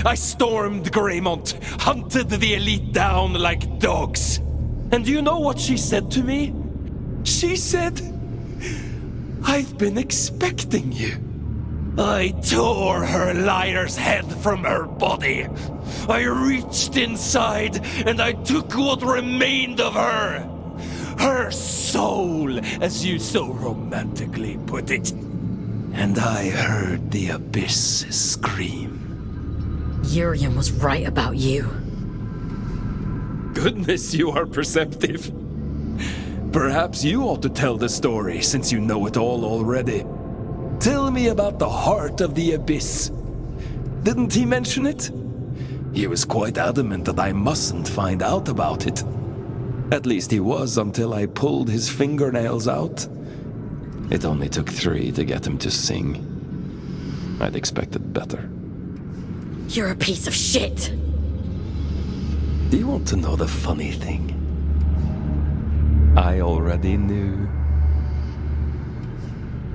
I stormed Greymont, hunted the elite down like dogs. And you know what she said to me? She said, I've been expecting you. I tore her liar's head from her body. I reached inside and I took what remained of her. Her soul, as you so romantically put it. And I heard the abyss scream. Urian was right about you. Goodness, you are perceptive. Perhaps you ought to tell the story, since you know it all already. Tell me about the heart of the abyss. Didn't he mention it? He was quite adamant that I mustn't find out about it. At least he was until I pulled his fingernails out. It only took 3 to get him to sing. I'd expected better. You're a piece of shit! Do you want to know the funny thing? I already knew.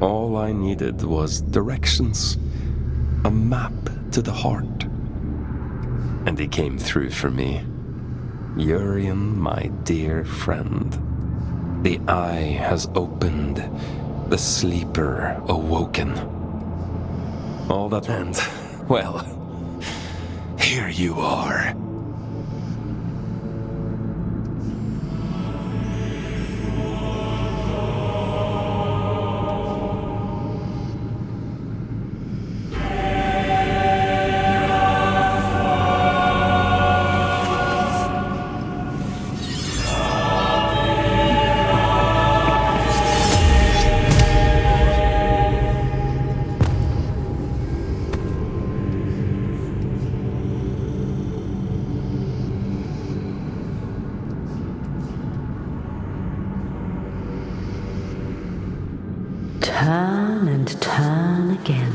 All I needed was directions, a map to the heart. And he came through for me. Urian, my dear friend. The eye has opened, the sleeper awoken. All that meant, well, here you are. turn and turn again,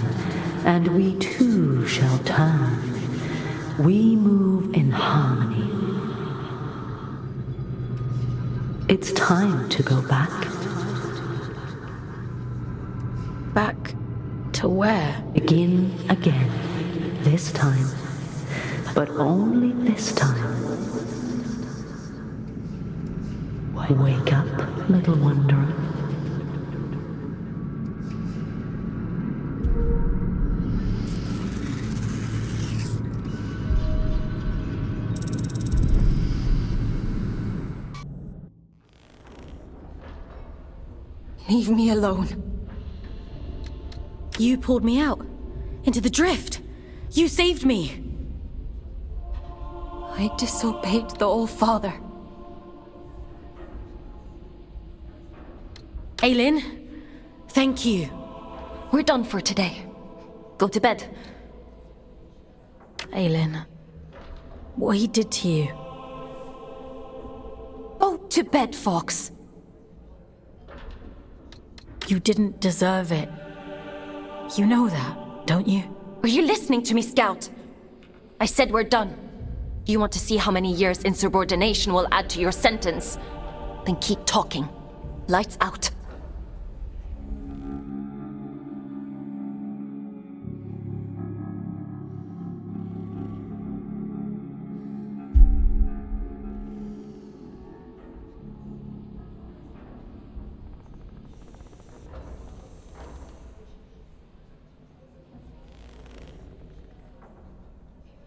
and we too shall turn. We move in harmony. It's time to go back. Back to where? Begin again. This time. But only this time. Wake up, little wanderer. Leave me alone. You pulled me out. Into the drift. You saved me. I disobeyed the All-Father. Aylin, thank you. We're done for today. Go to bed. Aylin, what he did to you. Go to bed, Fawkes. You didn't deserve it. You know that, don't you? Are you listening to me, Scout? I said we're done. Do you want to see how many years insubordination will add to your sentence? Then keep talking. Lights out.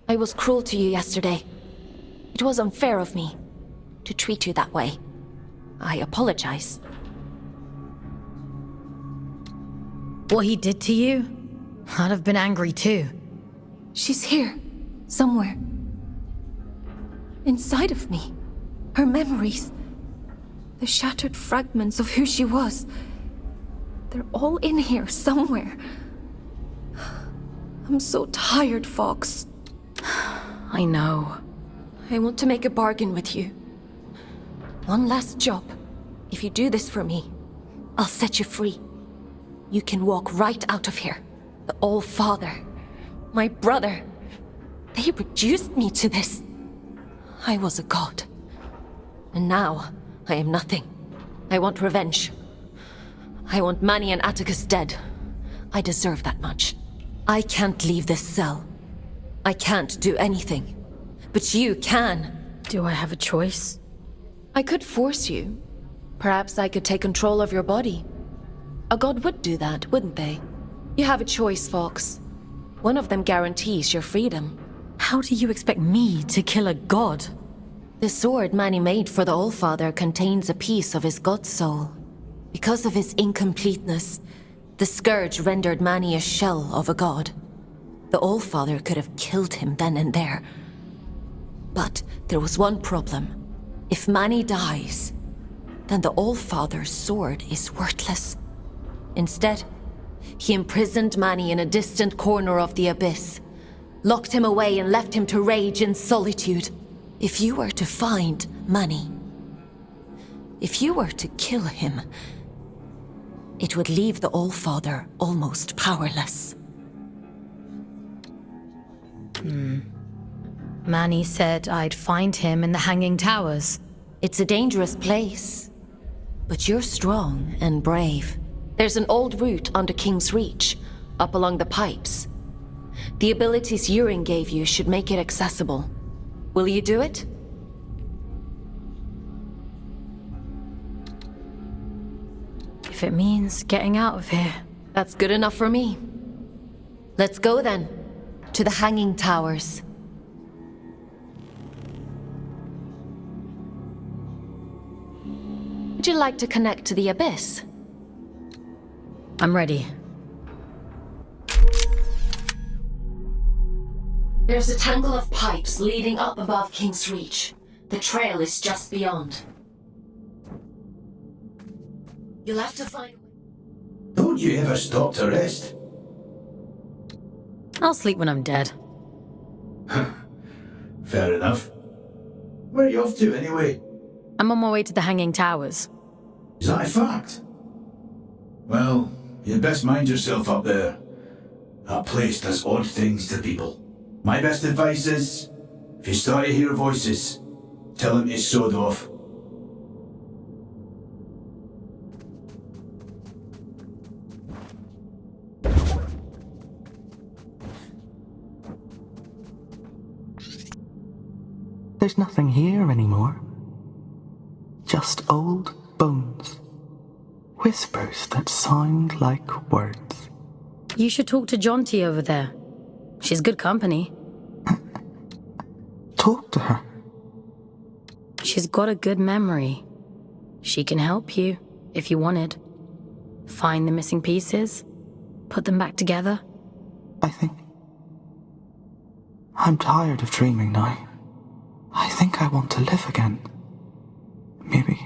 I was cruel to you yesterday. It was unfair of me to treat you that way. I apologize. What he did to you? I'd have been angry too. She's here, somewhere. Inside of me. Her memories. The shattered fragments of who she was. They're all in here, somewhere. I'm so tired, Fawkes. I know. I want to make a bargain with you. One last job. If you do this for me, I'll set you free. You can walk right out of here. The All-Father, my brother, they reduced me to this. I was a god. And now, I am nothing. I want revenge. I want Manny and Atticus dead. I deserve that much. I can't leave this cell. I can't do anything. But you can. Do I have a choice? I could force you. Perhaps I could take control of your body. A god would do that, wouldn't they? You have a choice, Fawkes. One of them guarantees your freedom. How do you expect me to kill a god? The sword Manny made for the All-Father contains a piece of his god soul. Because of his incompleteness, the scourge rendered Manny a shell of a god. The All-Father could have killed him then and there. But there was one problem. If Manny dies, then the All-Father's sword is worthless. Instead, he imprisoned Manny in a distant corner of the abyss, locked him away and left him to rage in solitude. If you were to find Manny, if you were to kill him, it would leave the All-Father almost powerless. Manny said I'd find him in the Hanging Towers. It's a dangerous place, but you're strong and brave. There's an old route under King's Reach, up along the pipes. The abilities Yurin gave you should make it accessible. Will you do it? If it means getting out of here. That's good enough for me. Let's go then, to the Hanging Towers. Would you like to connect to the Abyss? I'm ready. There's a tangle of pipes leading up above King's Reach. The trail is just beyond. You'll have to find... Don't you ever stop to rest? I'll sleep when I'm dead. Fair enough. Where are you off to, anyway? I'm on my way to the Hanging Towers. Is that a fact? Well, You'd best mind yourself up there. That place does odd things to people. My best advice is, if you start to hear voices, tell them to sod off. There's nothing here anymore. Just old bones. Whispers that sound like words. You should talk to Jonty over there. She's good company. Talk to her. She's got a good memory. She can help you, if you wanted. Find the missing pieces, put them back together. I'm tired of dreaming now. I think I want to live again. Maybe.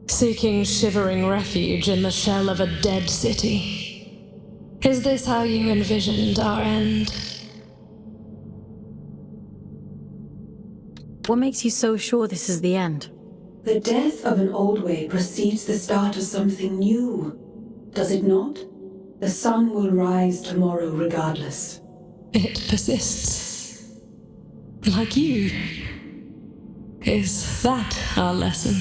Seeking shivering refuge in the shell of a dead city. Is this how you envisioned our end? What makes you so sure this is the end? The death of an old way precedes the start of something new. Does it not? The sun will rise tomorrow regardless. It persists. Like you. Is that our lesson?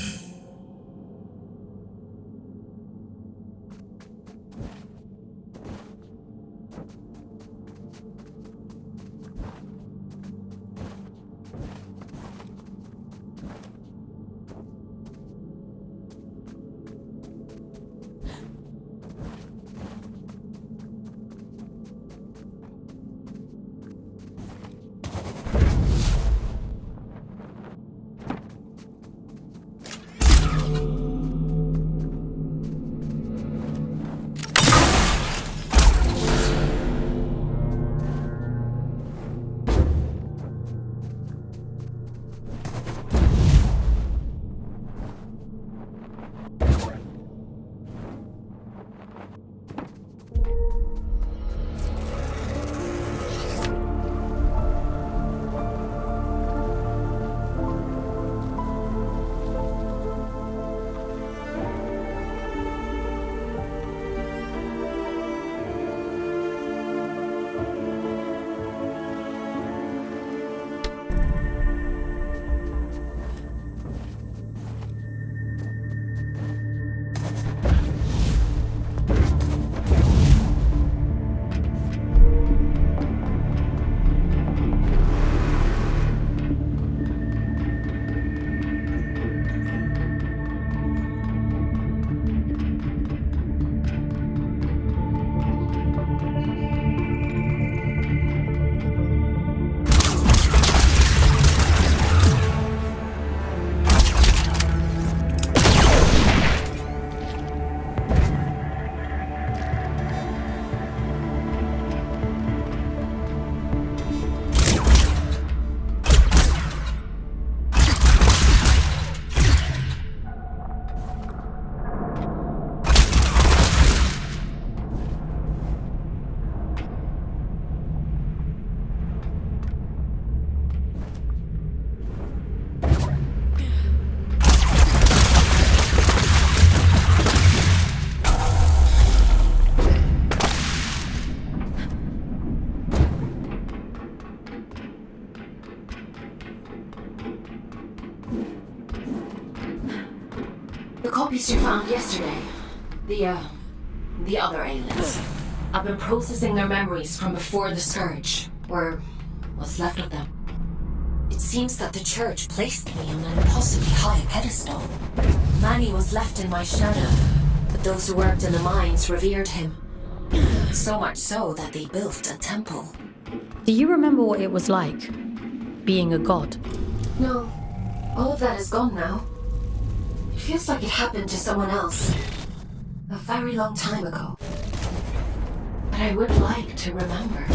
The copies you found yesterday, the other aliens. I've been processing their memories from before the Scourge, or what's left of them. It seems that the church placed me on an impossibly high pedestal. Manny was left in my shadow, but those who worked in the mines revered him. So much so that they built a temple. Do you remember what it was like, being a god? No, all of that is gone now. It feels like it happened to someone else. A very long time ago. But I would like to remember.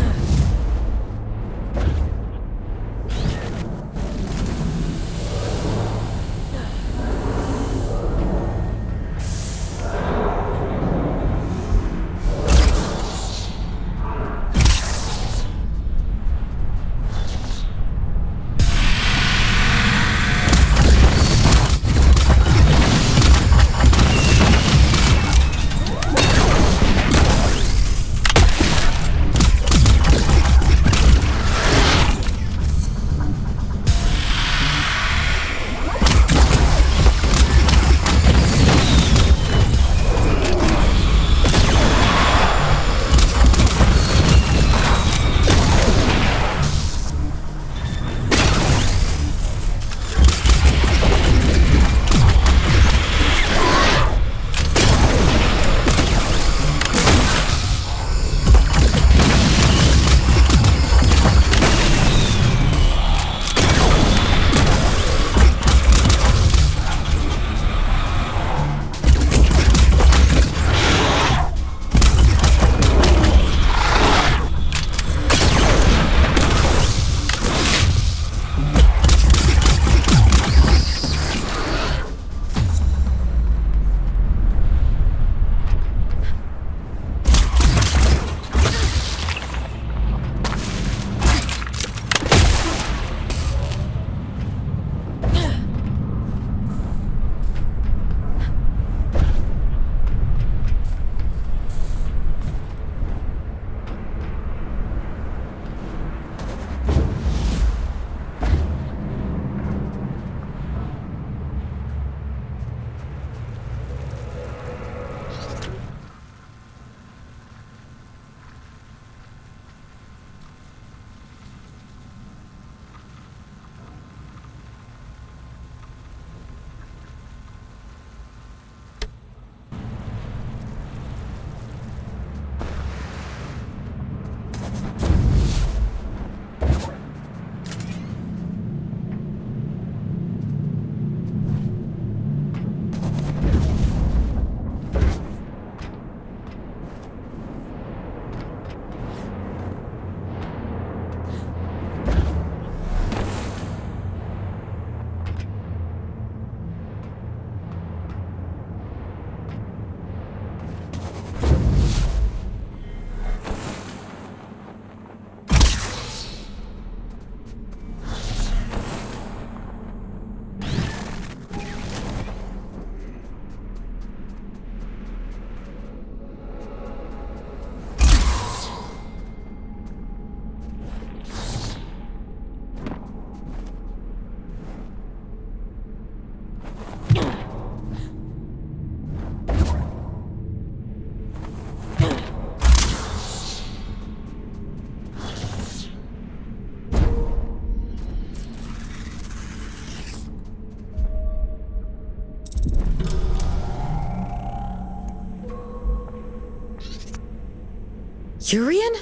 Urian?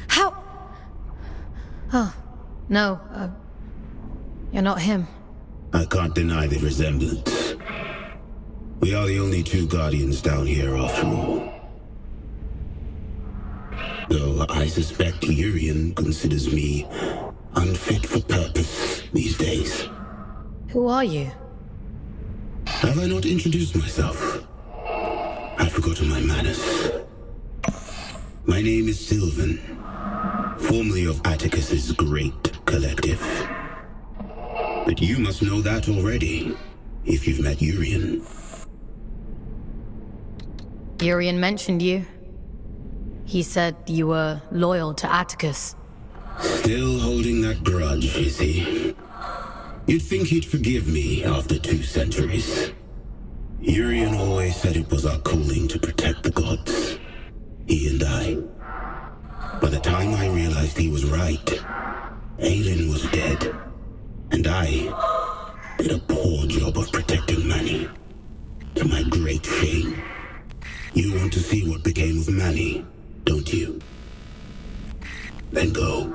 How? Oh, no, you're not him. I can't deny the resemblance. We are the only two Guardians down here after all. Though I suspect Urian considers me unfit for purpose these days. Who are you? Have I not introduced myself? I've forgotten my manners. My name is Sylvan, formerly of Atticus's Great Collective. But you must know that already, if you've met Urian. Urian mentioned you. He said you were loyal to Atticus. Still holding that grudge, is he? You'd think he'd forgive me after 2 centuries. Urian always said it was our calling to protect the gods. He and I. By the time I realized he was right, Aelin was dead. And I did a poor job of protecting Manny. To my great shame. You want to see what became of Manny, don't you? Then go.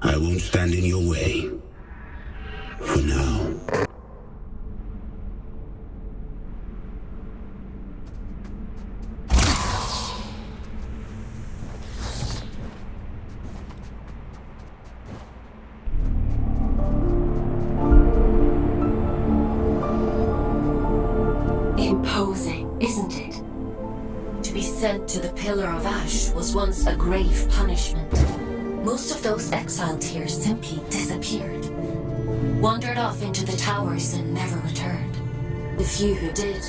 I won't stand in your way. For now. Imposing, isn't it? To be sent to the Pillar of Ash was once a grave punishment. Most of those exiled here simply disappeared. Wandered off into the towers and never returned. The few who did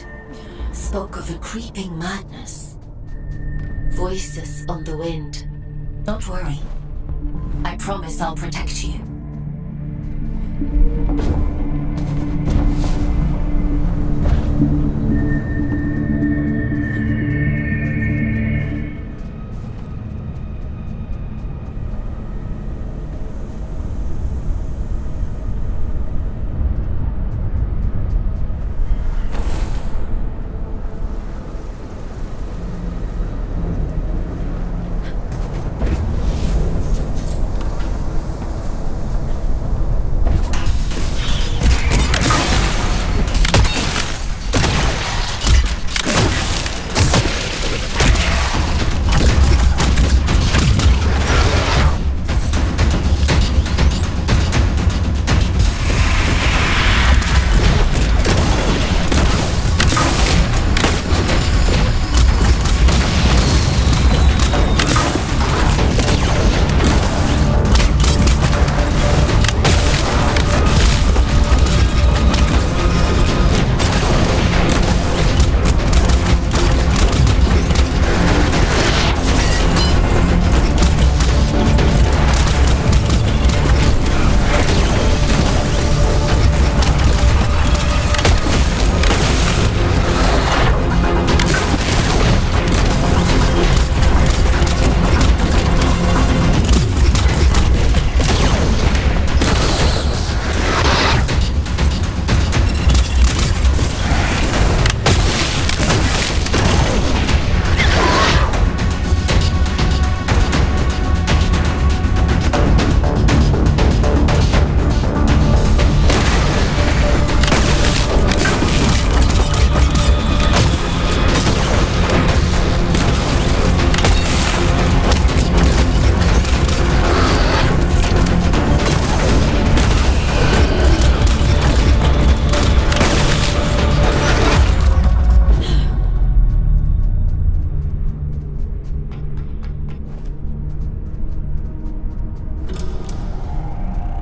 spoke of a creeping madness. Voices on the wind. Don't worry. I promise I'll protect you.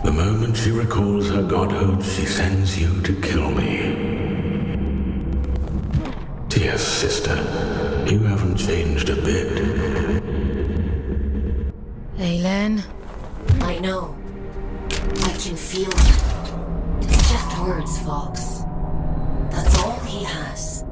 The moment she recalls her godhood, she sends you to kill me. Dear sister, you haven't changed a bit. Aelin? I know. I can feel it. It's just words, Fawkes. That's all he has.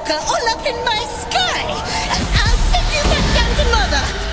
stalker all up in my sky! I'll send you back down to Mother!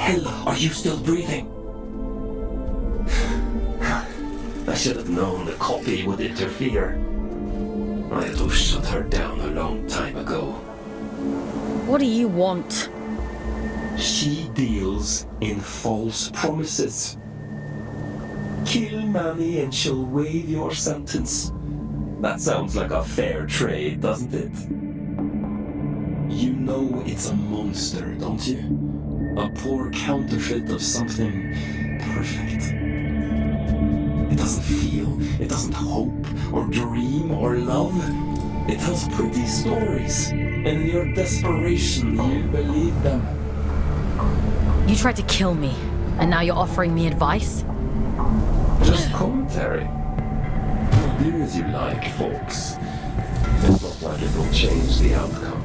hell are you still breathing? I should have known the copy would interfere. I had to have shut her down a long time ago. What do you want? She deals in false promises. Kill Manny and she'll waive your sentence. That sounds like a fair trade, doesn't it? You know it's a monster, don't you? A poor counterfeit of something perfect. It doesn't feel, it doesn't hope, or dream, or love. It tells pretty stories, and in your desperation, you believe them. You tried to kill me, and now you're offering me advice? Just commentary. Do as you like, folks. It's not like it will change the outcome.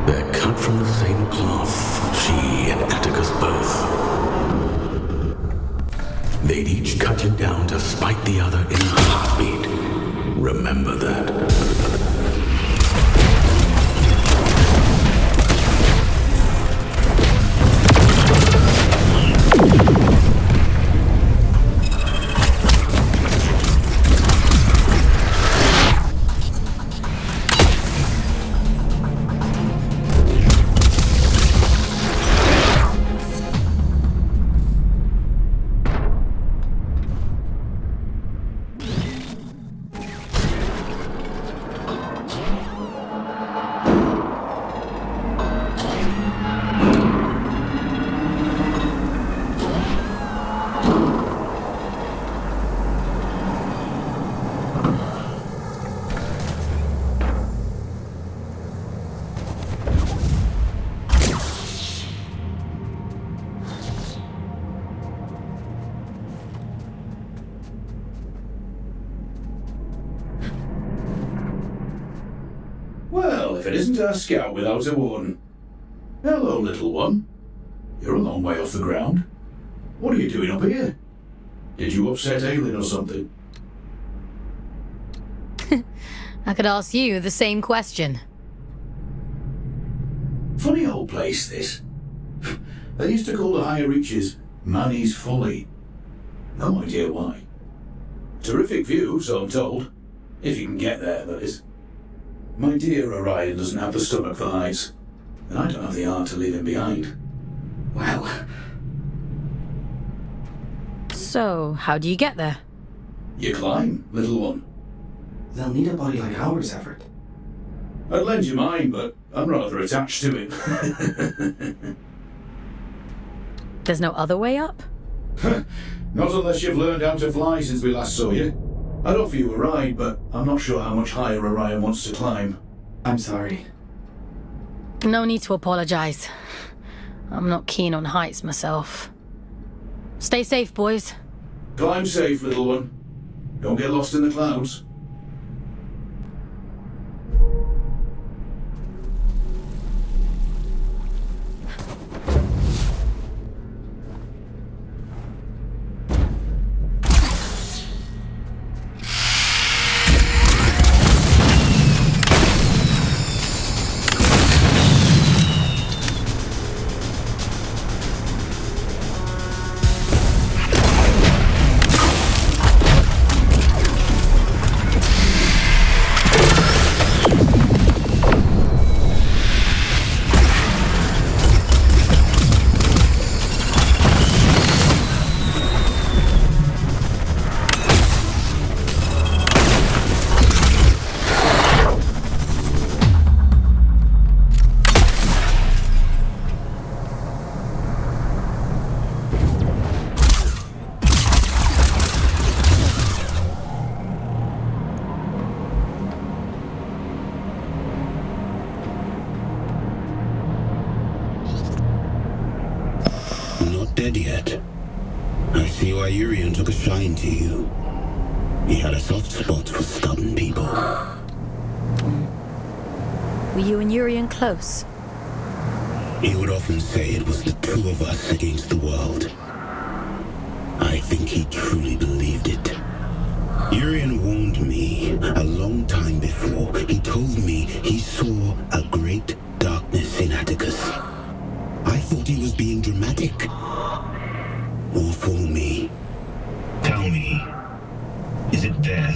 They're cut from the same cloth, she and Atticus both. They'd each cut you down to spite the other in a heartbeat. Remember that. Well, if it isn't our scout without a warden. Hello, little one. You're a long way off the ground. What are you doing up here? Did you upset Aelin or something? I could ask you the same question. Funny old place, this. They used to call the higher reaches Manny's Folly. No idea why. Terrific view, so I'm told. If you can get there, that is. My dear Orion doesn't have the stomach for heights, and I don't have the heart to leave him behind. Well. So, how do you get there? You climb, little one. They'll need a body like ours, Everett. I'd lend you mine, but I'm rather attached to it. There's no other way up? Not unless you've learned how to fly since we last saw you. I'd offer you a ride, but I'm not sure how much higher Orion wants to climb. I'm sorry. No need to apologize. I'm not keen on heights myself. Stay safe, boys. Climb safe, little one. Don't get lost in the clouds. Dead yet. I see why Urian took a shine to you. He had a soft spot for stubborn people. Were you and Urian close? He would often say it was the two of us against the world. I think he truly believed it. Urian warned me a long time before. He told me he saw a great darkness in Atticus. I thought he was being dramatic. Or for me. Tell me, is it there?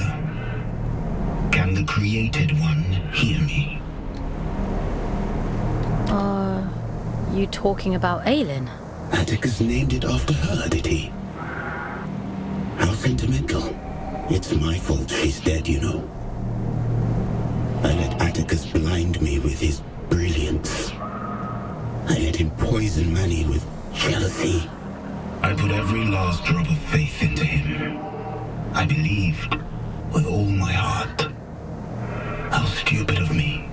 Can the Created One hear me? Are you talking about Aelin? Atticus named it after her, did he? How sentimental. It's my fault she's dead, you know. I let Atticus blind me with his brilliance. I let him poison Manny with jealousy. I put every last drop of faith into him. I believed with all my heart. How stupid of me.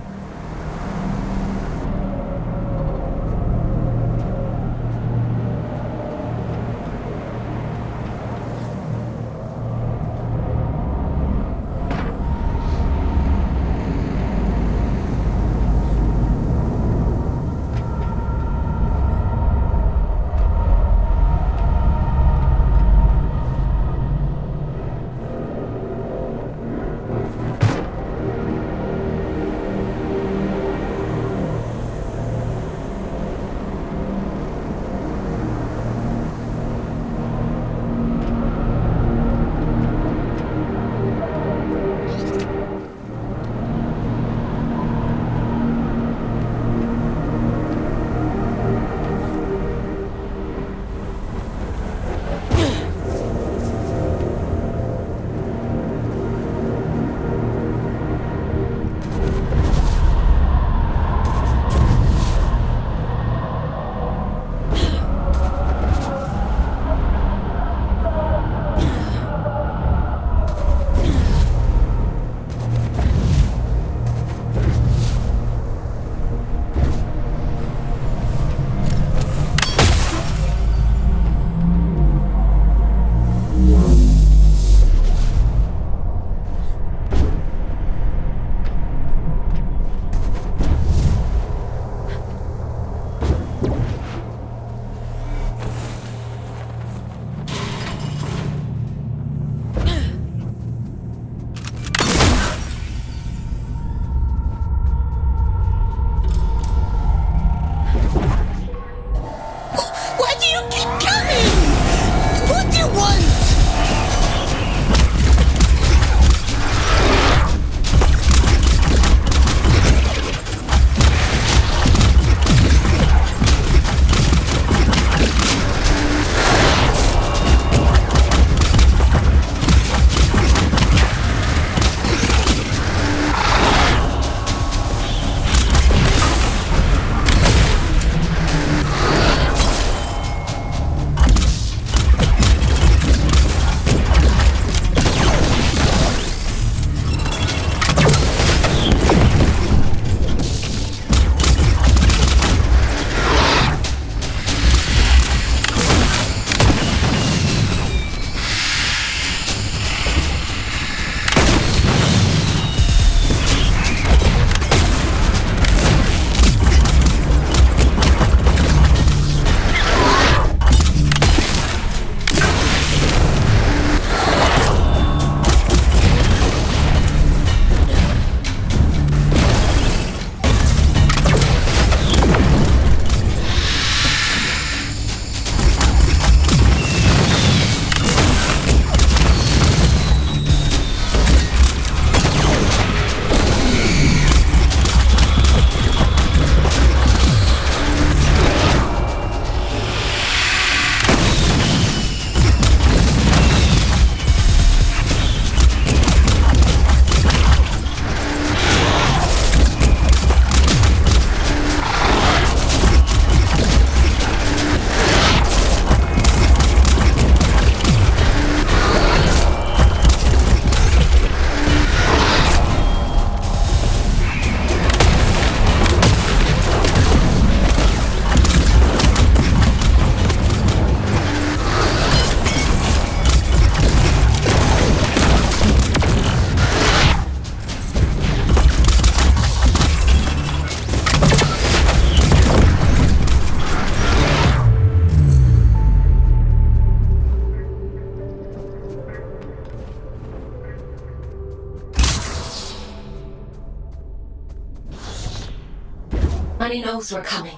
And he knows we're coming.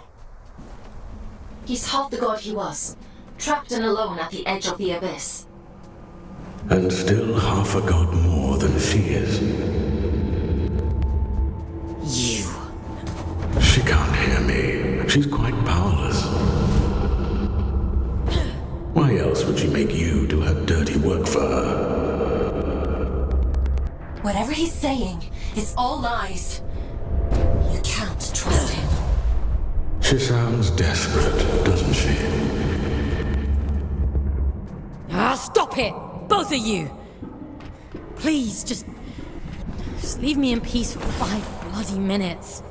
He's half the god he was, trapped and alone at the edge of the abyss. And still half a god more than she is. You. She can't hear me. She's quite powerless. Why else would she make you do her dirty work for her? Whatever he's saying, it's all lies. You can't trust him. She sounds desperate, doesn't she? Ah, stop it! Both of you! Please, just leave me in peace for 5 bloody minutes.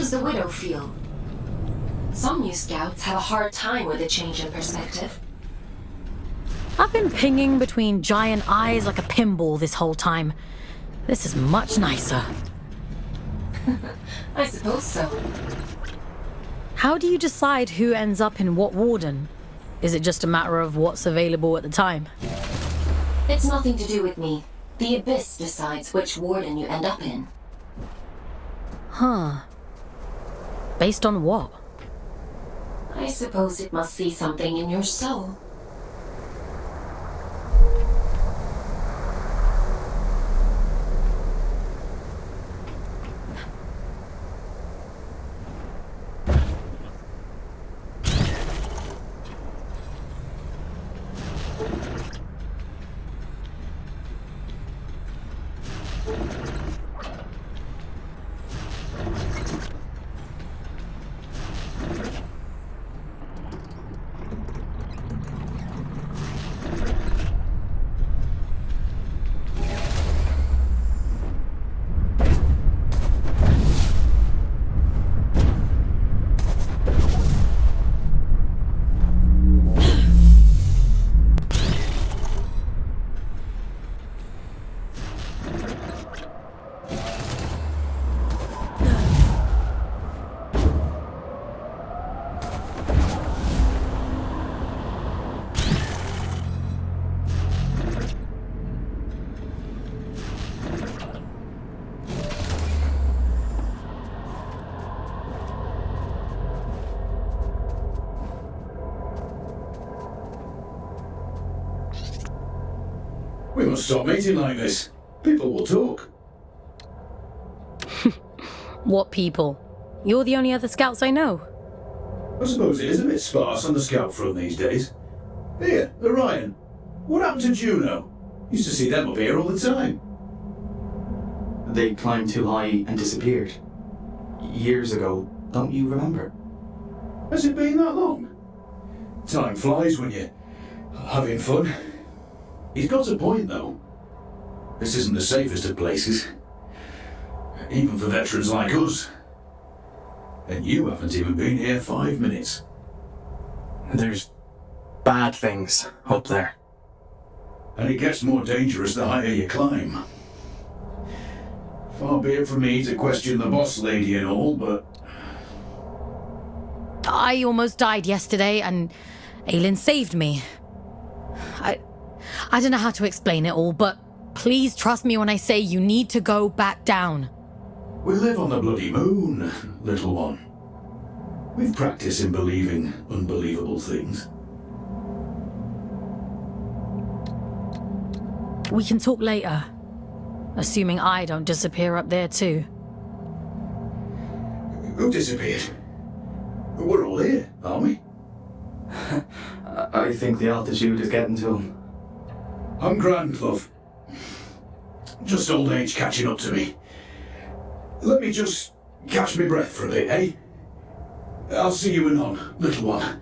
does the widow feel? Some new scouts have a hard time with a change in perspective. I've been pinging between giant eyes like a pinball this whole time. This is much nicer. I suppose so. How do you decide who ends up in what warden? Is it just a matter of what's available at the time? It's nothing to do with me. The Abyss decides which warden you end up in. Huh. Based on what? I suppose it must see something in your soul. We must stop meeting like this. People will talk. What people? You're the only other scouts I know. I suppose it is a bit sparse on the scout front these days. Here, Orion. What happened to Juno? Used to see them up here all the time. They climbed too high and disappeared. Years ago, don't you remember? Has it been that long? Time flies when you're having fun. He's got a point, though. This isn't the safest of places. Even for veterans like us. And you haven't even been here 5 minutes. There's bad things up there. And it gets more dangerous the higher you climb. Far be it from me to question the boss lady and all, but... I almost died yesterday, and Aelin saved me. I don't know how to explain it all, but please trust me when I say you need to go back down. We live on the bloody moon, little one. We've practiced in believing unbelievable things. We can talk later. Assuming I don't disappear up there too. Who disappeared? We're all here, aren't we? I think the altitude is getting to him. I'm grand, love. Just old age catching up to me. Let me just catch my breath for a bit, eh? I'll see you anon, little one.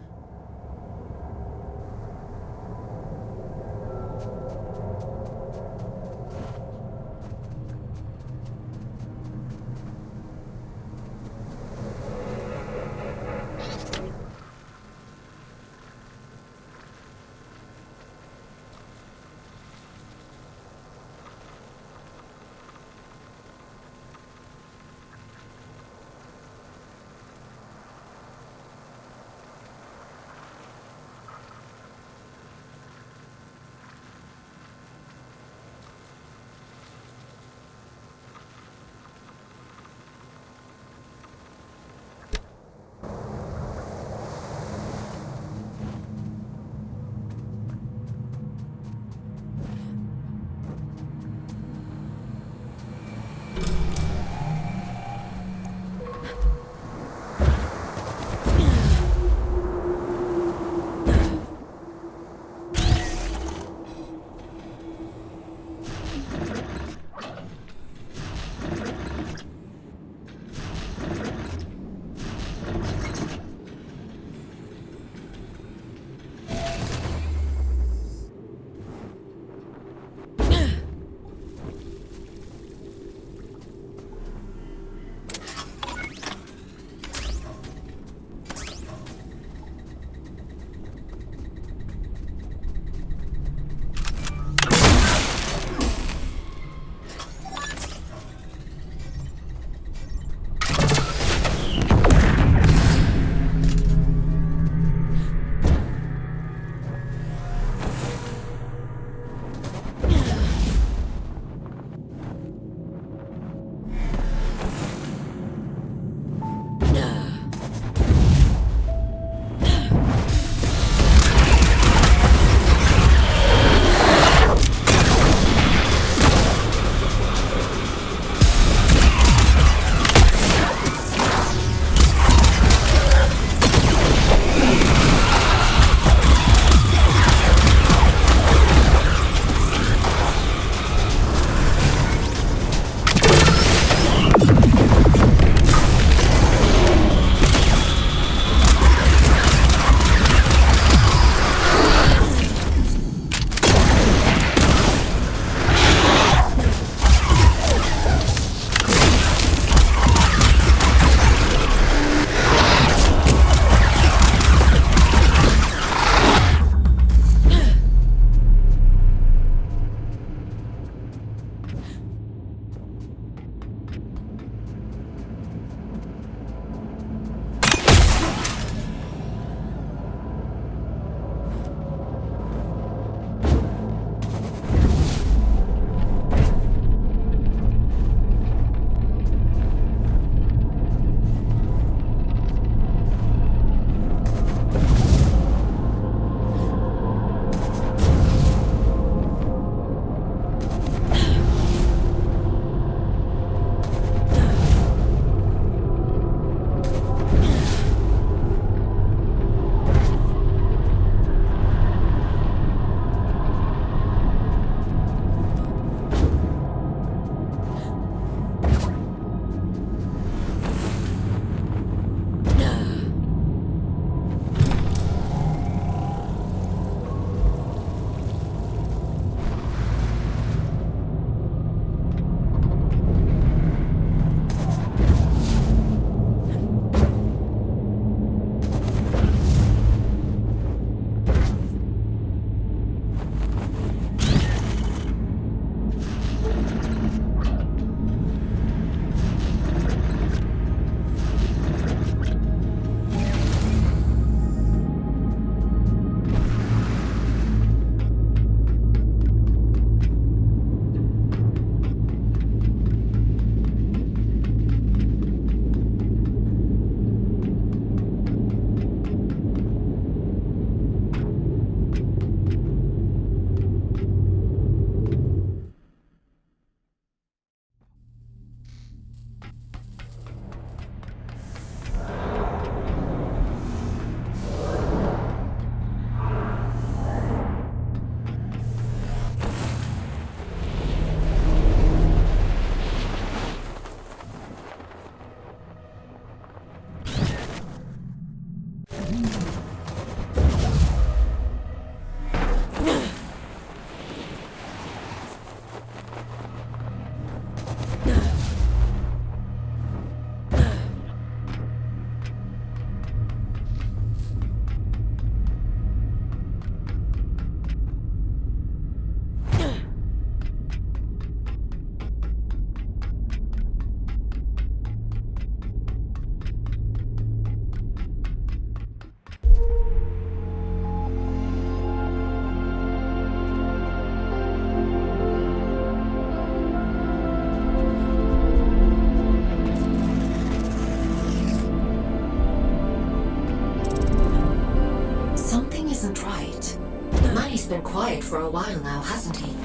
for a while now, hasn't he?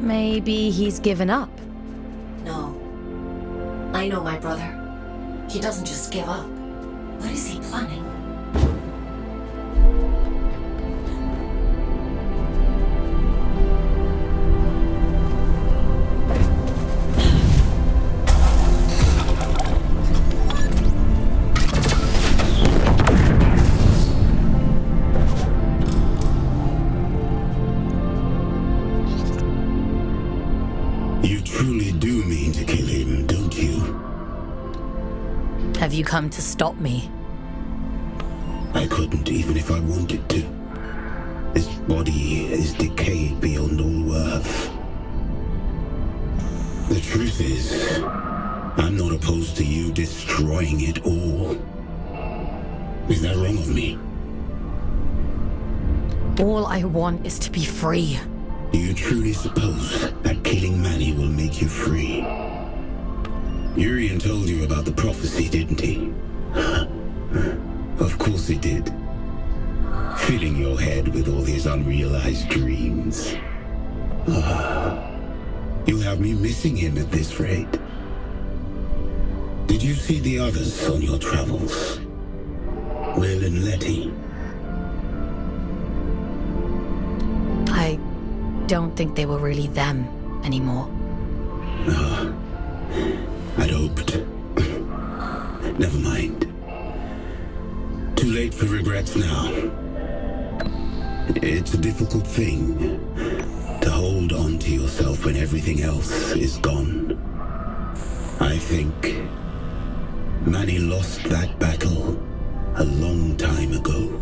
Maybe he's given up. No. I know my brother. He doesn't just give up. What is he planning? You truly do mean to kill him, don't you? Have you come to stop me? I couldn't, even if I wanted to. This body is decayed beyond all worth. The truth is, I'm not opposed to you destroying it all. Is that wrong of me? All I want is to be free. Do you truly suppose that killing Manny will make you free? Urian told you about the prophecy, didn't he? Of course he did. Filling your head with all his unrealized dreams. You'll have me missing him at this rate. Did you see the others on your travels? Will and Letty? I don't think they were really them anymore. I'd hoped. Never mind. Too late for regrets now. It's a difficult thing to hold on to yourself when everything else is gone. I think Manny lost that battle a long time ago.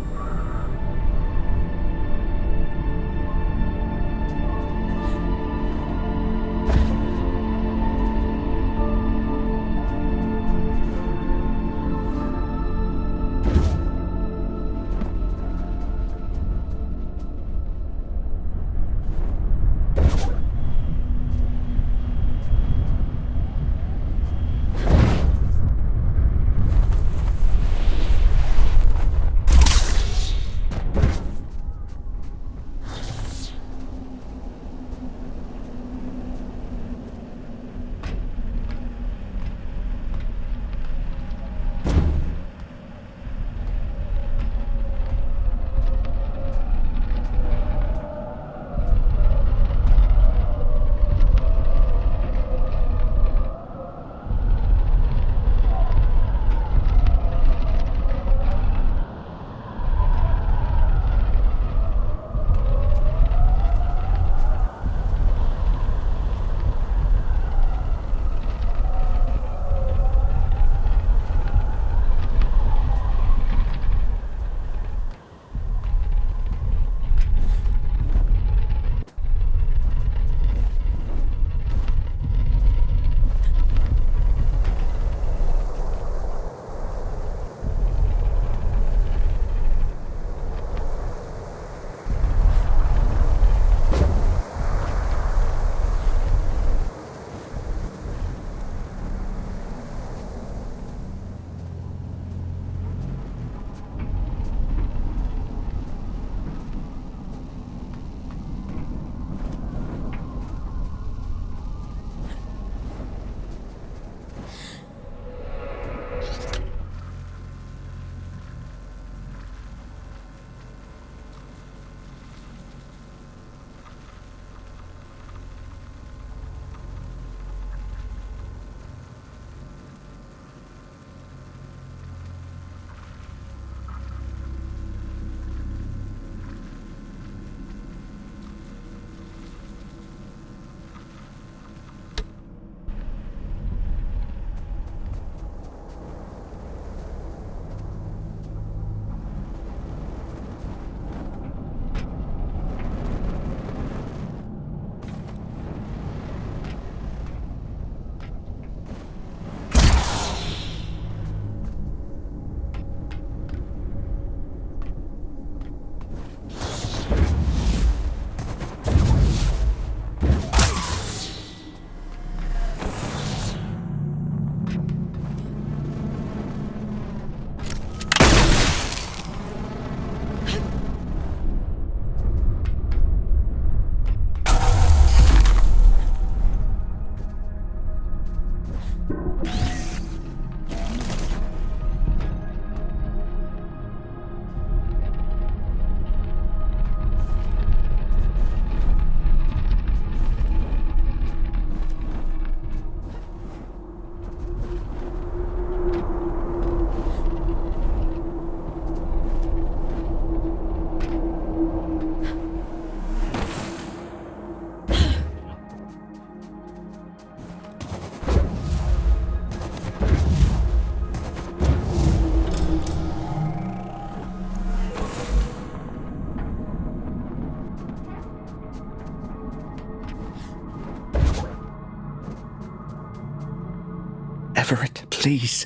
Everett, please.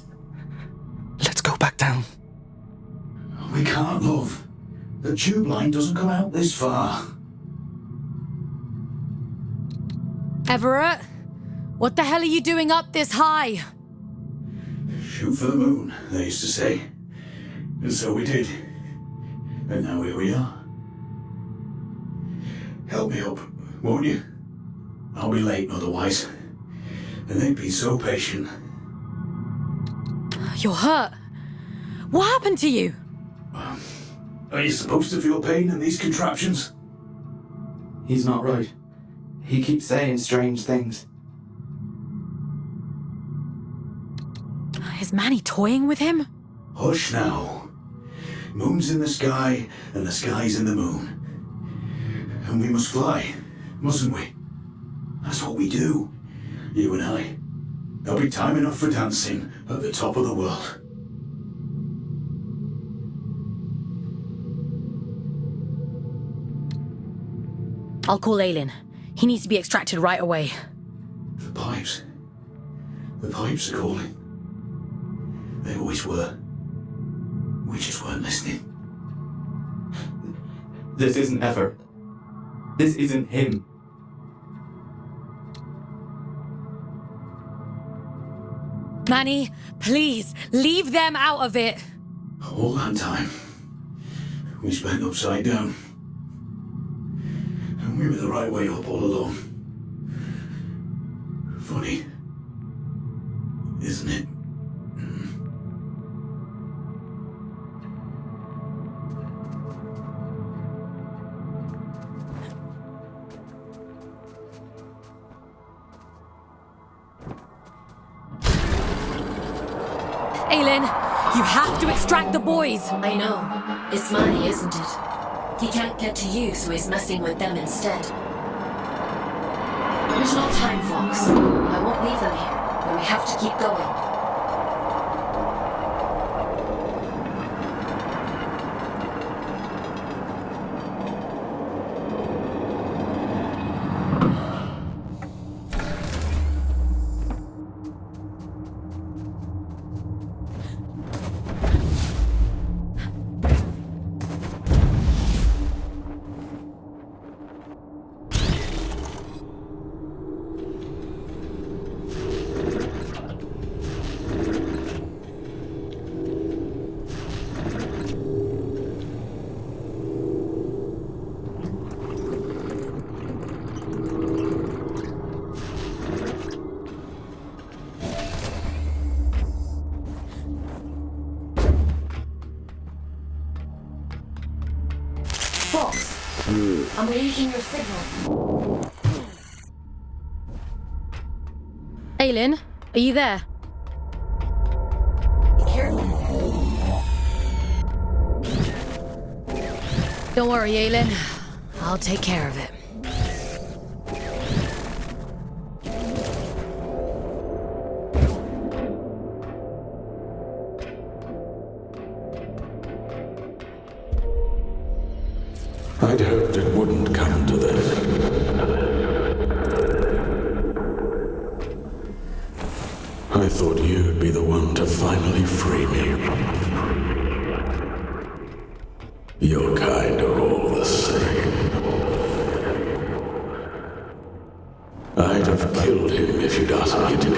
Let's go back down. We can't, love. The tube line doesn't come out this far. Everett, what the hell are you doing up this high? Shoot for the moon, they used to say. And so we did. And now here we are. Help me up, won't you? I'll be late otherwise. And they'd be so patient. You're hurt. What happened to you? Are you supposed to feel pain in these contraptions? He's not right. He keeps saying strange things. Is Manny toying with him? Hush now. Moon's in the sky, and the sky's in the moon. And we must fly, mustn't we? That's what we do, you and I. There'll be time enough for dancing at the top of the world. I'll call Aylin. He needs to be extracted right away. The pipes are calling. They always were. We just weren't listening. This isn't Ever. This isn't him. Manny, please, leave them out of it. All that time, we spent upside down. And we were the right way up all along. Funny, isn't it? Aylin, you have to extract the boys. I know. It's Manny, isn't it? He can't get to you, so he's messing with them instead. There's no time, Fawkes. I won't leave them here, but we have to keep going. Fawkes, I'm losing your signal. Aylin, are you there? Be careful. Don't worry, Aylin. I'll take care of it. I'd hoped it wouldn't come to this. I thought you'd be the one to finally free me. Your kind are all the same. I'd have killed him if you'd asked me to.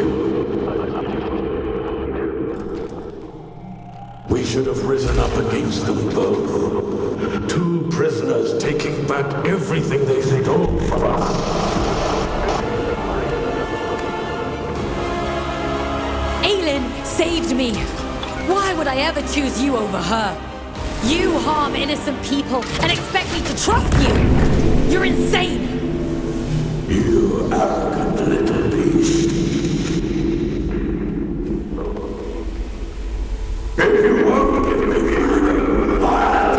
We should have risen up against them both. 2 prisoners taking back everything they stole from us. Aylin saved me. Why would I ever choose you over her? You harm innocent people and expect me to trust you. You're insane. You arrogant little beast. If you won't give me freedom, I'll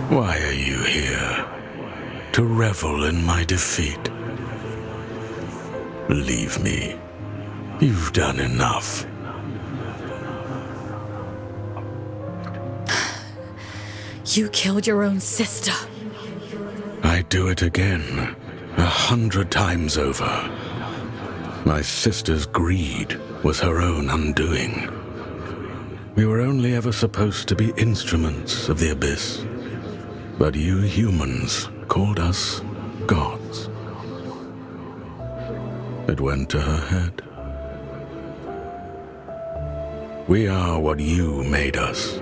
Why are you here? To revel in my defeat? Leave me. You've done enough. You killed your own sister. I'd do it again, 100 times over. My sister's greed was her own undoing. We were only ever supposed to be instruments of the Abyss. But you humans called us gods. It went to her head. We are what you made us.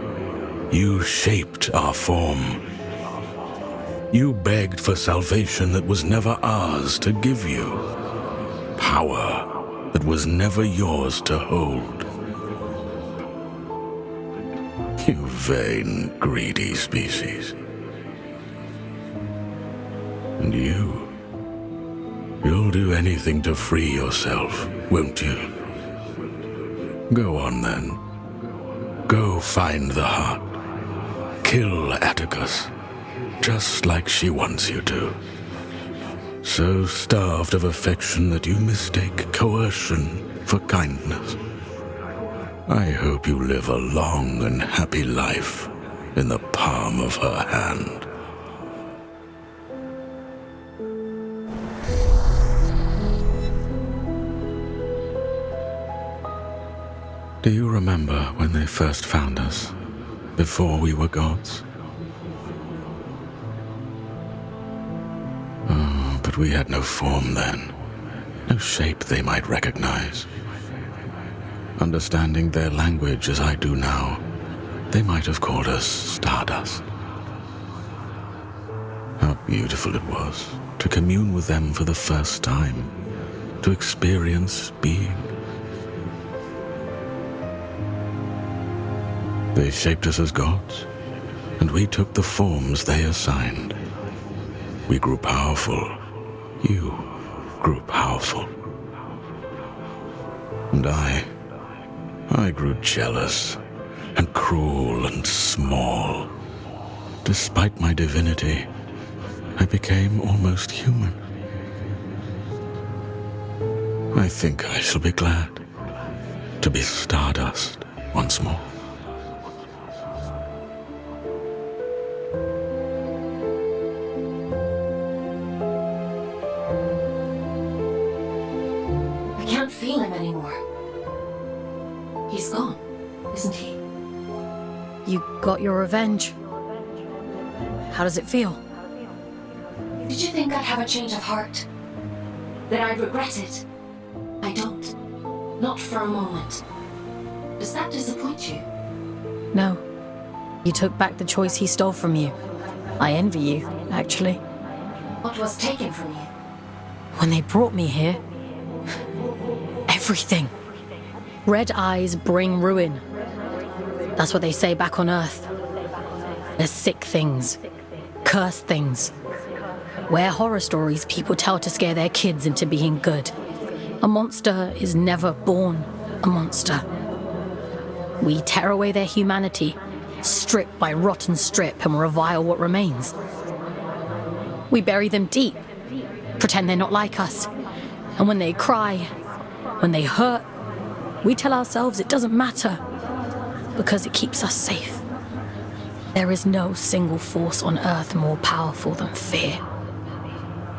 You shaped our form. You begged for salvation that was never ours to give you. Power that was never yours to hold. You vain, greedy species. And you'll do anything to free yourself, won't you? Go on then. Go find the heart. Kill Atticus, just like she wants you to. So starved of affection that you mistake coercion for kindness. I hope you live a long and happy life in the palm of her hand. Do you remember when they first found us, before we were gods? Oh, but we had no form then, no shape they might recognize. Understanding their language as I do now, they might have called us Stardust. How beautiful it was to commune with them for the first time, to experience being. They shaped us as gods, and we took the forms they assigned. We grew powerful. You grew powerful. And I grew jealous and cruel and small. Despite my divinity, I became almost human. I think I shall be glad to be Stardust once more. I can't feel him anymore. He's gone, isn't he? You got your revenge. How does it feel? Did you think I'd have a change of heart? That I'd regret it? I don't. Not for a moment. Does that disappoint you? No. You took back the choice he stole from you. I envy you, actually. What was taken from you? When they brought me here, everything. Red eyes bring ruin. That's what they say back on Earth. There's sick things, cursed things. We're horror stories people tell to scare their kids into being good. A monster is never born a monster. We tear away their humanity, strip by rotten strip, and revile what remains. We bury them deep, pretend they're not like us. And when they cry, when they hurt, we tell ourselves it doesn't matter, because it keeps us safe. There is no single force on Earth more powerful than fear.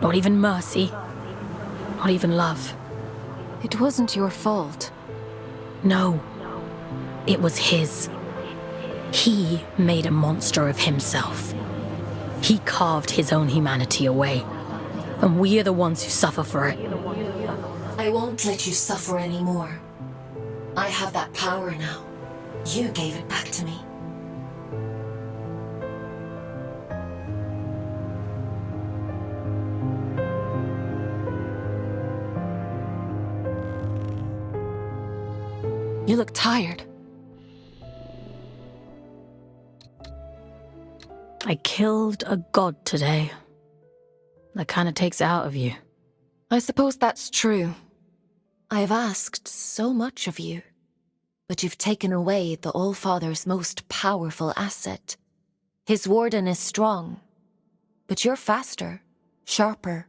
Not even mercy, not even love. It wasn't your fault. No, it was his. He made a monster of himself. He carved his own humanity away, and we are the ones who suffer for it. I won't let you suffer anymore. I have that power now. You gave it back to me. You look tired. I killed a god today. That kind of takes it out of you. I suppose that's true. I've asked so much of you, but you've taken away the All-Father's most powerful asset. His warden is strong, but you're faster, sharper.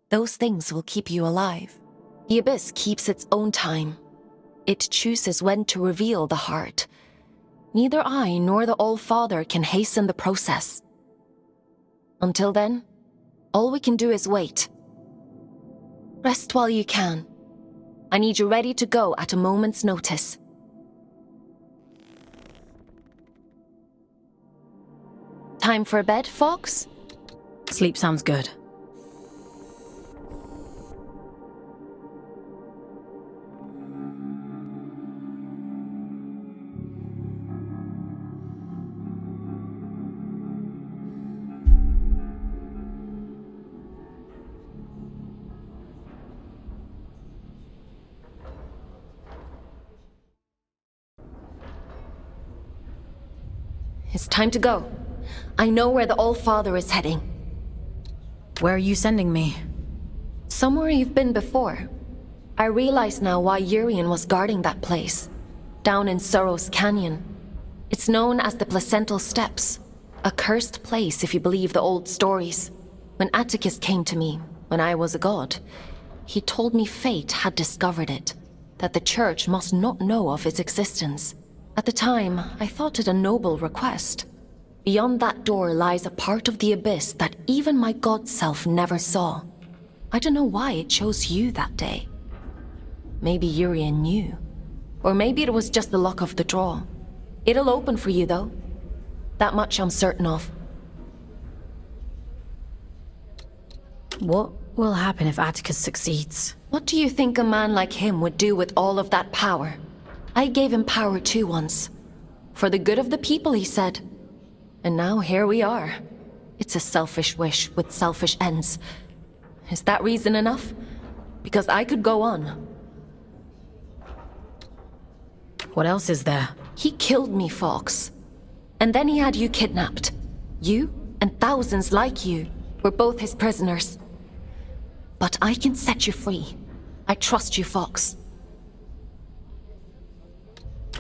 Those things will keep you alive. The Abyss keeps its own time. It chooses when to reveal the heart. Neither I nor the All-Father can hasten the process. Until then, all we can do is wait. Rest while you can. I need you ready to go at a moment's notice. Time for bed, Fawkes? Sleep sounds good. It's time to go. I know where the All-Father is heading. Where are you sending me? Somewhere you've been before. I realize now why Urian was guarding that place. Down in Sorrow's Canyon. It's known as the Placental Steps. A cursed place if you believe the old stories. When Atticus came to me, when I was a god, he told me fate had discovered it. That the church must not know of its existence. At the time, I thought it a noble request. Beyond that door lies a part of the Abyss that even my god self never saw. I don't know why it chose you that day. Maybe Urian knew. Or maybe it was just the luck of the draw. It'll open for you, though. That much I'm certain of. What will happen if Atticus succeeds? What do you think a man like him would do with all of that power? I gave him power too once. For the good of the people, he said. And now here we are. It's a selfish wish with selfish ends. Is that reason enough? Because I could go on. What else is there? He killed me, Fawkes. And then he had you kidnapped. You and thousands like you were both his prisoners. But I can set you free. I trust you, Fawkes.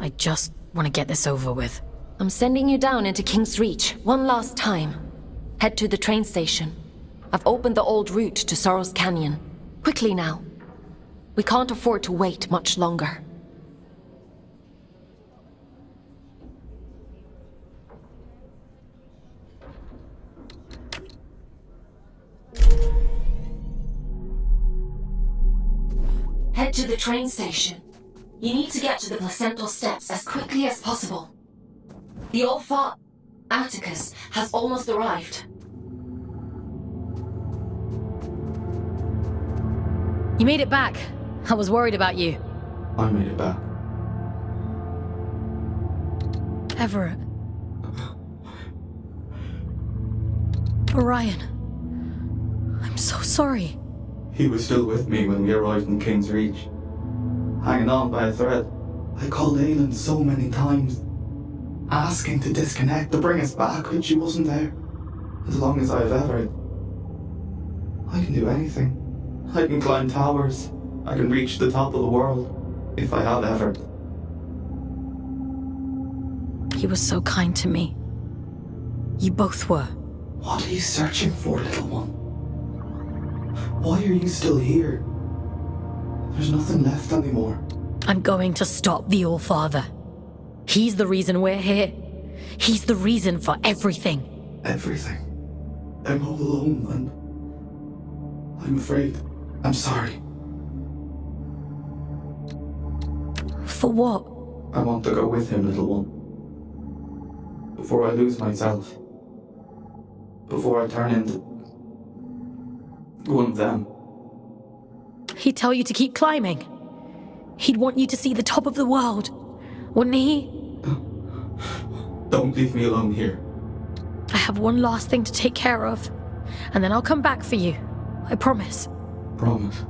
I just want to get this over with. I'm sending you down into King's Reach one last time. Head to the train station. I've opened the old route to Sorrow's Canyon. Quickly now. We can't afford to wait much longer. Head to the train station. You need to get to the Placental Steps as quickly as possible. The All-Father, Atticus, has almost arrived. You made it back. I was worried about you. I made it back. Everett. Orion. I'm so sorry. He was still with me when we arrived in King's Reach. Hanging on by a thread. I called Aelin so many times, asking to disconnect, to bring us back, but she wasn't there. As long as I have Everett, I can do anything. I can climb towers. I can reach the top of the world, if I have Everett. He was so kind to me. You both were. What are you searching for, little one? Why are you still here? There's nothing left anymore. I'm going to stop the All-Father. He's the reason we're here. He's the reason for everything. Everything? I'm all alone, and I'm afraid. I'm sorry. For what? I want to go with him, little one. Before I lose myself. Before I turn into one of them. He'd tell you to keep climbing. He'd want you to see the top of the world, wouldn't he? Don't leave me alone here. I have one last thing to take care of, and then I'll come back for you. I promise. Promise.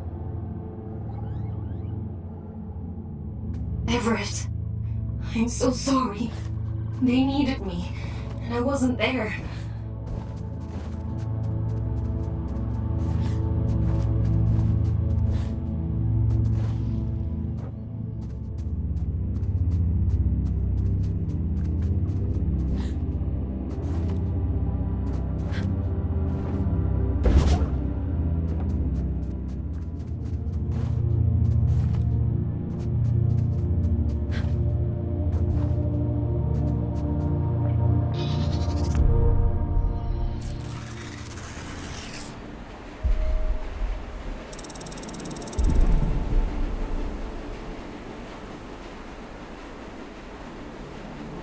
Everett, I'm so sorry. They needed me, and I wasn't there.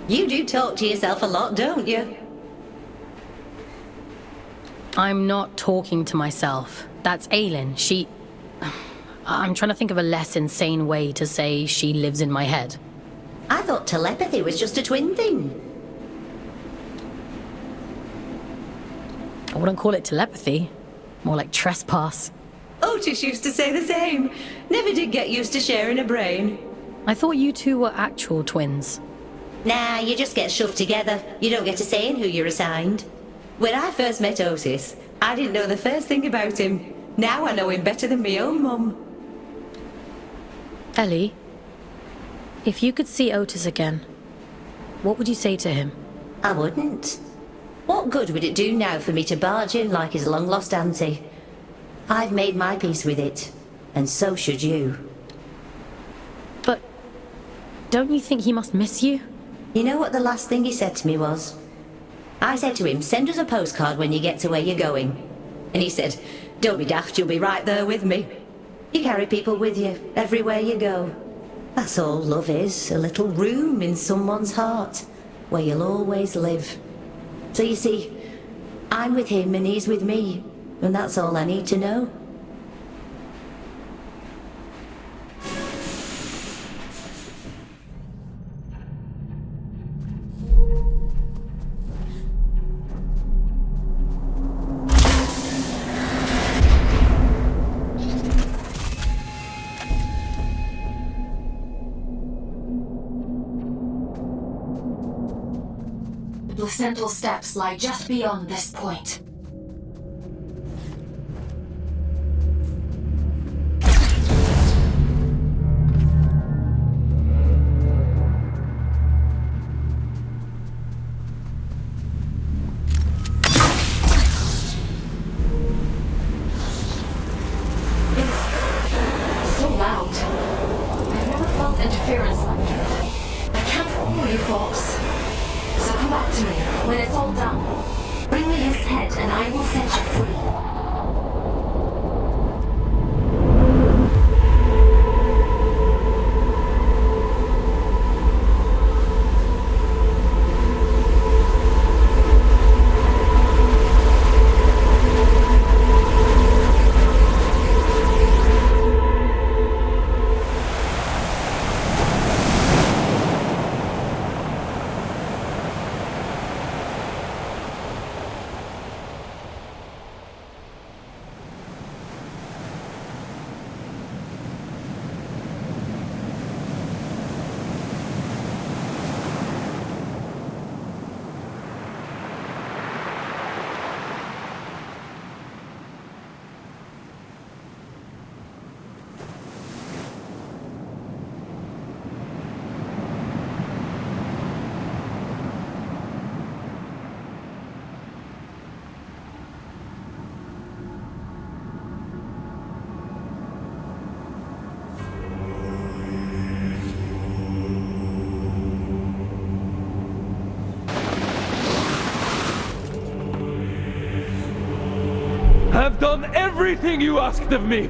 You do talk to yourself a lot, don't you? I'm not talking to myself. That's Aylin. I'm trying to think of a less insane way to say she lives in my head. I thought telepathy was just a twin thing. I wouldn't call it telepathy. More like trespass. Otis used to say the same. Never did get used to sharing a brain. I thought you two were actual twins. Nah, you just get shoved together. You don't get a say in who you're assigned. When I first met Otis, I didn't know the first thing about him. Now I know him better than my own mum. Ellie, if you could see Otis again, what would you say to him? I wouldn't. What good would it do now for me to barge in like his long-lost auntie? I've made my peace with it, and so should you. But don't you think he must miss you? You know what the last thing he said to me was? I said to him, send us a postcard when you get to where you're going. And he said, don't be daft, you'll be right there with me. You carry people with you, everywhere you go. That's all love is, a little room in someone's heart, where you'll always live. So you see, I'm with him and he's with me, and that's all I need to know. The placental steps lie just beyond this point. It's so loud. I've never felt interference like that. I can't hear you, Fawkes. So come back to me when it's all done. Bring me his head and I will set you free. I've done everything you asked of me!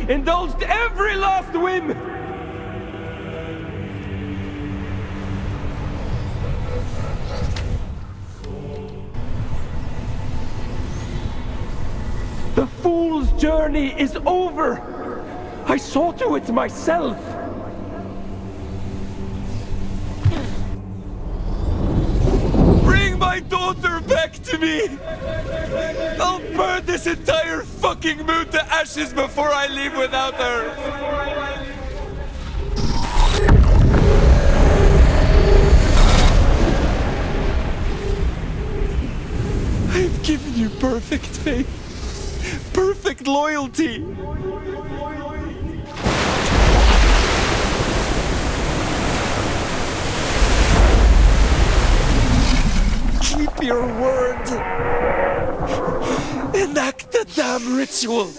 Indulged every last whim! The fool's journey is over! I saw to it myself! Bring my daughter back to me! I'll burn this entire fucking moon to ashes before I leave without her! I've given you perfect faith, perfect loyalty. Keep your word. Enact the damn ritual.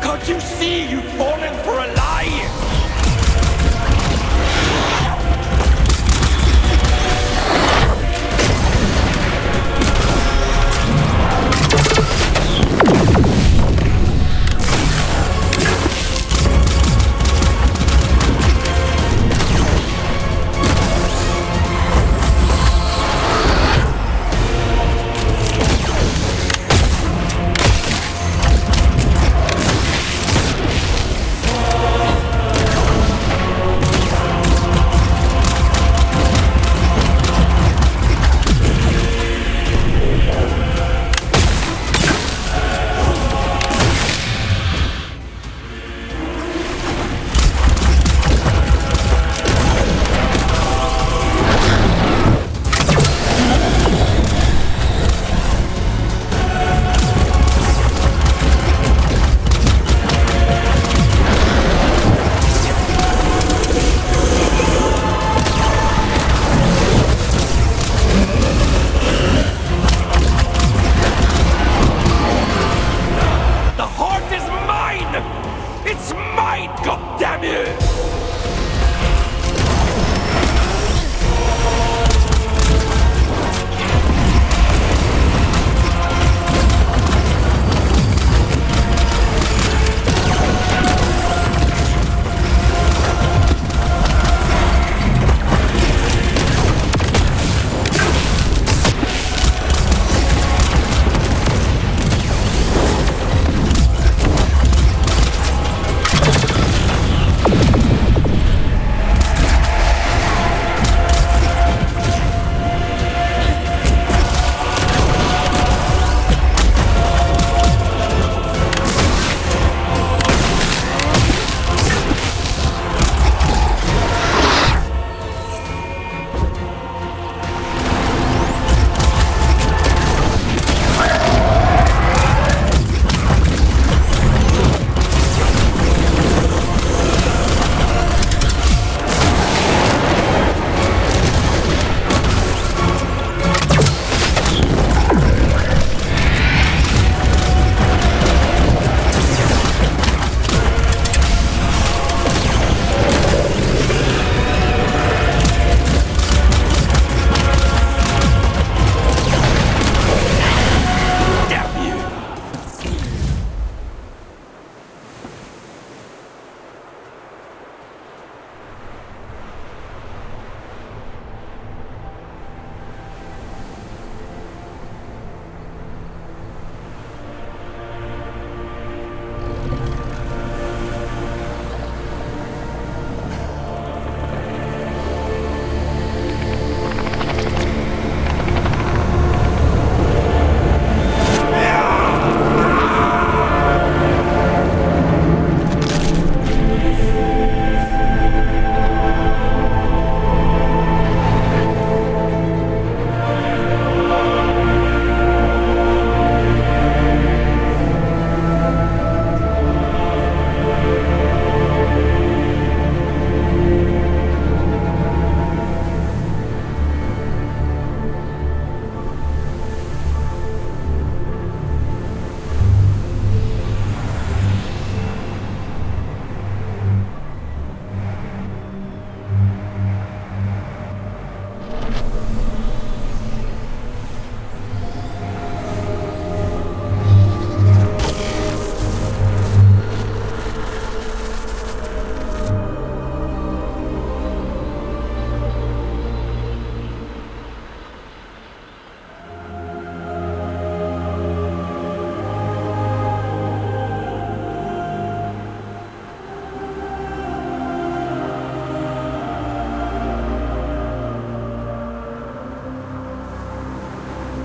Can't you see you've fallen for a lie?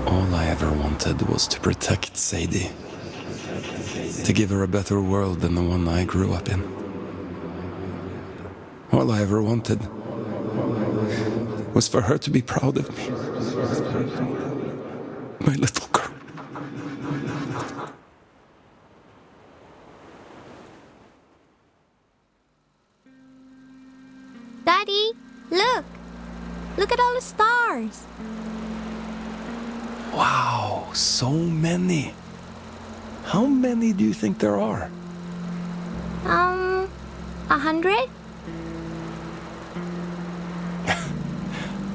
All I ever wanted was to protect Sadie. To give her a better world than the one I grew up in. All I ever wanted was for her to be proud of me. My little girl. Daddy, look! Look at all the stars! Wow, so many. How many do you think there are? 100?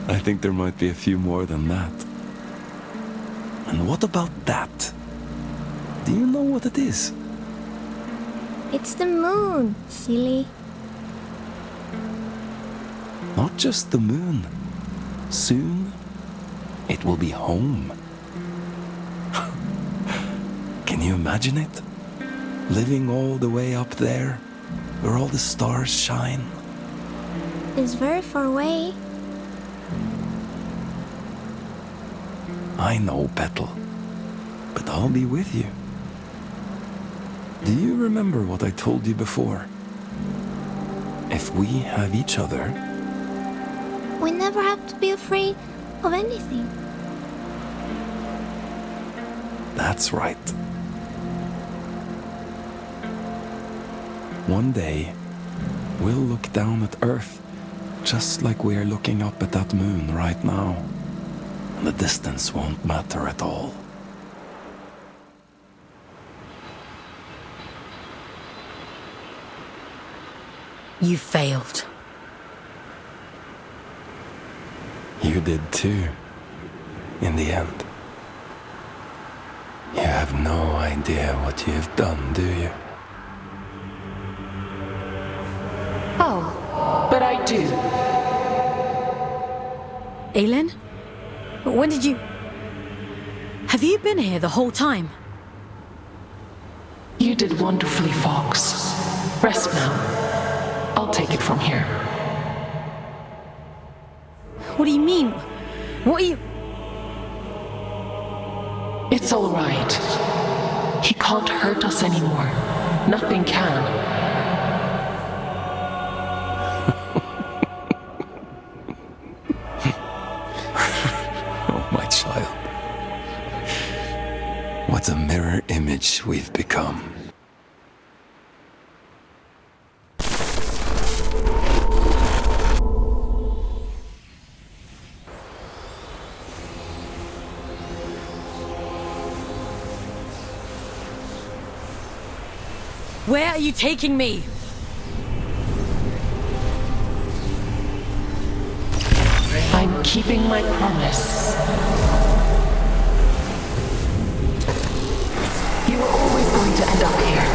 I think there might be a few more than that. And what about that? Do you know what it is? It's the moon, silly. Not just the moon. Soon, it will be home. Can you imagine it? Living all the way up there, where all the stars shine. It's very far away. I know, Petal. But I'll be with you. Do you remember what I told you before? If we have each other... We never have to be afraid of anything. That's right. One day, we'll look down at Earth, just like we are looking up at that moon right now. And the distance won't matter at all. You failed. You did too, in the end. You have no idea what you've done, do you? Oh. But I do. Aelin? When did you... Have you been here the whole time? You did wonderfully, Fawkes. Rest now. I'll take it from here. What do you mean? What are you... It's all right. He can't hurt us anymore. Nothing can. Oh, my child. What a mirror image we've become. Where are you taking me? I'm keeping my promise. You were always going to end up here.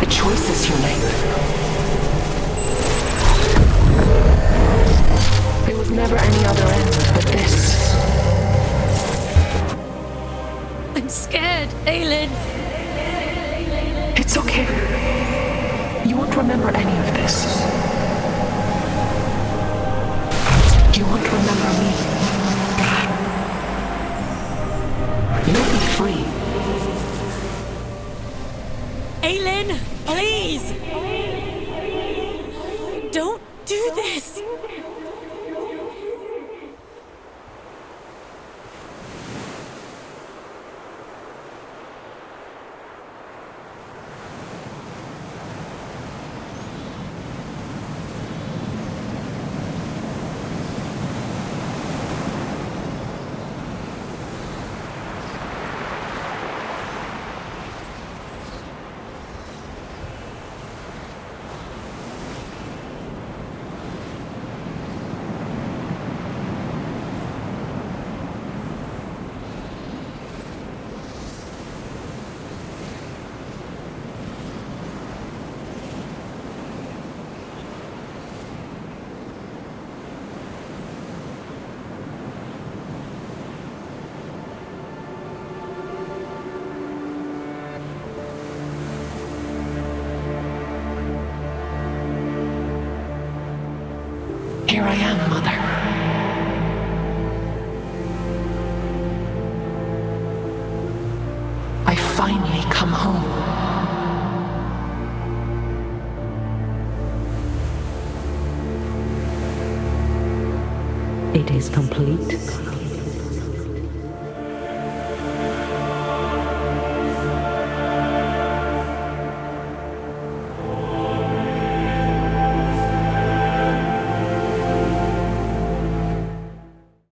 The choices you make. There was never any other end but this. I'm scared, Aelin. It's okay. You won't remember any of this. You won't remember me. You'll be free. Aelin, please! Don't do this! Here I am, Mother. I finally come home. It is complete.